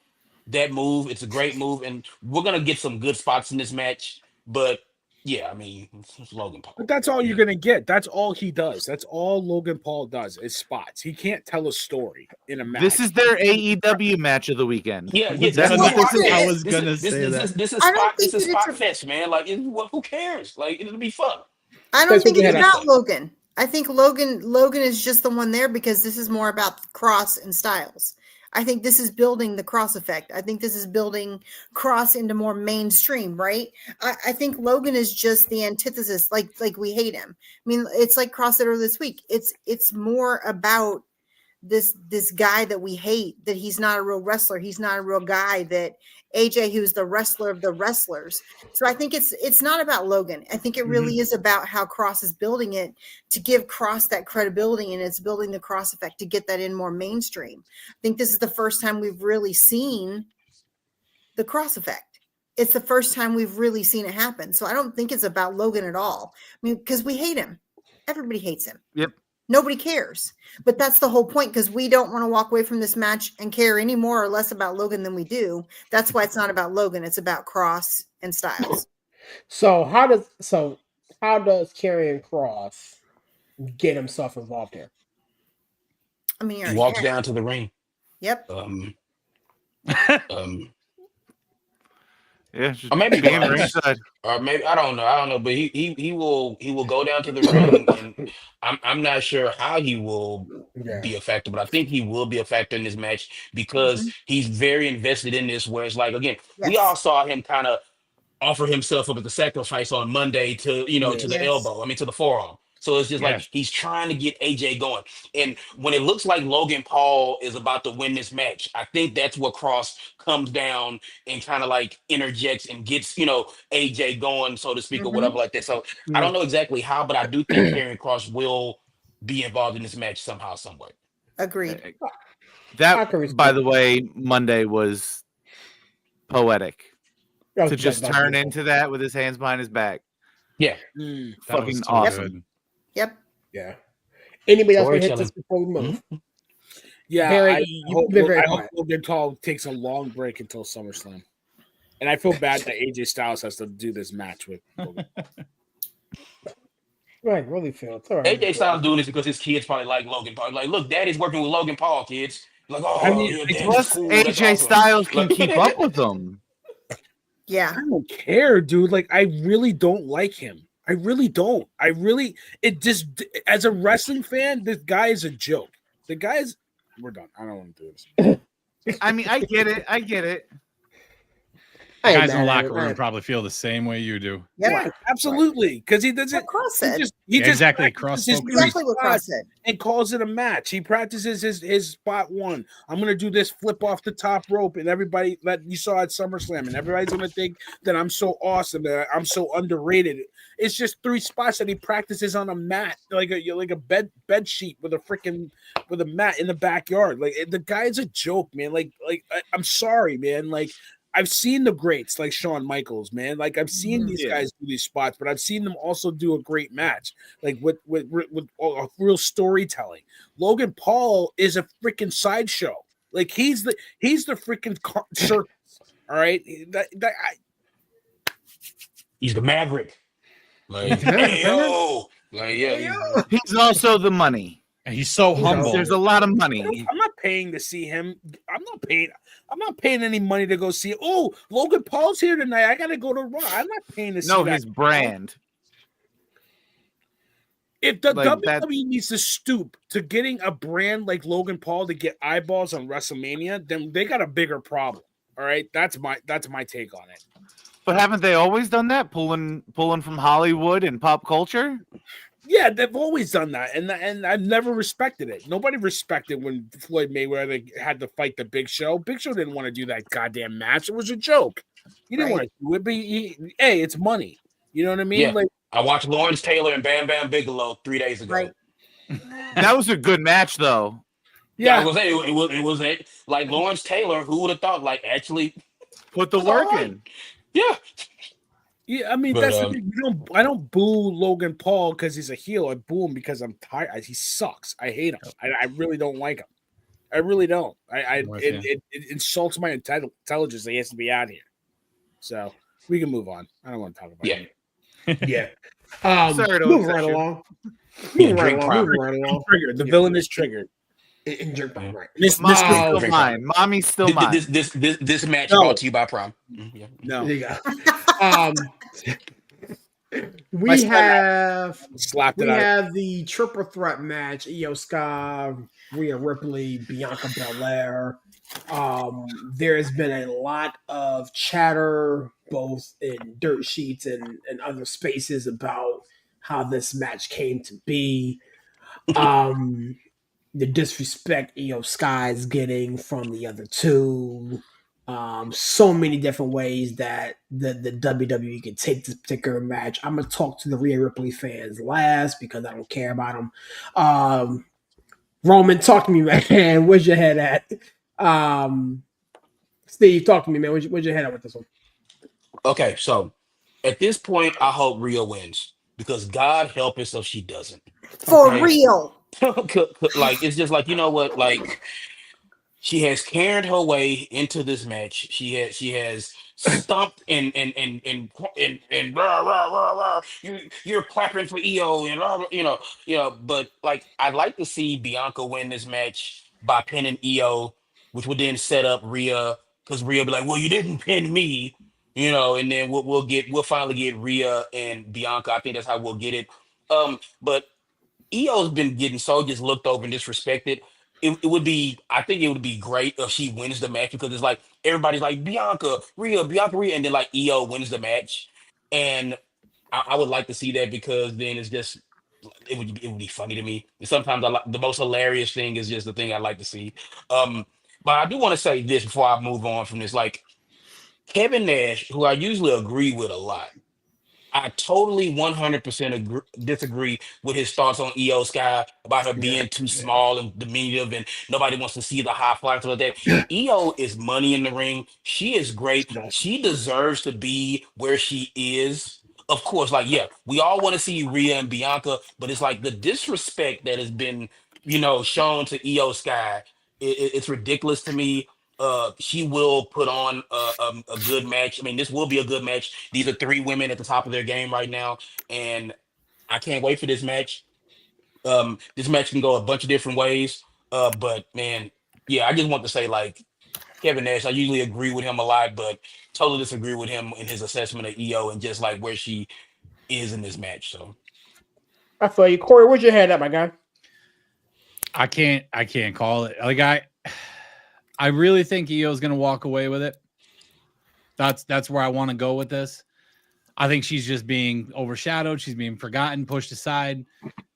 Speaker 14: that move. It's a great move, and we're gonna get some good spots in this match. But yeah, I mean, it's Logan Paul.
Speaker 3: But that's all you're gonna get. That's all he does. That's all Logan Paul does is spots. He can't tell a story in a match.
Speaker 12: This is their AEW match of the weekend.
Speaker 14: Yeah,
Speaker 12: That's what this is.
Speaker 15: I was gonna say that.
Speaker 14: This is spot fest, man. Like, who cares? Like, it'll be fun.
Speaker 5: I don't think it's about Logan. I think Logan is just the one there because this is more about Cross and Styles. I think this is building the Cross effect. I think this is building Cross into more mainstream, right? I think Logan is just the antithesis, like we hate him. I mean, it's like Cross said earlier this week. It's more about this guy that we hate, that he's not a real wrestler. He's not a real guy, that AJ, who's the wrestler of the wrestlers. So I think it's not about Logan. I think it really is about how Cross is building it to give Cross that credibility, and it's building the Cross effect to get that in more mainstream. I think this is the first time we've really seen the Cross effect. It's the first time we've really seen it happen. So I don't think it's about Logan at all. I mean, because we hate him. Everybody hates him.
Speaker 12: Yep.
Speaker 5: Nobody cares. But that's the whole point, because we don't want to walk away from this match and care any more or less about Logan than we do. That's why it's not about Logan. It's about Cross and Styles.
Speaker 1: So how does Karrion Kross get himself involved here?
Speaker 5: I mean,
Speaker 14: He walks down to the ring.
Speaker 5: Yep.
Speaker 12: Yeah,
Speaker 14: or maybe
Speaker 12: ringside.
Speaker 14: or maybe I don't know, but he will go down to the ring, and I'm not sure how he will be a factor, but I think he will be a factor in this match because he's very invested in this. Where it's like, again, we all saw him kind of offer himself up as a sacrifice on Monday to to the elbow. I mean, to the forearm. So it's just like he's trying to get AJ going. And when it looks like Logan Paul is about to win this match, I think that's where Cross comes down and kind of like interjects and gets, AJ going, so to speak, or whatever like that. So I don't know exactly how, but I do think Karrion Kross will be involved in this match somehow, some way.
Speaker 5: Agreed.
Speaker 12: That, by the way, Monday was poetic. To just turn into that with his hands behind his back.
Speaker 14: Yeah.
Speaker 12: Fucking awesome.
Speaker 5: Good. Yep.
Speaker 1: Yeah. Anybody else want to hit this before we move?
Speaker 3: Yeah,
Speaker 1: Harry,
Speaker 3: I hope Logan Paul takes a long break until SummerSlam. And I feel bad that AJ Styles has to do this match with Logan.
Speaker 1: Right, really feel it's all right.
Speaker 14: AJ Styles doing this because his kids probably like Logan Paul. Like, look, Daddy's working with Logan Paul, kids. Like, oh,
Speaker 12: I mean,
Speaker 14: yeah,
Speaker 12: plus
Speaker 14: cool.
Speaker 12: AJ Styles can keep up with them.
Speaker 5: Yeah.
Speaker 3: I don't care, dude. Like, I really don't like him. I really don't. It just, as a wrestling fan, this guy is a joke. The guys, we're done. I don't want to do this.
Speaker 12: I mean, I get it.
Speaker 15: The guys in the locker room probably feel the same way you do.
Speaker 3: Yeah, absolutely. Because he doesn't. He just
Speaker 15: exactly.
Speaker 3: practices his
Speaker 5: Exactly what Cross
Speaker 3: spots
Speaker 5: said.
Speaker 3: and calls it a match. He practices his spot one. I'm gonna do this flip off the top rope, and everybody that you saw at SummerSlam, and everybody's gonna think that I'm so awesome, that I'm so underrated. It's just 3 spots that he practices on a mat, like a bed sheet with a mat in the backyard. Like the guy's a joke, man. I'm sorry, man. Like. I've seen the greats like Shawn Michaels, man. Like I've seen these guys do these spots, but I've seen them also do a great match, like with real storytelling. Logan Paul is a freaking sideshow. Like he's the freaking circus. All right,
Speaker 14: he's the Maverick. Like, hey, yo. Like, yeah,
Speaker 12: he's also the money.
Speaker 15: And he's so humble.
Speaker 12: There's a lot of money.
Speaker 3: I'm not paying to see him. I'm not paying any money to go see. Oh, Logan Paul's here tonight. I gotta go to Raw. I'm not paying to see.
Speaker 12: No,
Speaker 3: that.
Speaker 12: his brand.
Speaker 3: If the WWE needs to stoop to getting a brand like Logan Paul to get eyeballs on WrestleMania, then they got a bigger problem. All right, that's my take on it.
Speaker 12: But haven't they always done that? Pulling from Hollywood and pop culture?
Speaker 3: Yeah, they've always done that, and I've never respected it. Nobody respected when Floyd Mayweather had to fight the Big Show. Big Show didn't want to do that goddamn match. It was a joke. He didn't want to do it, but hey, it's money. You know what I mean?
Speaker 14: Yeah.
Speaker 3: Like
Speaker 14: I watched Lawrence Taylor and Bam Bam Bigelow 3 days ago.
Speaker 5: Right.
Speaker 12: That was a good match, though.
Speaker 14: Yeah, I was saying it was like Lawrence Taylor. Who would have thought? Like actually
Speaker 12: put the work in.
Speaker 14: Yeah.
Speaker 3: Yeah, I mean
Speaker 14: But,
Speaker 3: that's the thing. I don't boo Logan Paul because he's a heel. I boo him because I'm tired. He sucks. I hate him. I really don't like him. I really don't. It insults my intelligence that he has to be out here. So we can move on. I don't want to talk about it.
Speaker 1: Yeah.
Speaker 3: Move
Speaker 1: right along.
Speaker 3: Yeah,
Speaker 1: Moving right along.
Speaker 3: Triggered. The villain is triggered.
Speaker 1: Right.
Speaker 12: Mommy's still mine. Mommy's still mine.
Speaker 14: This match brought to you by Prom. Yeah.
Speaker 3: No.
Speaker 1: There you go. We have the triple threat match: Io Sky, Rhea Ripley, Bianca Belair. There's been a lot of chatter, both in dirt sheets and other spaces, about how this match came to be. The disrespect Io Sky is getting from the other two. So many different ways that the WWE can take this particular match. I'm gonna talk to the Rhea Ripley fans last because I don't care about them. Roman, talk to me, man. Where's your head at? Steve, talk to me, man. Where's your head at with this one?
Speaker 14: Okay, so at this point, I hope Rhea wins because God help us if she doesn't.
Speaker 5: For real.
Speaker 14: Like it's just like, you know what, like she has carried her way into this match. She has stomped and rah, rah, rah, rah. You're clapping for EO and you know, but like I'd like to see Bianca win this match by pinning EO, which would then set up Rhea, because Rhea be like, well, you didn't pin me, you know, and then we'll finally get Rhea and Bianca. I think that's how we'll get it. But EO's been getting so just looked over and disrespected. I think it would be great if she wins the match, because it's like everybody's like Bianca, Rhea, and then like EO wins the match. And I would like to see that, because then it's just it would be funny to me. And sometimes the most hilarious thing is just the thing I like to see. But I do want to say this before I move on from this. Like Kevin Nash, who I usually agree with a lot, I totally 100% disagree with his thoughts on Io Sky about her being too small and diminutive, and nobody wants to see the high flyers like that. Io is money in the ring. She is great. She deserves to be where she is. Of course, like, yeah, we all want to see Rhea and Bianca, but it's like the disrespect that has been, shown to Io Sky. It's ridiculous to me. She will put on a good match. I mean, this will be a good match. These are 3 women at the top of their game right now, and I can't wait for this match. This match can go a bunch of different ways, but man, yeah, I just want to say, like, Kevin Nash, I usually agree with him a lot, but totally disagree with him in his assessment of EO and just like where she is in this match. So
Speaker 1: I feel you, Corey. Where's your head at, my guy?
Speaker 15: I can't call it. Like I really think Io is going to walk away with it. That's where I want to go with this. I think she's just being overshadowed. She's being forgotten, pushed aside.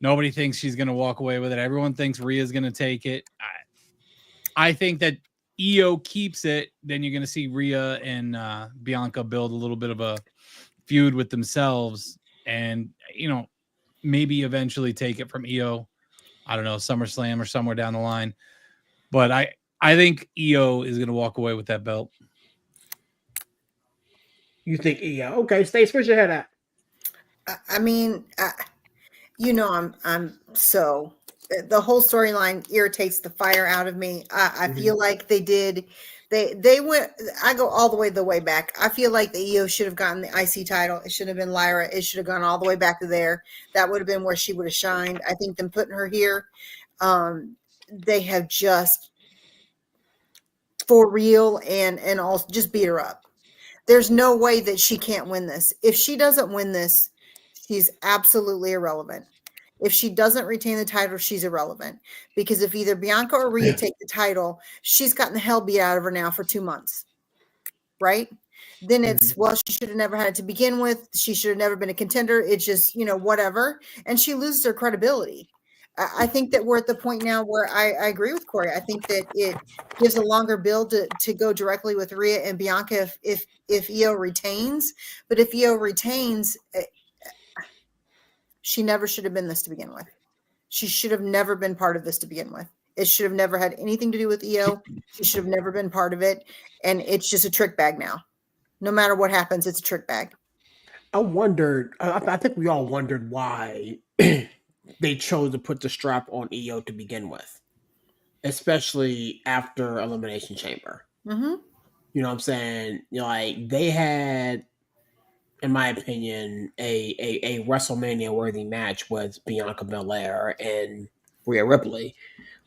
Speaker 15: Nobody thinks she's going to walk away with it. Everyone thinks Rhea's going to take it. I think that Io keeps it. Then you're going to see Rhea and Bianca build a little bit of a feud with themselves, and maybe eventually take it from Io. I don't know, SummerSlam or somewhere down the line. But I think Io is going to walk away with that belt.
Speaker 1: You think Io? Okay, Stace, where's your head at?
Speaker 5: I mean, I'm so the whole storyline irritates the fire out of me. I feel like they went. I go all the way back. I feel like the Io should have gotten the IC title. It should have been Lyra. It should have gone all the way back to there. That would have been where she would have shined. I think them putting her here, they have just for real and also just beat her up. There's no way that she can't win this. If she doesn't win this, she's absolutely irrelevant. If she doesn't retain the title, she's irrelevant. Because if either Bianca or Rhea take the title, she's gotten the hell beat out of her now for 2 months. Right? Then it's, well, she should have never had it to begin with. She should have never been a contender. It's just, whatever. And she loses her credibility. I think that we're at the point now where I agree with Corey. I think that it gives a longer build to go directly with Rhea and Bianca if Io retains. But if Io retains, she never should have been this to begin with. She should have never been part of this to begin with. It should have never had anything to do with Io. She should have never been part of it. And it's just a trick bag now. No matter what happens, it's a trick bag.
Speaker 1: I think we all wondered why they chose to put the strap on Io to begin with, especially after Elimination Chamber.
Speaker 5: Mm-hmm.
Speaker 1: You know what I'm saying? Like they had, in my opinion, a WrestleMania worthy match with Bianca Belair and Rhea Ripley.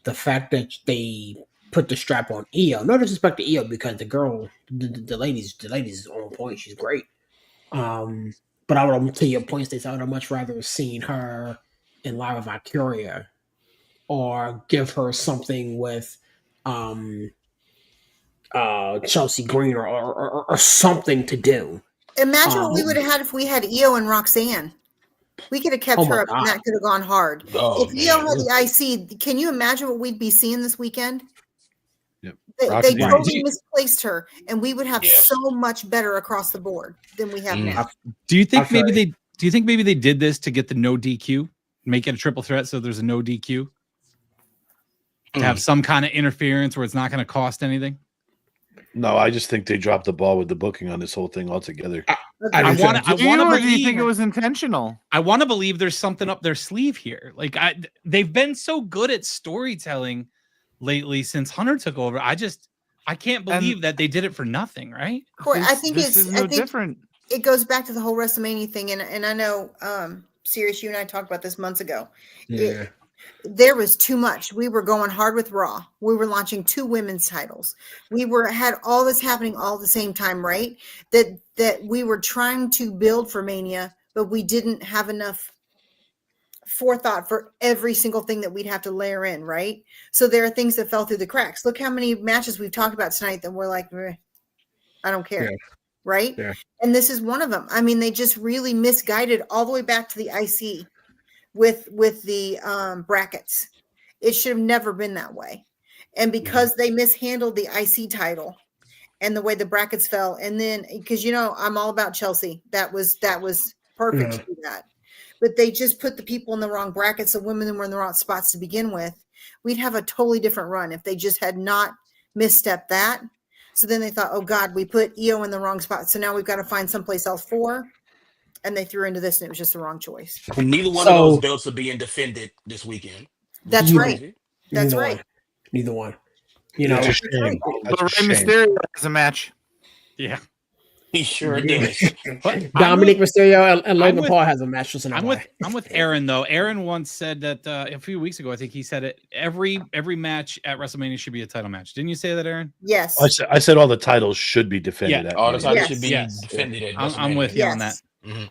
Speaker 1: The fact that they put the strap on Io, no disrespect to Io, because the girl, the ladies is on point. She's great. But I would, to your point, Stacey, I would have much rather have seen her in Lyra Valkyria, or give her something with Chelsea Green or something to do.
Speaker 5: Imagine what we would have had if we had Io and Roxanne. We could have kept her up, and that could have gone hard. If Io had the IC, can you imagine what we'd be seeing this weekend?
Speaker 2: Yep.
Speaker 5: They totally misplaced her, and we would have so much better across the board than we have now.
Speaker 15: Do you think maybe they did this to get the no DQ, make it a triple threat, so there's a no DQ, to have some kind of interference where it's not going to cost anything?
Speaker 2: No, I just think they dropped the ball with the booking on this whole thing altogether.
Speaker 15: I want to believe.
Speaker 12: Do you think it was intentional?
Speaker 15: I want to believe there's something up their sleeve here. Like they've been so good at storytelling lately since Hunter took over. I can't believe that they did it for nothing, right?
Speaker 5: Corey, I think
Speaker 12: this is no different.
Speaker 5: It goes back to the whole WrestleMania thing, and I know, Sirius, you and I talked about this months ago.
Speaker 1: Yeah.
Speaker 5: There was too much. We were going hard with Raw. We were launching 2 women's titles. We had all this happening all at the same time, right? That we were trying to build for Mania, but we didn't have enough forethought for every single thing that we'd have to layer in, right? So there are things that fell through the cracks. Look how many matches we've talked about tonight that we're like, I don't care, right?
Speaker 1: Yeah.
Speaker 5: And this is one of them. I mean, they just really misguided all the way back to the IC with the brackets. It should have never been that way. And because they mishandled the IC title and the way the brackets fell, and then because I'm all about Chelsea. That was perfect to do that. But they just put the people in the wrong brackets, so women were in the wrong spots to begin with. We'd have a totally different run if they just had not misstepped that. So then they thought, oh God, we put Io in the wrong spot, so now we've got to find someplace else for. And they threw into this, and it was just the wrong choice.
Speaker 14: Neither one of those belts are being defended this weekend.
Speaker 5: That's right. That's right.
Speaker 1: Neither one.
Speaker 12: But Rey Mysterio has a match.
Speaker 15: Yeah.
Speaker 14: He sure does.
Speaker 1: Dominic Mysterio and Logan Paul has a match.
Speaker 15: I'm with Aaron though. Aaron once said that a few weeks ago. I think he said it. Every match at WrestleMania should be a title match. Didn't you say that, Aaron?
Speaker 5: Yes.
Speaker 2: I said all the titles should be defended.
Speaker 15: Yeah.
Speaker 2: At
Speaker 14: all the titles
Speaker 2: Mania.
Speaker 14: should be defended. At
Speaker 15: I'm with you on that.
Speaker 14: Mm-hmm.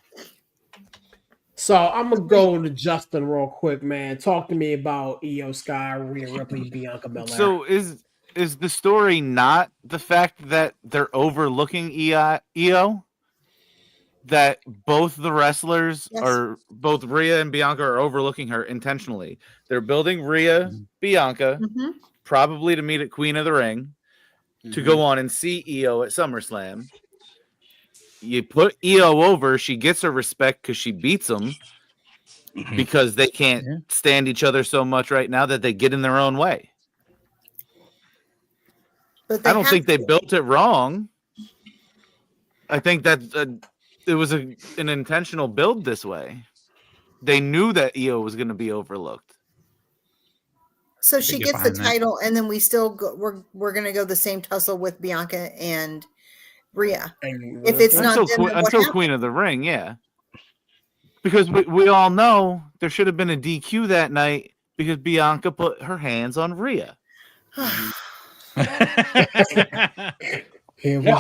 Speaker 1: So I'm gonna go to Justin real quick, man. Talk to me about Io Sky, Rhea Ripley, Bianca Belair.
Speaker 12: So is the story not the fact that they're overlooking Io? That both the wrestlers are, both Rhea and Bianca are overlooking her intentionally. They're building Rhea, Bianca, probably to meet at Queen of the Ring, to go on and see Io at SummerSlam. You put Io over, she gets her respect because she beats them, because they can't stand each other so much right now that they get in their own way.
Speaker 5: But
Speaker 12: I don't think they built it wrong. I think that it was an intentional build this way. They knew that Io was going to be overlooked.
Speaker 5: So she gets the title, and then we still go, we're going to go the same tussle with Bianca and Rhea. If it's not
Speaker 12: until Queen of the Ring, yeah. Because we all know there should have been a DQ that night because Bianca put her hands on Rhea.
Speaker 1: Here we go.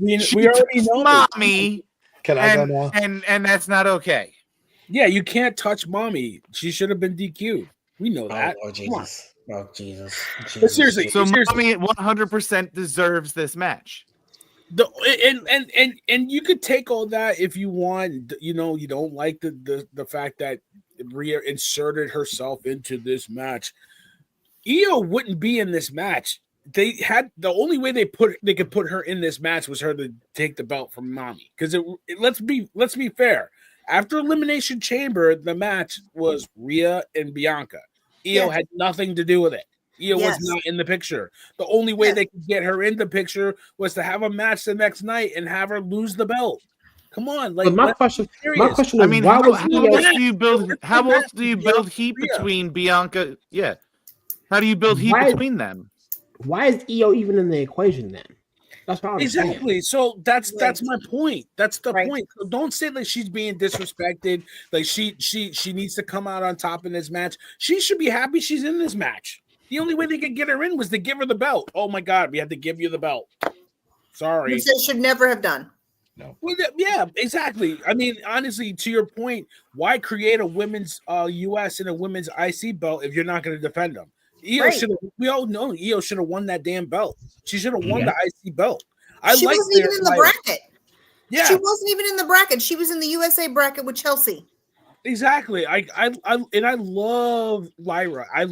Speaker 3: We already know,
Speaker 12: Mommy.
Speaker 2: Can I go now?
Speaker 12: And that's not okay.
Speaker 3: Yeah, you can't touch Mommy. She should have been DQ'd. We know that.
Speaker 1: Oh, Jesus. Oh, Jesus.
Speaker 3: But seriously,
Speaker 12: so Mommy 100% deserves this match.
Speaker 3: And you could take all that if you want. You know, you don't like the fact that Rhea inserted herself into this match. Io wouldn't be in this match. They had the only way they could put her in this match was her to take the belt from Mommy. Because let's be fair. After Elimination Chamber, the match was Rhea and Bianca. Io had nothing to do with it. Io was not in the picture. The only way they could get her in the picture was to have a match the next night and have her lose the belt. Come on, like
Speaker 1: my question is,
Speaker 12: I mean,
Speaker 1: why
Speaker 12: how
Speaker 1: was
Speaker 12: else do you build heat
Speaker 3: Rhea.
Speaker 12: between Bianca? Yeah. How do you build heat between them?
Speaker 1: Why is Io even in the equation then? That's what
Speaker 3: exactly. So that's my point. That's the point. So don't say that she's being disrespected. Like she needs to come out on top in this match. She should be happy she's in this match. The only way they could get her in was to give her the belt. Oh my God, we had to give you the belt. Sorry.
Speaker 5: Which they should never have done.
Speaker 3: No. Well, yeah, exactly. I mean, honestly, to your point, why create a women's US and a women's IC belt if you're not going to defend them? We all know Io should have won that damn belt. She should have won the IC belt.
Speaker 5: She wasn't even in the bracket.
Speaker 3: Yeah,
Speaker 5: she wasn't even in the bracket. She was in the USA bracket with Chelsea.
Speaker 3: Exactly. I love Lyra. I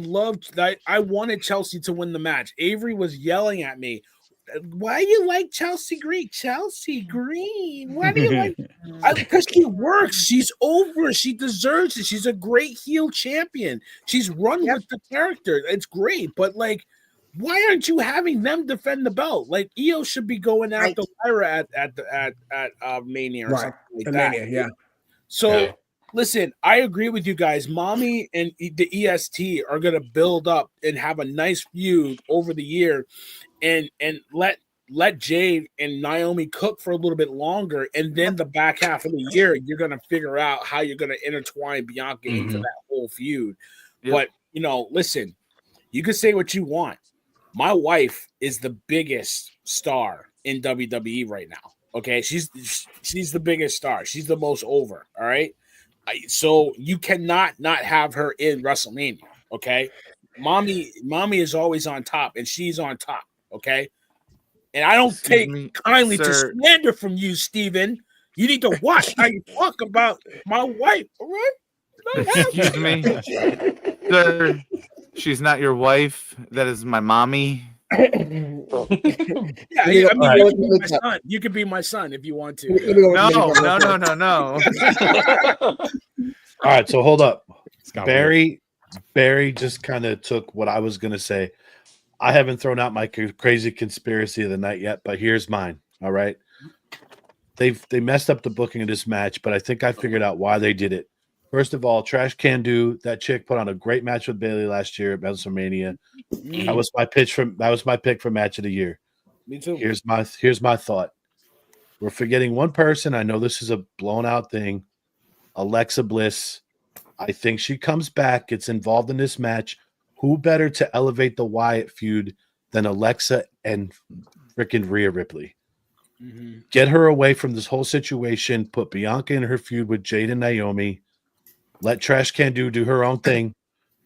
Speaker 3: wanted Chelsea to win the match. Avery was yelling at me. Why do you like Chelsea Green? Chelsea Green. Why do you like? Because she works. She's over. She deserves it. She's a great heel champion. She's run with the character. It's great. But like, why aren't you having them defend the belt? Like Io should be going after Lyra at Mania or something like that.
Speaker 1: Mania, yeah.
Speaker 3: So listen, I agree with you guys. Mommy and the EST are gonna build up and have a nice feud over the year. And let Jade and Naomi cook for a little bit longer, and then the back half of the year, you're gonna figure out how you're gonna intertwine Bianca into that whole feud. Yep. But listen, you can say what you want. My wife is the biggest star in WWE right now. Okay, she's the biggest star. She's the most over. All right, so you cannot not have her in WrestleMania. Okay, mommy is always on top, and she's on top. Okay, and I don't take kindly to slander from you, Steven. You need to watch how you talk about my wife. All right?
Speaker 12: Excuse me, sir. She's not your wife. That is my mommy.
Speaker 3: Yeah, I mean, you could be my son if you want to.
Speaker 12: No.
Speaker 2: All right, so hold up. Barry just kind of took what I was going to say. I haven't thrown out my crazy conspiracy of the night yet, but here's mine. All right. They messed up the booking of this match, but I think I figured out why they did it. First of all, Trash Can Do, that chick put on a great match with Bayley last year at WrestleMania. That was my pick for match of the year.
Speaker 3: Me too.
Speaker 2: Here's my thought. We're forgetting one person. I know this is a blown out thing. Alexa Bliss. I think she comes back, gets involved in this match. Who better to elevate the Wyatt feud than Alexa and freaking Rhea Ripley? Get her away from this whole situation. Put Bianca in her feud with Jade and Naomi. Let Trash Can do her own thing.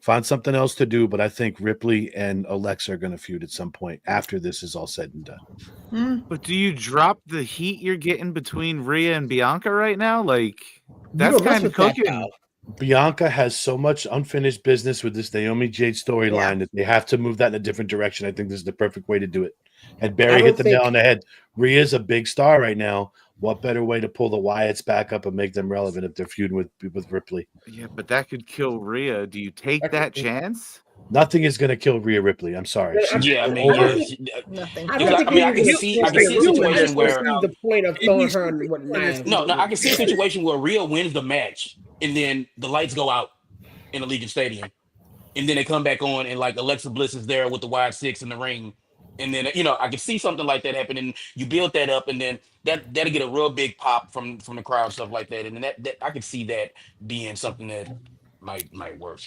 Speaker 2: Find something else to do. But I think Ripley and Alexa are going to feud at some point after this is all said and done.
Speaker 12: But do you drop the heat you're getting between Rhea and Bianca right now? Like, that's kind of cooking.
Speaker 2: Bianca has so much unfinished business with this Naomi Jade storyline that they have to move that in a different direction. I think this is the perfect way to do it. And Barry hit the nail on the head. Rhea's a big star right now. What better way to pull the Wyatts back up and make them relevant if they're feuding with Ripley?
Speaker 12: Yeah, but that could kill Rhea. Do you take that chance?
Speaker 2: Nothing is going to kill Rhea Ripley. I'm sorry.
Speaker 14: Yeah, I mean,
Speaker 5: Nothing.
Speaker 14: I can see a situation where
Speaker 1: the point of throwing her in what matters.
Speaker 14: No, I can see a situation where Rhea wins the match and then the lights go out in Allegiant Stadium, and then they come back on and like Alexa Bliss is there with the Wyatt Six in the ring, and then I can see something like that happen, and you build that up, and then that'll get a real big pop from the crowd, stuff like that, and then that I can see that being something that might work.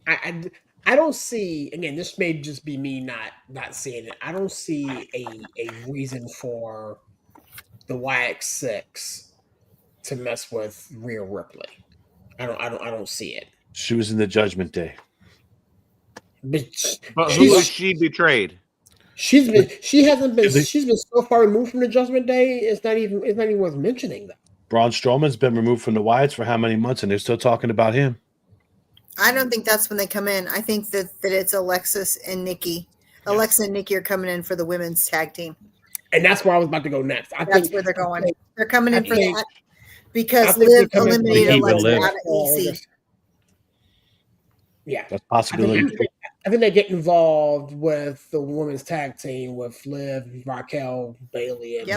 Speaker 1: I don't see, again, this may just be me not seeing it. I don't see a reason for the Wyatt Six to mess with Rhea Ripley. I don't see it.
Speaker 2: She was in the Judgment Day.
Speaker 12: But who was she betrayed?
Speaker 1: She's been so far removed from the Judgment Day. It's not even worth mentioning that.
Speaker 2: Braun Strowman's been removed from the Wyatts for how many months, and they're still talking about him.
Speaker 5: I don't think that's when they come in. I think that it's Alexis and Nikki. Yeah. Alexa and Nikki are coming in for the women's tag team.
Speaker 1: And that's where I was about to go next.
Speaker 5: That's where they're going. They're coming in for that because Liv eliminated Alexa out of EC.
Speaker 1: Yeah.
Speaker 2: That's possibility.
Speaker 1: I think they get involved with the women's tag team with Liv, Raquel, Bailey, and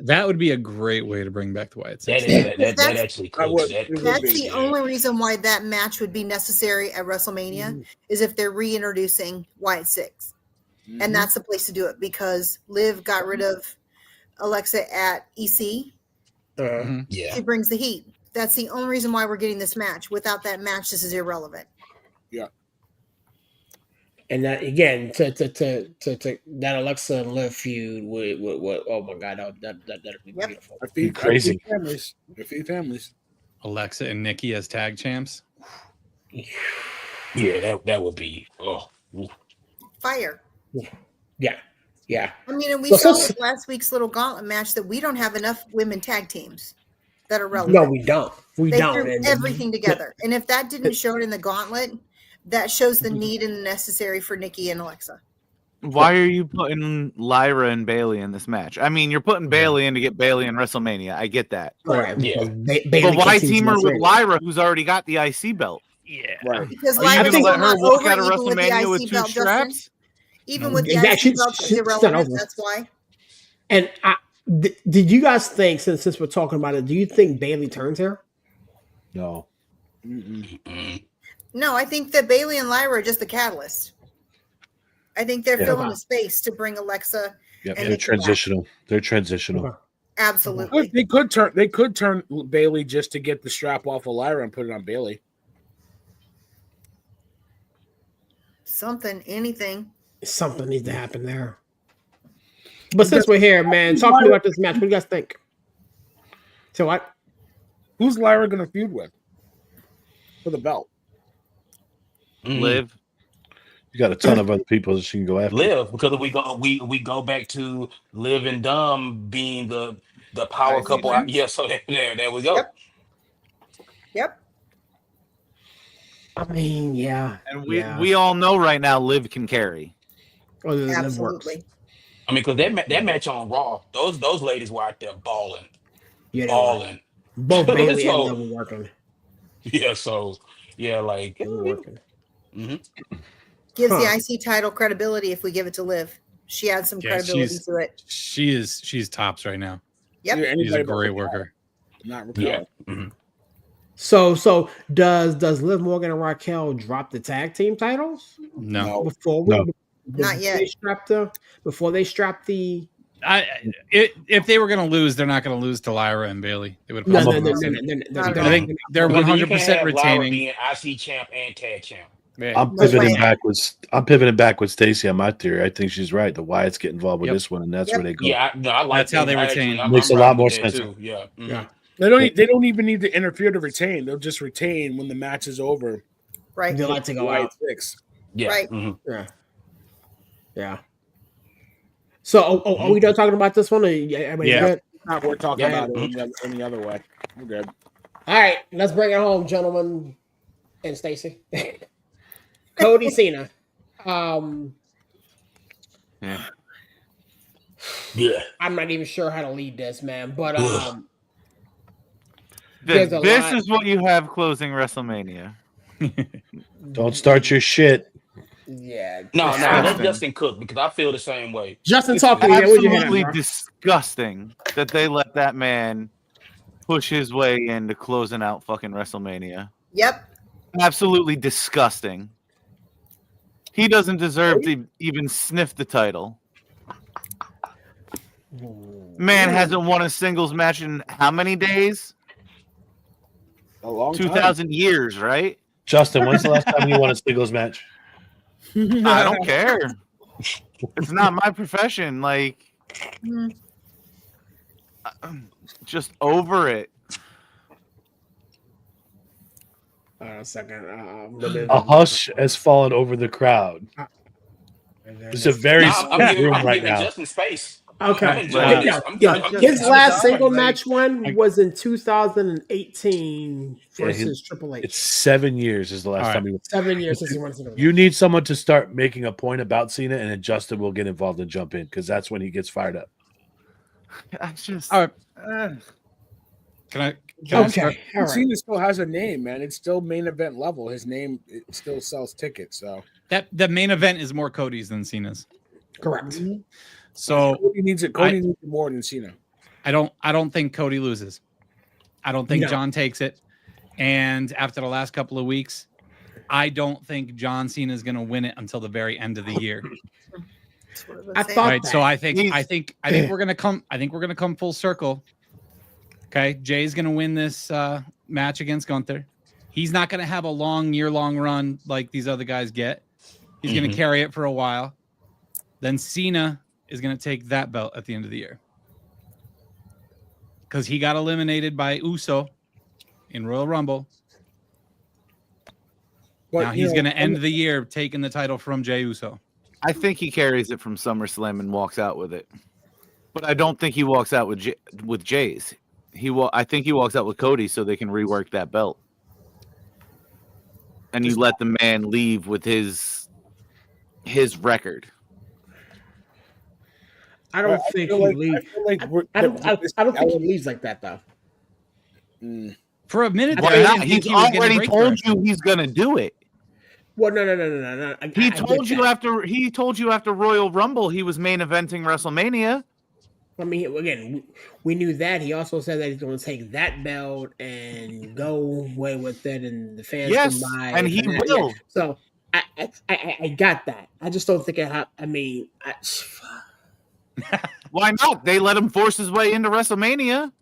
Speaker 15: that would be a great way to bring back the Wyatt Six.
Speaker 14: That actually could.
Speaker 5: That's the only reason why that match would be necessary at WrestleMania is if they're reintroducing Wyatt Six. And that's the place to do it because Liv got rid of Alexa at EC. She brings the heat. That's the only reason why we're getting this match. Without that match, this is irrelevant.
Speaker 3: Yeah.
Speaker 1: And that again, to that Alexa and Liv feud would oh my god, that'd be beautiful.
Speaker 2: Crazy.
Speaker 3: A few families.
Speaker 15: Alexa and Nikki as tag champs.
Speaker 14: Yeah, that would be
Speaker 5: fire.
Speaker 1: Yeah.
Speaker 5: I mean, and we saw with last week's little gauntlet match that we don't have enough women tag teams that are relevant.
Speaker 1: No, we don't. They
Speaker 5: threw everything together. And if that didn't show it in the gauntlet, that shows the need and the necessary for Nikki and Alexa.
Speaker 12: Why are you putting Lyra and Bailey in this match? I mean, you're putting Bailey in to get Bailey in WrestleMania. I get that.
Speaker 1: Right.
Speaker 14: Yeah.
Speaker 12: But why team her with Lyra, who's already got the IC belt?
Speaker 1: Yeah.
Speaker 5: Right. Because
Speaker 12: Lyra's
Speaker 5: let
Speaker 12: her walk out of
Speaker 5: WrestleMania
Speaker 12: with two straps?
Speaker 5: Even with the IC belt, it's irrelevant. That's why.
Speaker 1: And did you guys think, since we're talking about it, do you think Bailey turns here?
Speaker 2: No.
Speaker 5: No, I think that Bailey and Lyra are just the catalyst. I think they're filling the space to bring Alexa.
Speaker 2: Yeah, they're transitional. They're transitional.
Speaker 5: Absolutely.
Speaker 3: They could turn Bailey just to get the strap off of Lyra and put it on Bailey.
Speaker 5: Anything
Speaker 1: needs to happen there. But since we're here, man, talk about this match. What do you guys think? So what?
Speaker 3: Who's Lyra going to feud with for the belt?
Speaker 12: Liv.
Speaker 2: You got a ton of other people that she can go after.
Speaker 14: Liv, because we go back to Liv and Dom being the power couple. Yeah, so there we go.
Speaker 5: Yep.
Speaker 1: I mean, yeah.
Speaker 12: And we all know right now Liv can carry.
Speaker 5: Absolutely.
Speaker 14: I mean, because that match on Raw, those ladies were out there balling.
Speaker 1: Yeah,
Speaker 14: balling.
Speaker 1: Both Bailey and Liv were working.
Speaker 14: Yeah, so like
Speaker 1: they were working.
Speaker 5: Gives the IC title credibility if we give it to Liv. She adds some credibility to it.
Speaker 15: She's tops right now.
Speaker 5: Yep.
Speaker 15: She's a great worker.
Speaker 1: So does Liv Morgan and Raquel drop the tag team titles?
Speaker 15: No.
Speaker 5: Not yet.
Speaker 1: Before they strap the.
Speaker 15: If they were going to lose, they're not going to lose to Lyra and Bailey. They would.
Speaker 1: No.
Speaker 15: I think they're 100% retaining.
Speaker 14: Being IC champ and tag champ.
Speaker 2: I'm pivoting back with Stacy on my theory. I think she's right. The Wyatts get involved with this one, and that's where they go.
Speaker 14: Yeah, I like
Speaker 15: That's how they retain.
Speaker 2: Makes a lot more sense.
Speaker 14: Too. Yeah. Mm-hmm.
Speaker 3: Yeah. They don't even need to interfere to retain. They'll just retain when the match is over.
Speaker 5: Right.
Speaker 1: They like to go out.
Speaker 3: 6.
Speaker 14: Yeah.
Speaker 5: Right.
Speaker 14: Mm-hmm.
Speaker 1: Yeah. So, are we done talking about this one? Everybody's good?
Speaker 3: Not we're talking about it any other way. We're good.
Speaker 1: All right, let's bring it home, gentlemen, and Stacy. Cody Cena.
Speaker 14: Yeah.
Speaker 1: I'm not even sure how to lead this, man, but
Speaker 12: this is what you have closing WrestleMania.
Speaker 2: Don't start your shit.
Speaker 1: Yeah.
Speaker 14: No, let Justin cook because I feel the same way.
Speaker 1: Justin,
Speaker 12: It's
Speaker 1: talk to me.
Speaker 12: absolutely disgusting that they let that man push his way into closing out fucking WrestleMania.
Speaker 5: Yep.
Speaker 12: Absolutely disgusting. He doesn't deserve to even sniff the title. Man hasn't won a singles match in how many days?
Speaker 3: A long
Speaker 12: 2,000 years, right?
Speaker 2: Justin, when's the last time you won a singles match?
Speaker 12: I don't care. It's not my profession. Like, just over it.
Speaker 1: A second.
Speaker 2: A hush has fallen over the crowd. It's a very split room right now.
Speaker 14: Justin space.
Speaker 1: Okay.
Speaker 14: I'm
Speaker 1: His last single match win was in 2018 versus Triple H.
Speaker 2: It's 7 years is the last time he won.
Speaker 1: 7 years since he won a single match.
Speaker 2: You need someone to start making a point about Cena, and then Justin will get involved and jump in because that's when he gets fired up.
Speaker 12: That's just.
Speaker 15: All right. Can I
Speaker 1: Okay. All right.
Speaker 3: Cena still has a name, man. It's still main event level. His name still sells tickets. So
Speaker 15: that the main event is more Cody's than Cena's.
Speaker 1: Correct.
Speaker 15: So
Speaker 3: Cody needs it. Cody needs it more than Cena.
Speaker 15: I don't think Cody loses. I don't think
Speaker 1: No.
Speaker 15: John takes it. And after the last couple of weeks, I don't think John Cena is going to win it until the very end of the year.
Speaker 1: I thought
Speaker 15: Right.
Speaker 1: that.
Speaker 15: So I think we're gonna come full circle. Okay, Jay's gonna win this match against Gunther. He's not gonna have a year-long run like these other guys get. He's gonna carry it for a while. Then Cena is gonna take that belt at the end of the year because he got eliminated by Uso in Royal Rumble.
Speaker 3: But,
Speaker 15: Now he's gonna end the year taking the title from Jey Uso.
Speaker 12: I think he carries it from SummerSlam and walks out with it, but I don't think he walks out with Jay's. I think he walks out with Cody so they can rework that belt, and you let the man leave with his record.
Speaker 1: I don't think he leaves. I don't think he leaves like that though.
Speaker 15: For a minute,
Speaker 12: Why not? He's already told you he's gonna do it.
Speaker 1: Well, no.
Speaker 12: He told you after Royal Rumble he was main eventing WrestleMania.
Speaker 1: I mean, again, we knew that. He also said that he's going to take that belt and go away with it, and the fans can buy.
Speaker 12: And he will.
Speaker 1: Yeah. So I got that. I just don't think
Speaker 12: Why not? They let him force his way into WrestleMania.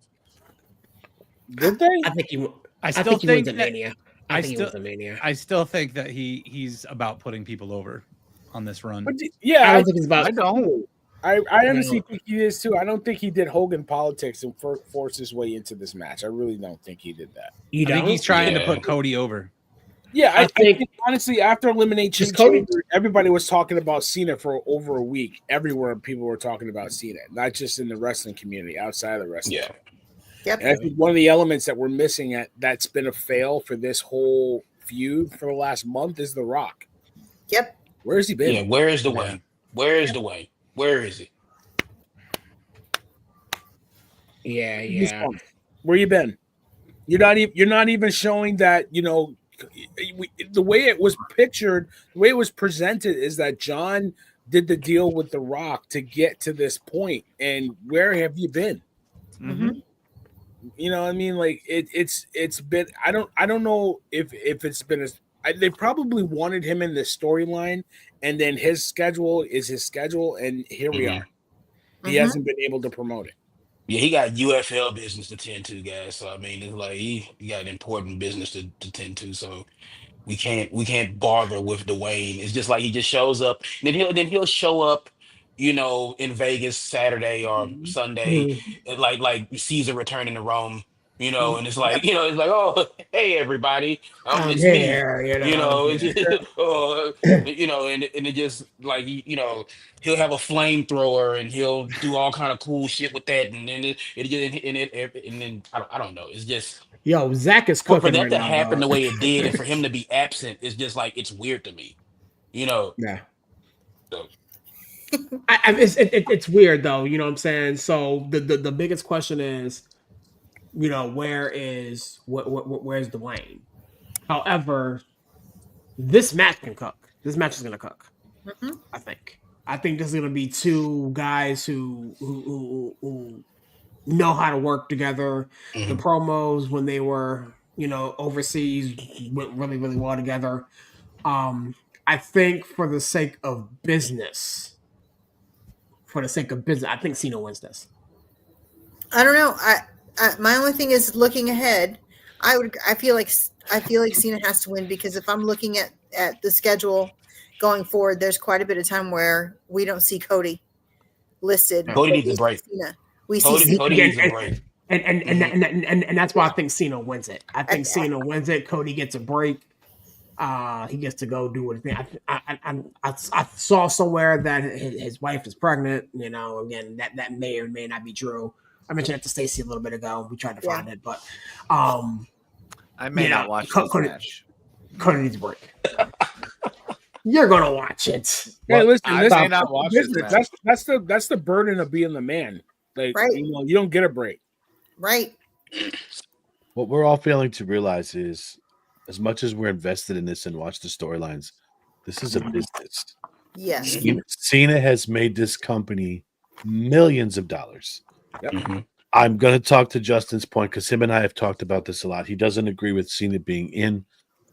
Speaker 3: Did they?
Speaker 1: I think he.
Speaker 15: I still think
Speaker 1: that Mania. I
Speaker 15: still think that he's about putting people over on this run.
Speaker 3: But yeah,
Speaker 1: I don't think it's about.
Speaker 3: I don't. I honestly think he is too. I don't think he did Hogan politics and forced his way into this match. I really don't think he did that.
Speaker 15: I think he's trying to put Cody over.
Speaker 3: Yeah, I think honestly, after Elimination Chamber, everybody was talking about Cena for over a week. Everywhere people were talking about Cena, not just in the wrestling community, outside of the wrestling.
Speaker 5: Yep.
Speaker 3: And I think one of the elements that we're missing that's been a fail for this whole feud for the last month is The Rock.
Speaker 5: Yep.
Speaker 3: Where's he been?
Speaker 14: Yeah, where is the way? Where is the way? Where is he?
Speaker 1: Yeah.
Speaker 3: Where you been? You're not even showing that, the way it was pictured, the way it was presented is that John did the deal with The Rock to get to this point. And where have you been?
Speaker 12: Mm-hmm.
Speaker 3: You know what I mean? Like it's been, I don't know if it's been they probably wanted him in the storyline, and then his schedule is his schedule, and here we are. He hasn't been able to promote it.
Speaker 14: Yeah, he got UFL business to tend to, guys. So I mean, it's like he got important business to tend to. So we can't bother with Dwayne. It's just like he just shows up, and then he'll show up, in Vegas Saturday or Sunday, and like Caesar returning to Rome, and it's like, it's like, oh, hey everybody,
Speaker 1: I'm
Speaker 14: it's me,
Speaker 1: here,
Speaker 14: it's just, and it just like, he'll have a flamethrower and he'll do all kind of cool shit with that, and then and then I don't know, it's just.
Speaker 1: Yo, Zach is
Speaker 14: For
Speaker 1: cooking
Speaker 14: that
Speaker 1: right
Speaker 14: to
Speaker 1: now,
Speaker 14: happen the
Speaker 1: dog.
Speaker 14: way it did, and for him to be absent, is just like, it's weird to me,
Speaker 1: Yeah.
Speaker 14: So.
Speaker 1: It's weird though, you know what I'm saying? So the biggest question is, where's Dwayne? However, this match can cook. This match is gonna cook. I think. I think this is gonna be two guys who know how to work together. The promos when they were, overseas went really, really well together. I think for the sake of business, I think Cena wins this.
Speaker 5: I don't know. My only thing is looking ahead. I feel like Cena has to win, because if I'm looking at the schedule going forward, there's quite a bit of time where we don't see Cody listed.
Speaker 14: Cody needs a break. Cody needs a break.
Speaker 1: And that's why I think Cena wins it. I think Cena wins it. Cody gets a break. He gets to go do what he thinks. I saw somewhere that his wife is pregnant. Again, that may or may not be true. I mentioned that to Stacey a little bit ago. We tried to find it, but
Speaker 12: I may not watch this match.
Speaker 1: Cody needs a break. You're gonna watch it.
Speaker 3: Hey, listen,
Speaker 12: I may not watch this match.
Speaker 3: that's the burden of being the man. Like,
Speaker 5: Right.
Speaker 3: you don't get a break.
Speaker 5: Right.
Speaker 2: What we're all failing to realize is, as much as we're invested in this and watch the storylines, this is a business.
Speaker 5: Yes.
Speaker 2: Cena has made this company millions of dollars.
Speaker 3: Yep.
Speaker 2: I'm going to talk to Justin's point, because him and I have talked about this a lot. He doesn't agree with Cena being in.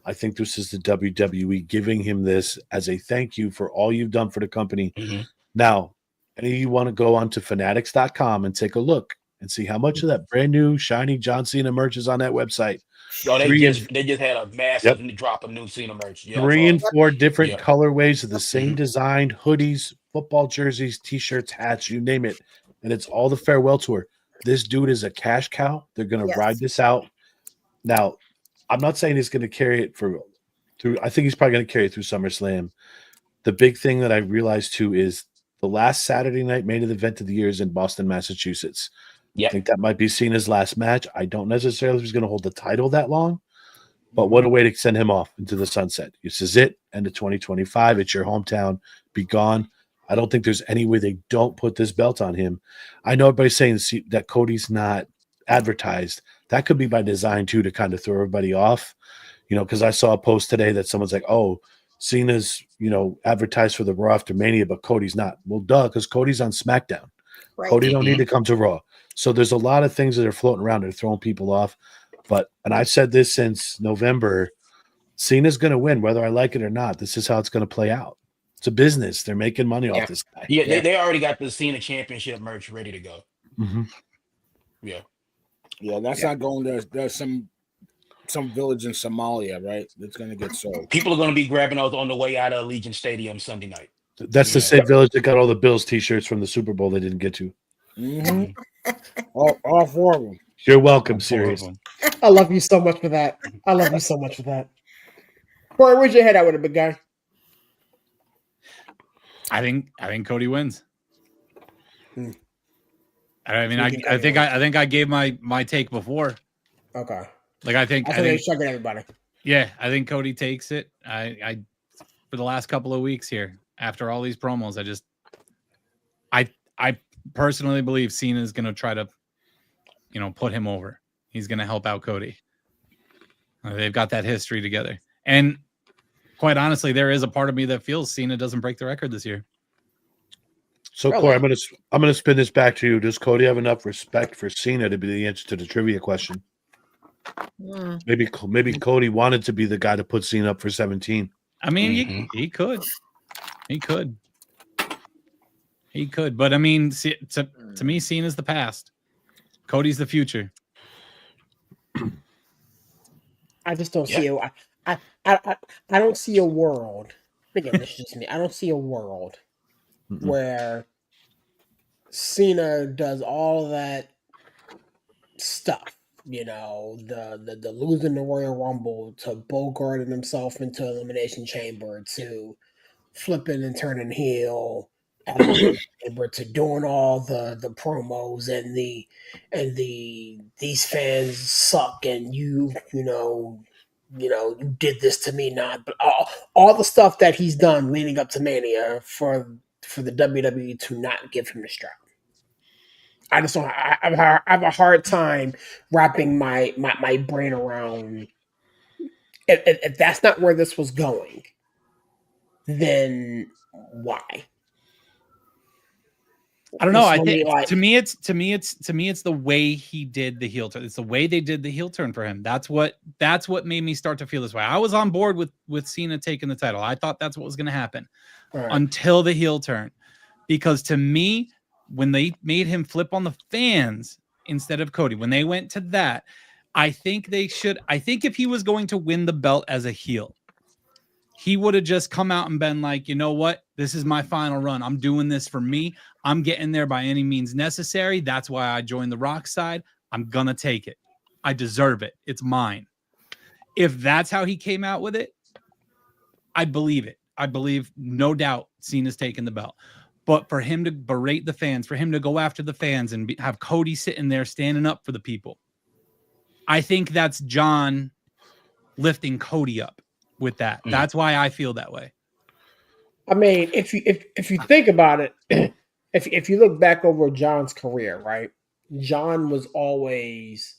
Speaker 2: I think this is the WWE giving him this as a thank you for all you've done for the company. Now, any of you want to go on to fanatics.com and take a look and see how much of that brand new shiny John Cena merch is on that website.
Speaker 14: No, they just had a massive drop of new Cena merch. Yeah,
Speaker 2: 3 and 4 different colorways of the same design: hoodies, football jerseys, t-shirts, hats, you name it. And it's all the farewell tour. This dude is a cash cow. They're going to ride this out. Now, I'm not saying he's going to carry it through. I think he's probably going to carry it through SummerSlam. The big thing that I realized too is the last Saturday night main event of the year is in Boston, Massachusetts. I think that might be Cena's last match. I don't necessarily think he's going to hold the title that long, but what a way to send him off into the sunset. This is it. End of 2025. It's your hometown. Be gone. I don't think there's any way they don't put this belt on him. I know everybody's saying that Cody's not advertised. That could be by design too, to kind of throw everybody off, because I saw a post today that someone's like, oh, Cena's, advertised for the Raw after Mania, but Cody's not. Well, duh, because Cody's on SmackDown. Right. Cody don't need to come to Raw. So there's a lot of things that are floating around that are throwing people off. And I've said this since November, Cena's going to win, whether I like it or not. This is how it's going to play out. It's a business. They're making money off this guy.
Speaker 14: Yeah, they already got the Cena Championship merch ready to go. Yeah.
Speaker 3: Yeah, that's not going there. There's some village in Somalia, right? That's going to get sold.
Speaker 14: People are going to be grabbing those on the way out of Allegiant Stadium Sunday night.
Speaker 2: That's the same village that got all the Bills t-shirts from the Super Bowl they didn't get to.
Speaker 3: All 4 of them.
Speaker 2: You're welcome, Sirius.
Speaker 1: I love you so much for that. Corey, where's your head at with a big guy?
Speaker 15: I think Cody wins. I mean, I think I gave my take before.
Speaker 1: Okay.
Speaker 15: Like I think
Speaker 1: they're shucking everybody.
Speaker 15: Yeah, I think Cody takes it. I for the last couple of weeks here, after all these promos, I personally believe Cena is going to try to, put him over. He's going to help out Cody. They've got that history together, and quite honestly, there is a part of me that feels Cena doesn't break the record this year.
Speaker 2: So, Corey, I'm gonna spin this back to you. Does Cody have enough respect for Cena to be the answer to the trivia question? Maybe Cody wanted to be the guy to put Cena up for 17.
Speaker 15: I mean, he could, but I mean, to me, Cena's the past. Cody's the future.
Speaker 1: I just don't see it. I don't see a world. Again, this is just me. I don't see a world where Cena does all that stuff. The losing the Royal Rumble, to bogarting himself into Elimination Chamber, to flipping and turning heel, Chamber, to doing all the promos and these fans suck and you did this to me, not, but all the stuff that he's done leading up to Mania for the WWE to not give him the strap. I just don't. I have a hard time wrapping my brain around if that's not where this was going. Then why?
Speaker 15: I don't know. I think to me it's the way he did the heel turn. It's the way they did the heel turn for him. That's what made me start to feel this way. I was on board with Cena taking the title. I thought that's what was going to happen until the heel turn, because to me, when they made him flip on the fans instead of Cody, when they went to that, I think if he was going to win the belt as a heel, he would have just come out and been like, you know what? This is my final run. I'm doing this for me. I'm getting there by any means necessary. That's why I joined the Rock side. I'm going to take it. I deserve it. It's mine. If that's how he came out with it, I believe it. I believe, no doubt, Cena's taking the belt. But for him to berate the fans, for him to go after the fans and have Cody sitting there standing up for the people, I think that's John lifting Cody up with that. That's why I feel that way.
Speaker 1: I mean, if you think about it, if you look back over John's career, right? John was always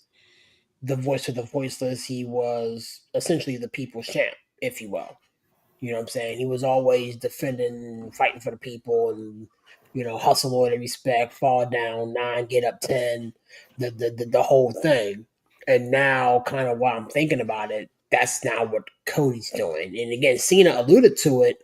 Speaker 1: the voice of the voiceless. He was essentially the people's champ, if you will. You know what I'm saying? He was always defending, fighting for the people, and hustle, loyalty, respect, fall down 9, get up 10, the whole thing. And now, kind of while I'm thinking about it, that's now what Cody's doing. And again, Cena alluded to it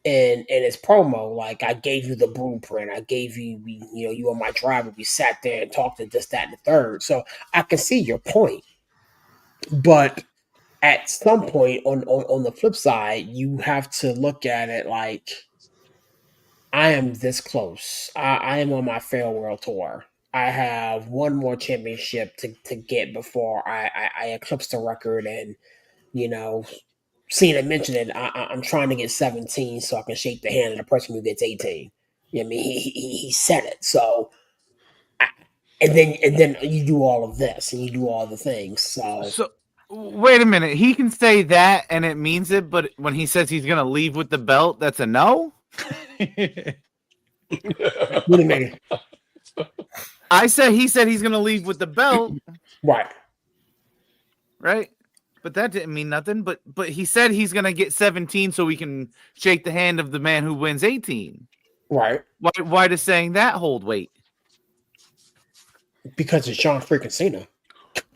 Speaker 1: in his promo, like, I gave you the blueprint. I gave you, you were my driver. We sat there and talked to this, that, and the third. So I can see your point. But at some point, on the flip side, you have to look at it like, I am this close. I am on my farewell tour. I have one more championship to get before I eclipse the record. And, Cena mentioned it, I'm trying to get 17 so I can shake the hand of the person who gets 18. I mean, he said it. So, and then you do all of this and you do all the things. So
Speaker 12: wait a minute. He can say that and it means it, but when he says he's going to leave with the belt, that's a no?
Speaker 1: What do you mean?
Speaker 12: He said he's going to leave with the belt. Right? But that didn't mean nothing. But he said he's going to get 17 so we can shake the hand of the man who wins 18.
Speaker 1: Right.
Speaker 12: Why does saying that hold weight?
Speaker 1: Because it's John freaking Cena.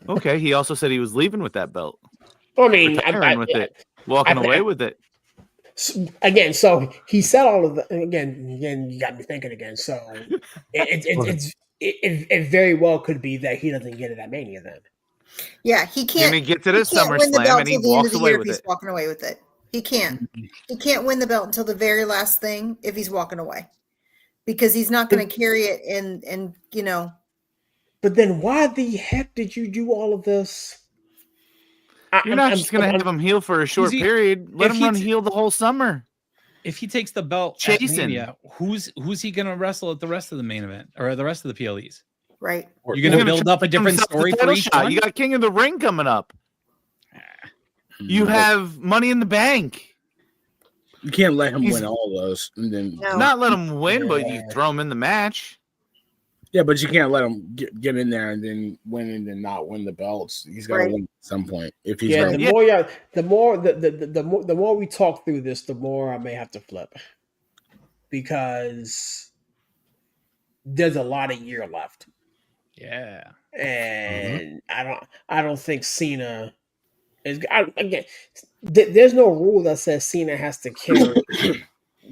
Speaker 12: Okay. He also said he was leaving with that belt.
Speaker 1: I mean,
Speaker 12: walking away with it.
Speaker 1: Again, so he said all of the. Again, you got me thinking again. So it very well could be that he doesn't get it at Mania then.
Speaker 5: Yeah, he can't.
Speaker 12: He gets it at SummerSlam and he walks away with it.
Speaker 5: Walking away with it, he can't. He can't win the belt until the very last thing if he's walking away, because he's not going to carry it. And
Speaker 1: But then, why the heck did you do all of this?
Speaker 12: You're not just going to have him heel for a short period. Let him run heel the whole summer.
Speaker 15: If he takes the belt at Mania, who's he going to wrestle at the rest of the main event or the rest of the PLEs?
Speaker 5: Right.
Speaker 15: You're going to build up a different story for each one?
Speaker 12: You got King of the Ring coming up. You have Money in the Bank.
Speaker 3: You can't let him win all those. And then
Speaker 12: not let him win, but you throw him in the match.
Speaker 3: Yeah, but you can't let him get in there and then win and then not win the belts. He's got to win at some point. If he's
Speaker 1: the more we talk through this, the more I may have to flip, because there's a lot of year left.
Speaker 15: Yeah,
Speaker 1: and I don't think Cena is. Again, there's no rule that says Cena has to carry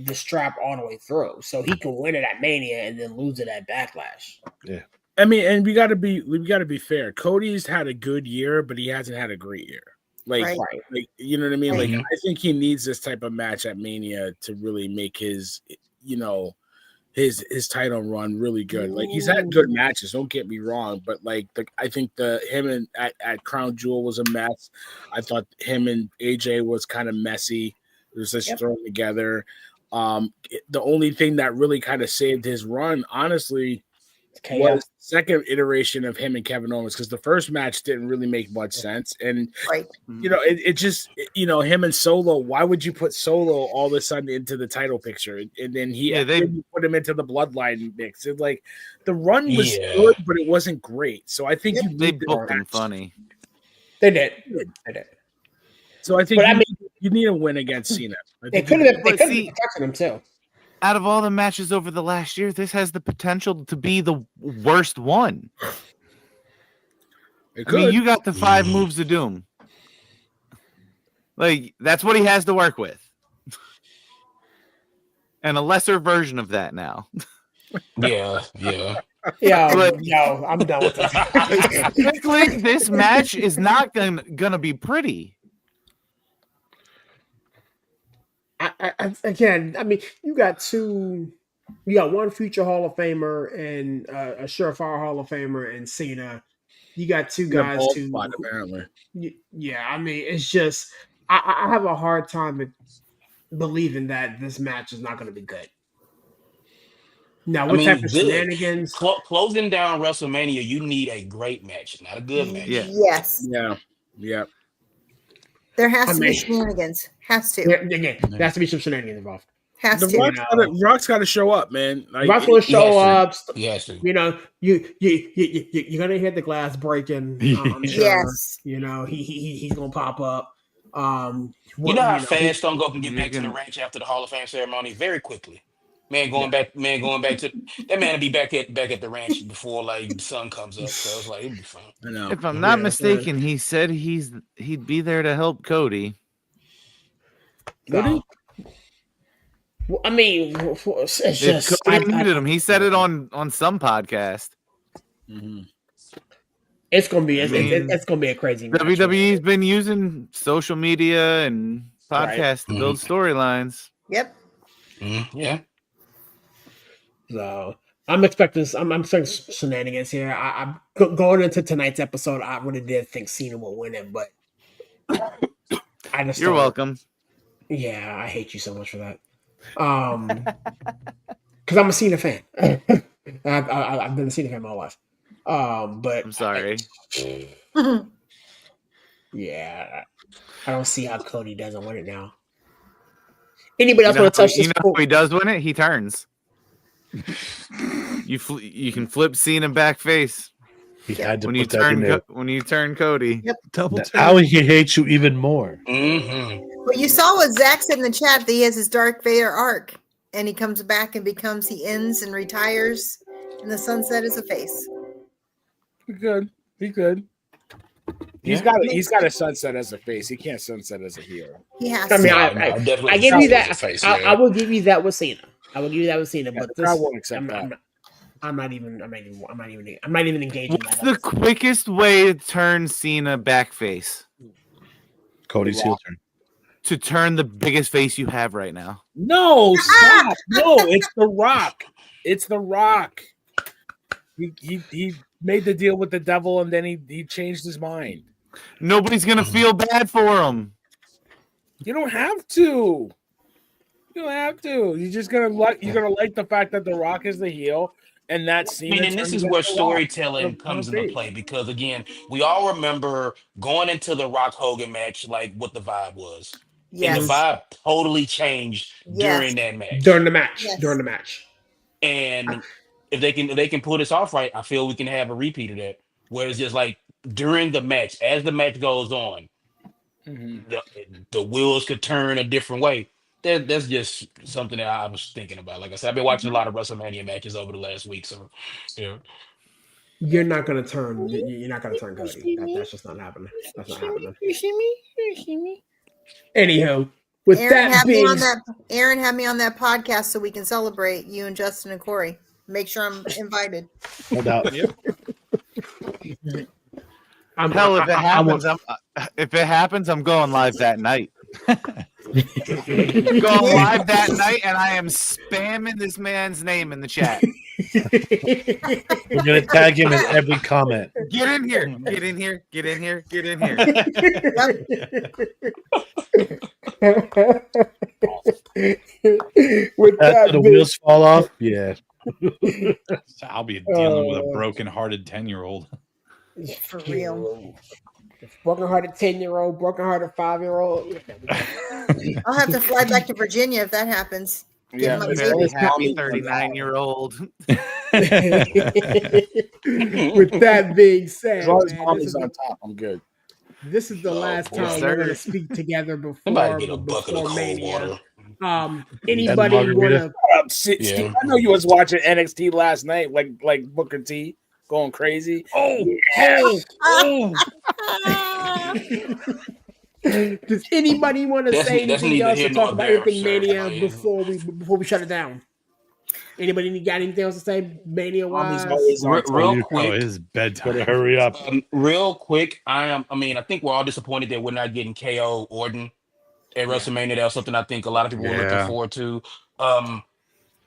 Speaker 1: the strap all the way through, so he can win it at Mania and then lose it at Backlash.
Speaker 2: Yeah,
Speaker 3: I mean, and we got to be fair. Cody's had a good year, but he hasn't had a great year. Like,
Speaker 5: Right.
Speaker 3: like you know what I mean?
Speaker 5: Right.
Speaker 3: Like, I think he needs this type of match at Mania to really make his, you know, his title run really good. Like, he's had good matches. Don't get me wrong, but like, I think him and at Crown Jewel was a mess. I thought him and AJ was kind of messy. It was just thrown together. The only thing that really kind of saved his run, honestly, was the second iteration of him and Kevin Owens, because the first match didn't really make much sense. And you know, it just, you know, him and Solo, why would you put Solo all of a sudden into the title picture? And then then put him into the bloodline mix. It, like, the run was good, but it wasn't great. So I think
Speaker 12: they booked him funny.
Speaker 1: They did.
Speaker 3: So I think you need a win against Cena.
Speaker 1: They could have protected him too.
Speaker 12: Out of all the matches over the last year, this has the potential to be the worst one. I mean, you got the 5 moves of doom. Like, that's what he has to work with. And a lesser version of that now.
Speaker 14: Yeah.
Speaker 1: But, yo, I'm done with this.
Speaker 12: Technically, this match is not gonna be pretty.
Speaker 1: Again, I mean, you got one future Hall of Famer and a surefire Hall of Famer and Cena. You got 2 guys
Speaker 3: apparently.
Speaker 1: Yeah, I mean, it's just I have a hard time believing that this match is not going to be good. Now, what type of shenanigans?
Speaker 14: Closing down WrestleMania, you need a great match, not a good match.
Speaker 5: Yes.
Speaker 3: Yeah.
Speaker 5: There has to be shenanigans. Has to.
Speaker 1: There has to be some shenanigans involved.
Speaker 5: Has to.
Speaker 3: Rock's got to show up, man. Like,
Speaker 1: Rock's going to show up.
Speaker 14: He has to.
Speaker 1: You know, you're gonna hear the glass breaking. I'm sure.
Speaker 5: Yes.
Speaker 1: You know, he's gonna pop up.
Speaker 14: You know how fast Stone Cold can get back to the ranch after the Hall of Fame ceremony? Very quickly. Going back to that man will be back at the ranch before like the sun comes up. So it's like it'll be fun.
Speaker 3: I know.
Speaker 12: If I'm not mistaken, he said he'd be there to help Cody.
Speaker 1: Well, I mean, it's just
Speaker 12: Cody needed him. He said it on some podcast.
Speaker 3: Mm-hmm.
Speaker 1: It's gonna be it's gonna be a crazy match.
Speaker 12: WWE's been using social media and podcasts to build storylines.
Speaker 5: Yep.
Speaker 14: Yeah.
Speaker 1: So I'm expecting shenanigans here. I'm going into tonight's episode. I really did think Cena will win it, but I just
Speaker 12: You're welcome.
Speaker 1: Yeah, I hate you so much for that. Because I'm a Cena fan. I've been a Cena fan my whole life. But
Speaker 12: I'm sorry.
Speaker 1: Yeah, I don't see how Cody doesn't win it now. Anybody else want to touch this?
Speaker 12: You know, if he does win it, he turns. You can flip Cena back face.
Speaker 2: He had to
Speaker 12: when you
Speaker 2: put that in there.
Speaker 12: when you turn Cody.
Speaker 5: Yep.
Speaker 2: Double turn. Now he hates you even more.
Speaker 14: Mm-hmm.
Speaker 5: Well, you saw what Zach said in the chat, that he has his Darth Vader arc, and he comes back and he ends and retires, and the sunset is a face.
Speaker 3: Good. He could. He's got a sunset as a face. He can't sunset as a heel.
Speaker 5: He has.
Speaker 1: I mean,
Speaker 14: definitely
Speaker 1: I give you that.
Speaker 14: Face,
Speaker 1: I will give you that with Cena. I will give you that with Cena. But
Speaker 3: I won't accept that.
Speaker 1: I'm not even engaging.
Speaker 12: What's the quickest way to turn Cena back face?
Speaker 2: Cody's heel turn.
Speaker 12: To turn the biggest face you have right now.
Speaker 3: No, stop. No, it's The Rock. It's The Rock. He made the deal with the devil, and then he changed his mind.
Speaker 12: Nobody's gonna feel bad for him.
Speaker 3: You don't have to. You don't have to. You're just gonna like the fact that The Rock is the heel, and that's.
Speaker 14: I mean, and this is where storytelling comes into play, because again, we all remember going into the Rock Hogan match, like what the vibe was.
Speaker 5: Yes.
Speaker 14: And the vibe totally changed during that match.
Speaker 1: During the match.
Speaker 5: Yes.
Speaker 1: During the match.
Speaker 14: And if they can pull this off right, I feel we can have a repeat of that. Where it's just like during the match, as the match goes on, the wheels could turn a different way. That's just something that I was thinking about. Like I said, I've been watching a lot of WrestleMania matches over the last week. So, yeah.
Speaker 1: You're not gonna turn. You're not gonna turn Cody. That's just not happening. That's not happening.
Speaker 5: You see me? You see me?
Speaker 1: Anywho, with
Speaker 5: Aaron
Speaker 1: that being,
Speaker 5: Aaron had me on that podcast so we can celebrate you and Justin and Corey. Make sure I'm invited.
Speaker 2: No doubt.
Speaker 12: Hell, if it happens, I'm going live that night. Going live that night, and I am spamming this man's name in the chat.
Speaker 2: We're gonna tag him in every comment.
Speaker 12: Get in here! Get in here! Get in here! Get in here!
Speaker 2: After the wheels fall off, yeah.
Speaker 15: I'll be dealing with a broken-hearted 10-year-old.
Speaker 5: For real.
Speaker 1: Broken-hearted 10-year-old, broken-hearted 5-year-old.
Speaker 5: I'll have to fly back to Virginia if that happens.
Speaker 12: Yeah, happy 39-year-old.
Speaker 1: With that being said,
Speaker 3: as long as
Speaker 1: man,
Speaker 3: mommy's on top, I'm good.
Speaker 1: This is the last time we're going to speak together before Mania. Anybody want to?
Speaker 3: Steve, I know you was watching NXT last night, like Booker T, going crazy.
Speaker 1: Does anybody want to say anything else to talk about anything Mania before we shut it down? Anybody got anything else to say Mania wise?
Speaker 14: Real quick,
Speaker 2: his bedtime. Better hurry up.
Speaker 14: Real quick, I think we're all disappointed that we're not getting KO Orton at WrestleMania. That was something I think a lot of people were looking forward to.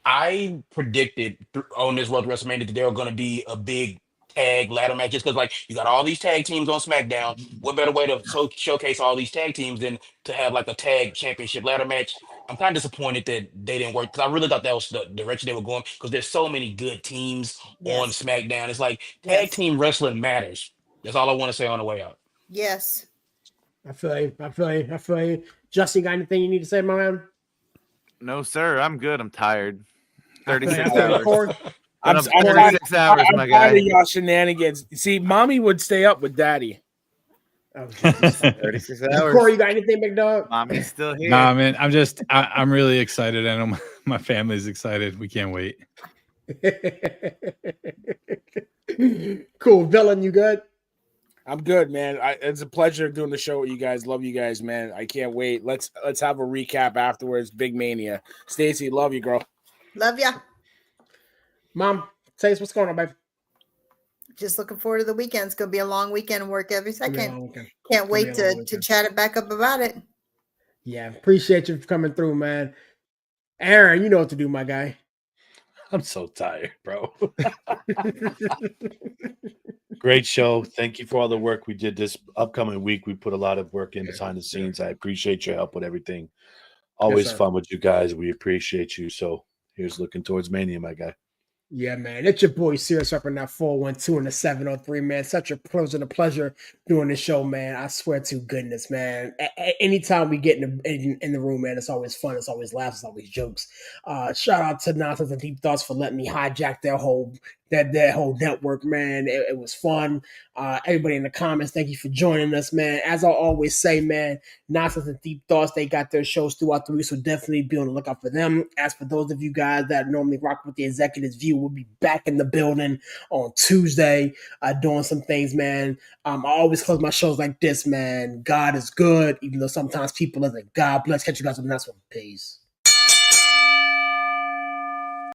Speaker 14: I predicted on this Road to WrestleMania that there were going to be a big tag ladder match, just because like you got all these tag teams on SmackDown. What better way to showcase all these tag teams than to have like a tag championship ladder match? I'm kind of disappointed that they didn't work, because I really thought that was the direction they were going, because there's so many good teams on SmackDown. It's like tag team wrestling matters. That's all I want to say on the way out.
Speaker 5: Yes.
Speaker 1: I feel you. Justin, got anything you need to say, my man?
Speaker 12: No, sir. I'm good. I'm tired. 36 hours.
Speaker 3: I'm
Speaker 12: 36 hours, my guy.
Speaker 3: tired of y'all shenanigans. See, mommy would stay up with daddy.
Speaker 12: 36 hours.
Speaker 1: Corey, you got anything, big dog?
Speaker 12: Mommy's still here.
Speaker 15: Nah, man, I'm really excited. I know my family's excited. We can't wait.
Speaker 1: Cool. Villain, you good?
Speaker 3: I'm good, man. It's a pleasure doing the show with you guys. Love you guys, man. I can't wait. Let's have a recap afterwards. Big Mania. Stacy, love you, girl.
Speaker 5: Love ya.
Speaker 1: Mom, say us what's going on, baby.
Speaker 5: Just looking forward to the weekend. It's going to be a long weekend. Work every second. Can't wait to chat it back up about it.
Speaker 1: Yeah, appreciate you for coming through, man. Aaron, you know what to do, my guy.
Speaker 2: I'm so tired, bro. Great show. Thank you for all the work we did this upcoming week. We put a lot of work in behind the scenes. I appreciate your help with everything. Always fun with you guys. We appreciate you. So here's looking towards Mania, my guy.
Speaker 1: Yeah, man. It's your boy, Sirius, up in that 412 and the 703, man. Such a pleasure doing this show, man. I swear to goodness, man. Anytime we get in the room, man, it's always fun. It's always laughs. It's always jokes. Shout out to Nonsense and Deep Thoughts for letting me hijack their whole network, man. It was fun. Everybody in the comments, thank you for joining us, man. As I always say, man, Nonsense and Deep Thoughts, they got their shows throughout the week, so definitely be on the lookout for them. As for those of you guys that normally rock with the Executives View, we'll be back in the building on Tuesday doing some things, man. I always close my shows like this, man. God is good, even though sometimes people isn't. God bless. Catch you guys on the next one. Peace.